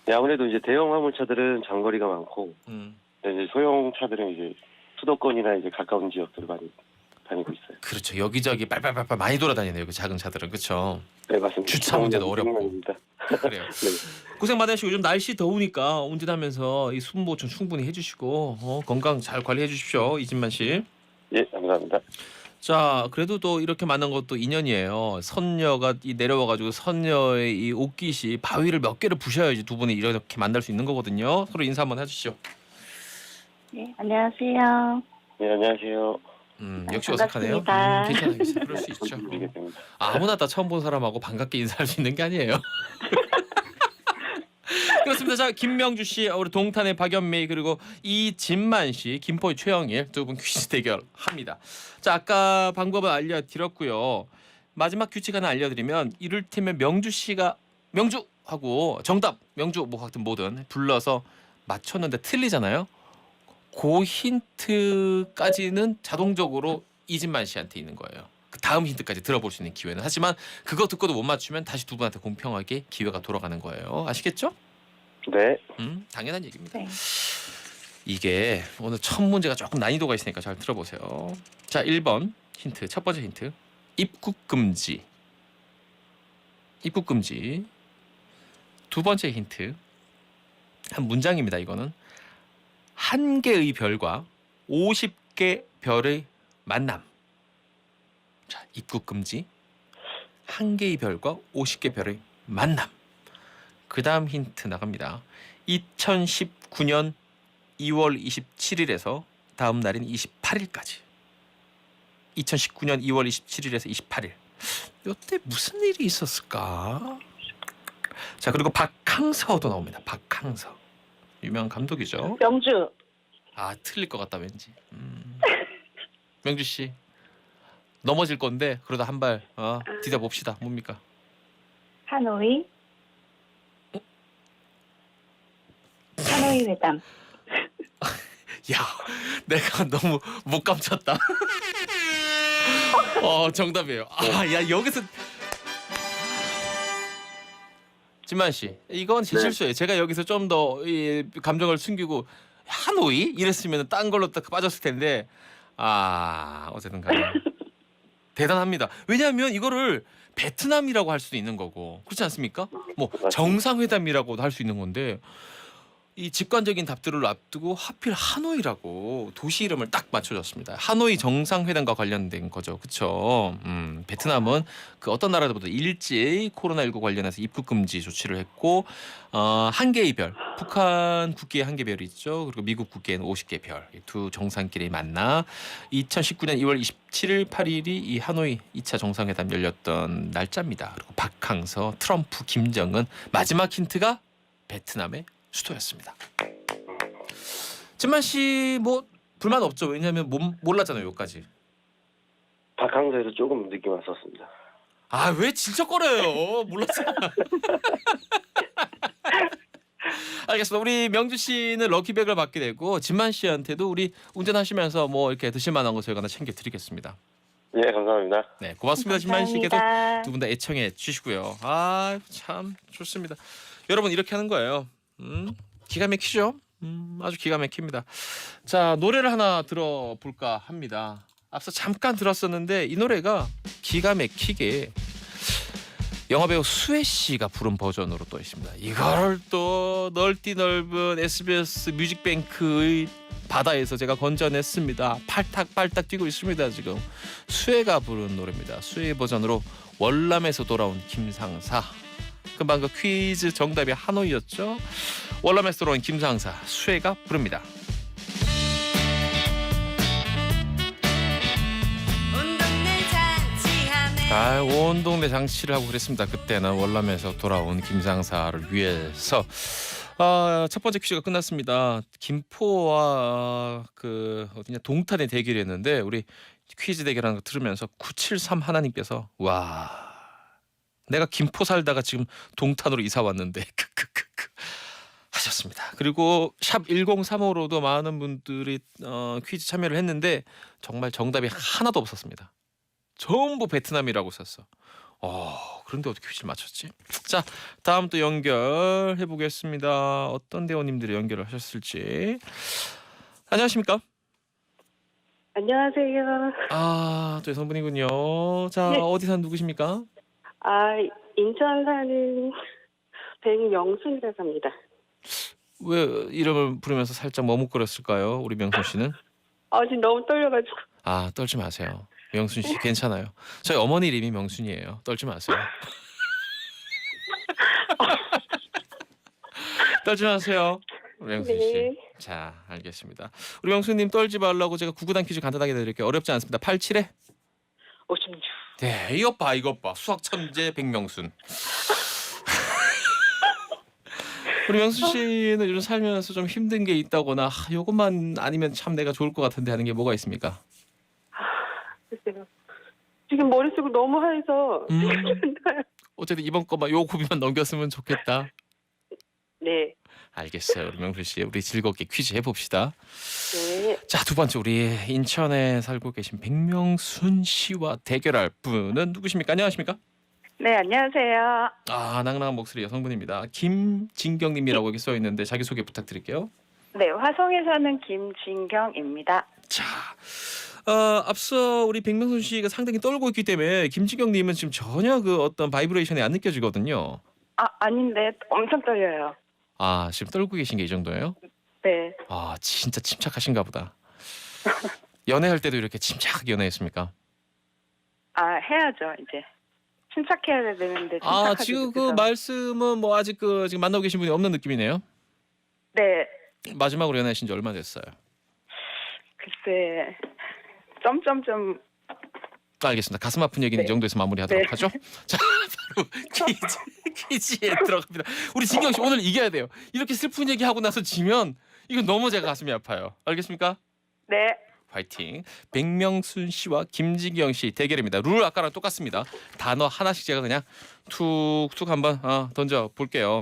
Speaker 17: 네, 아무래도 이제 대형 화물차들은 장거리가 많고, 네, 이제 소형 차들은 이제 수도권이나 이제 가까운 지역들 많이 다니고 있어요.
Speaker 1: 그렇죠. 여기저기 빨빨빨빨 많이 돌아다니네요. 그 작은 차들은. 그렇죠.
Speaker 17: 네, 맞습니다.
Speaker 1: 주차 문제도 어렵고.
Speaker 17: 중요합니다.
Speaker 1: 그래요. 고생 많으시고 요즘 날씨 더우니까 운전하면서 이 수분 보충 충분히 해주시고 건강 잘 관리해 주십시오. 이진만 씨.
Speaker 17: 예, 감사합니다.
Speaker 1: 자, 그래도 또 이렇게 만난 것도 인연이에요. 선녀가 내려와가지고 선녀의 이 옷깃이 바위를 몇 개를 부셔야지 두 분이 이렇게 만날 수 있는 거거든요. 서로 인사 한번 해주시죠.
Speaker 16: 네, 안녕하세요.
Speaker 17: 네, 안녕하세요.
Speaker 1: 역시 어색하네요. 괜찮아요. 그럴 수 있죠. 아무나 다 처음 본 사람하고 반갑게 인사할 수 있는 게 아니에요. 그렇습니다. 자, 김명주 씨, 우리 동탄의 박연미 그리고 이진만 씨, 김포의 최영일 두 분 퀴즈 대결합니다. 자, 아까 방법을 알려드렸고요. 마지막 규칙 하나 알려드리면 이를테면 명주 씨가 명주 하고 정답 명주 뭐 같은 뭐든 불러서 맞췄는데 틀리잖아요. 그 힌트까지는 자동적으로 이진만 씨한테 있는 거예요. 그 다음 힌트까지 들어볼 수 있는 기회는. 하지만 그거 듣고도 못 맞추면 다시 두 분한테 공평하게 기회가 돌아가는 거예요. 아시겠죠?
Speaker 17: 네.
Speaker 1: 당연한 얘기입니다.
Speaker 16: 네.
Speaker 1: 이게 오늘 첫 문제가 조금 난이도가 있으니까 잘 들어보세요. 자, 1번 힌트. 첫 번째 힌트. 입국 금지. 입국 금지. 두 번째 힌트. 한 문장입니다. 이거는. 한 개의 별과 50개 별의 만남. 자, 입국 금지. 한 개의 별과 50개 별의 만남. 그 다음 힌트 나갑니다. 2019년 2월 27일에서 다음 날인 28일까지. 2019년 2월 27일에서 28일. 이때 무슨 일이 있었을까? 자, 그리고 박항서도 나옵니다. 박항서. 유명한 감독이죠.
Speaker 16: 명주.
Speaker 1: 틀릴 것 같다 왠지. 명주 씨. 넘어질 건데 그러다 한 발 디뎌 봅시다. 뭡니까?
Speaker 16: 하노이. 하노이 회담.
Speaker 1: 야, 내가 너무 못 감췄다. 정답이에요. 야, 여기서 진만 씨, 이건 제 실수예요. 제가 여기서 좀 더 감정을 숨기고 하노이 이랬으면 딴 걸로 딱 빠졌을 텐데 어쨌든 간에 대단합니다. 왜냐하면 이거를 베트남이라고 할 수도 있는 거고 그렇지 않습니까? 뭐 정상회담이라고도 할 수 있는 건데 이 직관적인 답들을 앞두고 하필 하노이라고 도시 이름을 딱 맞춰줬습니다. 하노이 정상회담과 관련된 거죠. 그렇죠? 베트남은 그 어떤 나라들보다 일찍 코로나19 관련해서 입국 금지 조치를 했고 한 개의 별, 북한 국기에 한 개 별이 있죠. 그리고 미국 국기에는 50개 별. 두 정상끼리 만나 2019년 2월 27일, 8일이 이 하노이 2차 정상회담 열렸던 날짜입니다. 그리고 박항서, 트럼프, 김정은 마지막 힌트가 베트남의 수도였습니다. 진만 씨 뭐 불만 없죠? 왜냐하면 몰랐잖아요. 여기까지.
Speaker 17: 박항서에서 조금 느낌 왔었습니다.
Speaker 1: 왜 질척거려요? 몰랐잖아. 알겠습니다. 우리 명주 씨는 럭키백을 받게 되고 진만 씨한테도 우리 운전하시면서 뭐 이렇게 드실 만한 거 저희가 하나 챙겨드리겠습니다.
Speaker 17: 네, 감사합니다.
Speaker 1: 네, 고맙습니다. 진만 씨께도 두 분 다 애청해 주시고요. 참 좋습니다. 여러분 이렇게 하는 거예요. 기가 막히죠? 아주 기가 막힙니다. 자, 노래를 하나 들어볼까 합니다. 앞서 잠깐 들었었는데 이 노래가 기가 막히게 영화배우 수혜 씨가 부른 버전으로 또 있습니다. 이걸 또 넓디 넓은 SBS 뮤직뱅크의 바다에서 제가 건져냈습니다. 팔딱팔딱 뛰고 있습니다. 지금 수혜가 부른 노래입니다. 수혜 버전으로 월남에서 돌아온 김상사. 금방 그 퀴즈 정답이 하노이였죠. 월남에서 돌아온 김상사 수혜가 부릅니다. 온 동네 장치를 하고 그랬습니다. 그때는 월남에서 돌아온 김상사를 위해서. 첫 번째 퀴즈가 끝났습니다. 김포와 그 어디냐 동탄의 대결이었는데 우리 퀴즈 대결하는 거 들으면서 973 하나님께서 와 내가 김포 살다가 지금 동탄으로 이사 왔는데 하셨습니다. 그리고 샵 1035로도 많은 분들이 퀴즈 참여를 했는데 정말 정답이 하나도 없었습니다. 전부 베트남이라고 썼어. 그런데 어떻게 퀴즈를 맞췄지? 자, 다음 또 연결해 보겠습니다. 어떤 대원님들이 연결을 하셨을지. 안녕하십니까?
Speaker 18: 안녕하세요.
Speaker 1: 또 여성분이군요. 자,
Speaker 18: 네.
Speaker 1: 어디 사는 누구십니까?
Speaker 18: 인천 사는 백명순이라고 합니다.
Speaker 1: 왜 이름을 부르면서 살짝 머뭇거렸을까요? 우리 명순 씨는?
Speaker 18: 지금 너무 떨려가지고.
Speaker 1: 떨지 마세요. 명순 씨 괜찮아요. 저희 어머니 이름이 명순이에요. 떨지 마세요. 떨지 마세요. 명순 씨.
Speaker 18: 네.
Speaker 1: 자, 알겠습니다. 우리 명순님 떨지 말라고 제가 구구단 퀴즈 간단하게 내드릴게요. 어렵지 않습니다. 87에
Speaker 18: 56.
Speaker 1: 네, 이것 봐. 수학 천재 백명순. 우리 명순 씨는 요즘 살면서 좀 힘든 게 있다거나 요것만 아니면 참 내가 좋을 것 같은데 하는 게 뭐가 있습니까?
Speaker 18: 글쎄요. 지금 머릿속이 너무 하얘서.
Speaker 1: 어쨌든 이번 거만 요 고비만 넘겼으면 좋겠다.
Speaker 18: 네.
Speaker 1: 알겠어요. 우리 명순 씨, 우리 즐겁게 퀴즈 해봅시다.
Speaker 18: 네.
Speaker 1: 자, 두 번째 우리 인천에 살고 계신 백명순 씨와 대결할 분은 누구십니까? 안녕하십니까?
Speaker 16: 네, 안녕하세요.
Speaker 1: 낭랑한 목소리 여성분입니다. 김진경님이라고 여기 써 있는데 자기 소개 부탁드릴게요.
Speaker 16: 네, 화성에 사는 김진경입니다.
Speaker 1: 자, 앞서 우리 백명순 씨가 상당히 떨고 있기 때문에 김진경님은 지금 전혀 그 어떤 바이브레이션이 안 느껴지거든요.
Speaker 16: 아닌데 엄청 떨려요.
Speaker 1: 지금 떨고 계신 게 이 정도예요?
Speaker 16: 네.
Speaker 1: 진짜 침착하신가 보다. 연애할 때도 이렇게 침착하게 연애했습니까?
Speaker 16: 해야죠, 이제. 침착해야 되는데 침착하지
Speaker 1: 지금 그
Speaker 16: 못해서.
Speaker 1: 말씀은 뭐 아직 지금 만나고 계신 분이 없는 느낌이네요.
Speaker 16: 네,
Speaker 1: 마지막으로 연애하신 지 얼마 됐어요?
Speaker 16: 글쎄 점점점.
Speaker 1: 알겠습니다. 가슴 아픈 얘기는 이 정도에서 마무리하도록 하죠. 자, 바로 퀴즈에 들어갑니다. 우리 진경 씨 오늘 이겨야 돼요. 이렇게 슬픈 얘기 하고 나서 지면 이건 너무 제가 가슴이 아파요. 알겠습니까?
Speaker 16: 네.
Speaker 1: 파이팅. 백명순 씨와 김진경 씨 대결입니다. 룰 아까랑 똑같습니다. 단어 하나씩 제가 그냥 툭툭 한번 던져 볼게요.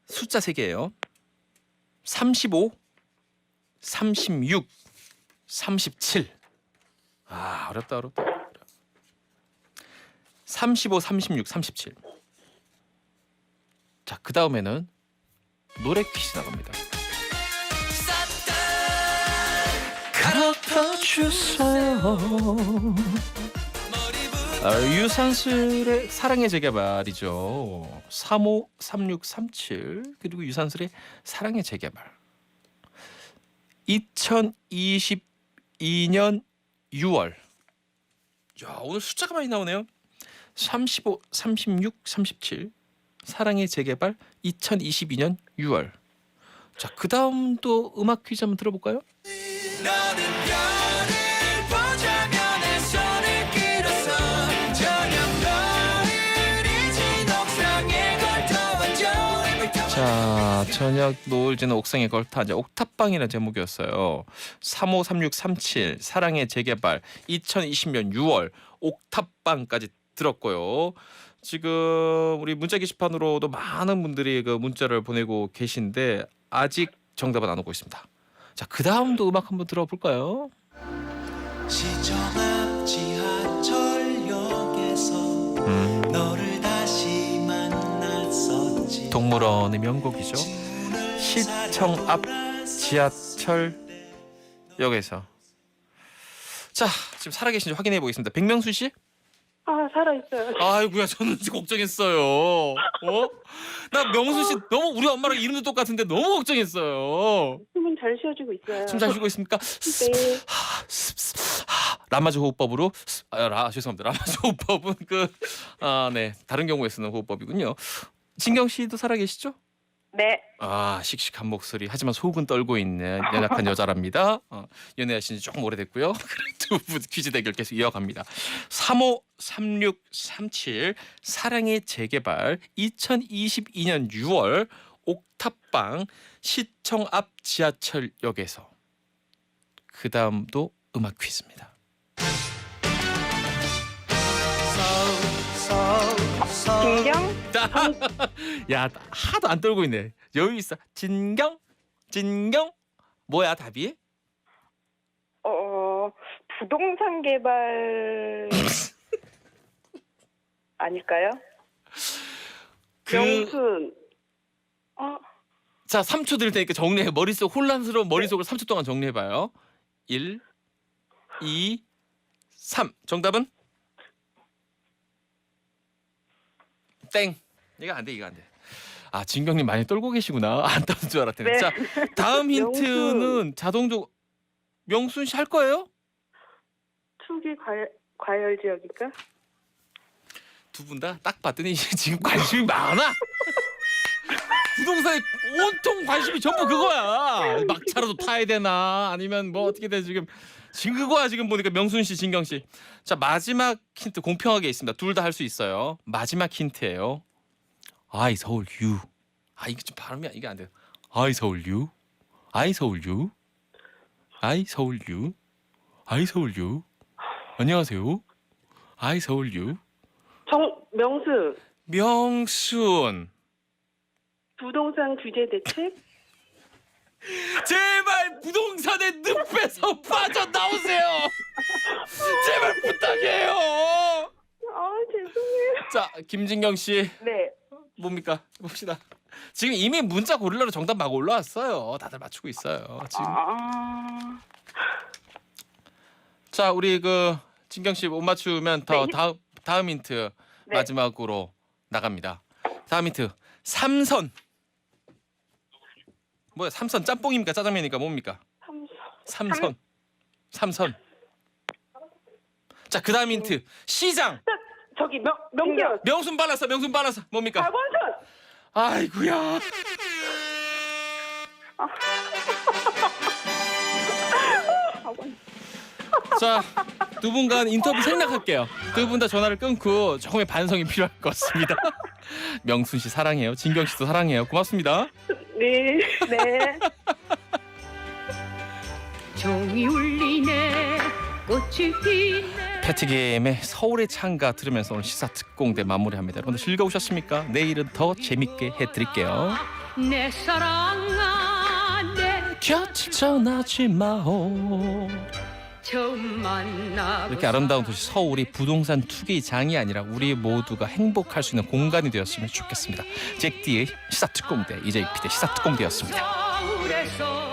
Speaker 1: 숫자 3개예요. 35, 36, 37. 어렵다. 35, 36, 37. 자, 그 다음에는 노래 퀴즈 나갑니다. 갈아타주세요. 유산슬의 사랑의 재개발이죠. 35, 36, 37 그리고 유산슬의 사랑의 재개발. 2022년 6월. 오늘 숫자가 많이 나오네요. 35, 36, 37 사랑의 재개발 2022년 6월. 자, 그 다음 또 음악 퀴즈 한번 들어볼까요? 자, 저녁 노을 지는 옥상에 걸터 앉아. 옥탑방이라는 제목이었어요. 353637 사랑의 재개발 2020년 6월 옥탑방까지 들었고요. 지금 우리 문자 게시판으로도 많은 분들이 그 문자를 보내고 계신데 아직 정답은 안 오고 있습니다. 자, 그 다음도 음악 한번 들어볼까요?
Speaker 5: 시청 앞 지하철역에서 너를 다시 만났었지.
Speaker 1: 동물원의 명곡이죠. 시청 앞 지하철역에서. 자, 지금 살아계신지 확인해 보겠습니다. 백명순 씨?
Speaker 18: 살아있어요.
Speaker 1: 아이고야, 저는 걱정했어요. 나 명순 씨 너무 우리 엄마랑 이름도 똑같은데 너무 걱정했어요.
Speaker 18: 숨은 잘 쉬어주고 있어요.
Speaker 1: 숨 잘 쉬고 있습니까?
Speaker 18: 네.
Speaker 1: 라마즈 호흡법으로 죄송합니다. 라마즈 호흡법은 네 다른 경우에 쓰는 호흡법이군요. 진경 씨도 살아계시죠?
Speaker 16: 네.
Speaker 1: 아, 씩씩한 목소리 하지만 속은 떨고 있는 연약한 여자랍니다. 연애하신 지 조금 오래됐고요. 두 분 퀴즈 대결 계속 이어갑니다. 353637 사랑의 재개발 2022년 6월 옥탑방 시청 앞 지하철역에서 그 다음도 음악 퀴즈입니다.
Speaker 18: 진경?
Speaker 1: 야, 하도 안 떨고 있네. 여유 있어. 진경? 뭐야 답이?
Speaker 18: 부동산 개발 아닐까요? 명순.
Speaker 1: 자, 3초 드릴 테니까 정리해. 혼란스러운 머릿속을 3초 동안 정리해봐요. 1, 2, 3. 정답은? 땡. 이거 안 돼. 아, 진경님 많이 떨고 계시구나. 안 떠는 줄 알았더니.
Speaker 18: 네.
Speaker 1: 자, 다음 힌트는 자동적으로 명순 씨 할 거예요?
Speaker 18: 투기 과열 지역일까?
Speaker 1: 두 분 다 딱 봤더니 지금 관심이 많아. 부동산에 온통 관심이 전부 그거야. 막차라도 타야 되나 아니면 뭐 어떻게 돼 지금 그거야. 지금 보니까 명순 씨, 진경 씨. 자, 마지막 힌트 공평하게 있습니다. 둘 다 할 수 있어요. 마지막 힌트예요. I 서울 유. 아, 이게 좀 발음이 이게 안 돼요. I 서울 유. 안녕하세요. I 서울 유. 명순.
Speaker 18: 부동산 규제 대책?
Speaker 1: 제발 부동산의 늪에서 빠져나오세요. 제발 부탁해요.
Speaker 18: 죄송해요.
Speaker 1: 자, 김진경 씨.
Speaker 18: 네.
Speaker 1: 뭡니까? 봅시다. 지금 이미 문자 고릴라로 정답 막 올라왔어요. 다들 맞추고 있어요. 지금. 자, 우리 진경 씨 못 맞추면 다음 힌트 마지막으로 나갑니다. 다음 힌트. 삼선. 뭐야? 삼선 짬뽕입니까? 짜장면입니까? 뭡니까? 삼선. 자, 그다음 힌트. 시장.
Speaker 18: 저기 명순.
Speaker 1: 명순 발랐어. 뭡니까?
Speaker 18: 박원순.
Speaker 1: 아이고야. 자, 두 분간 인터뷰 생략할게요. 두 분 다 전화를 끊고 조금의 반성이 필요할 것 같습니다. 명순 씨 사랑해요. 진경 씨도 사랑해요. 고맙습니다.
Speaker 18: 네.
Speaker 4: 종이 울리네 꽃이 피네.
Speaker 1: 패티김의 서울의 창가 들으면서 오늘 시사 특공대 마무리합니다. 여러분들 즐거우셨습니까? 내일은 더 재밌게 해드릴게요.
Speaker 4: 내 사랑아 내
Speaker 1: 곁을 떠나지 마오.
Speaker 4: 처음 만나
Speaker 1: 이렇게 아름다운 도시 서울이 부동산 투기장이 아니라 우리 모두가 행복할 수 있는 공간이 되었으면 좋겠습니다. 잭디의 시사특공대, 이재익 PD의 시사특공대였습니다.
Speaker 4: 서울에서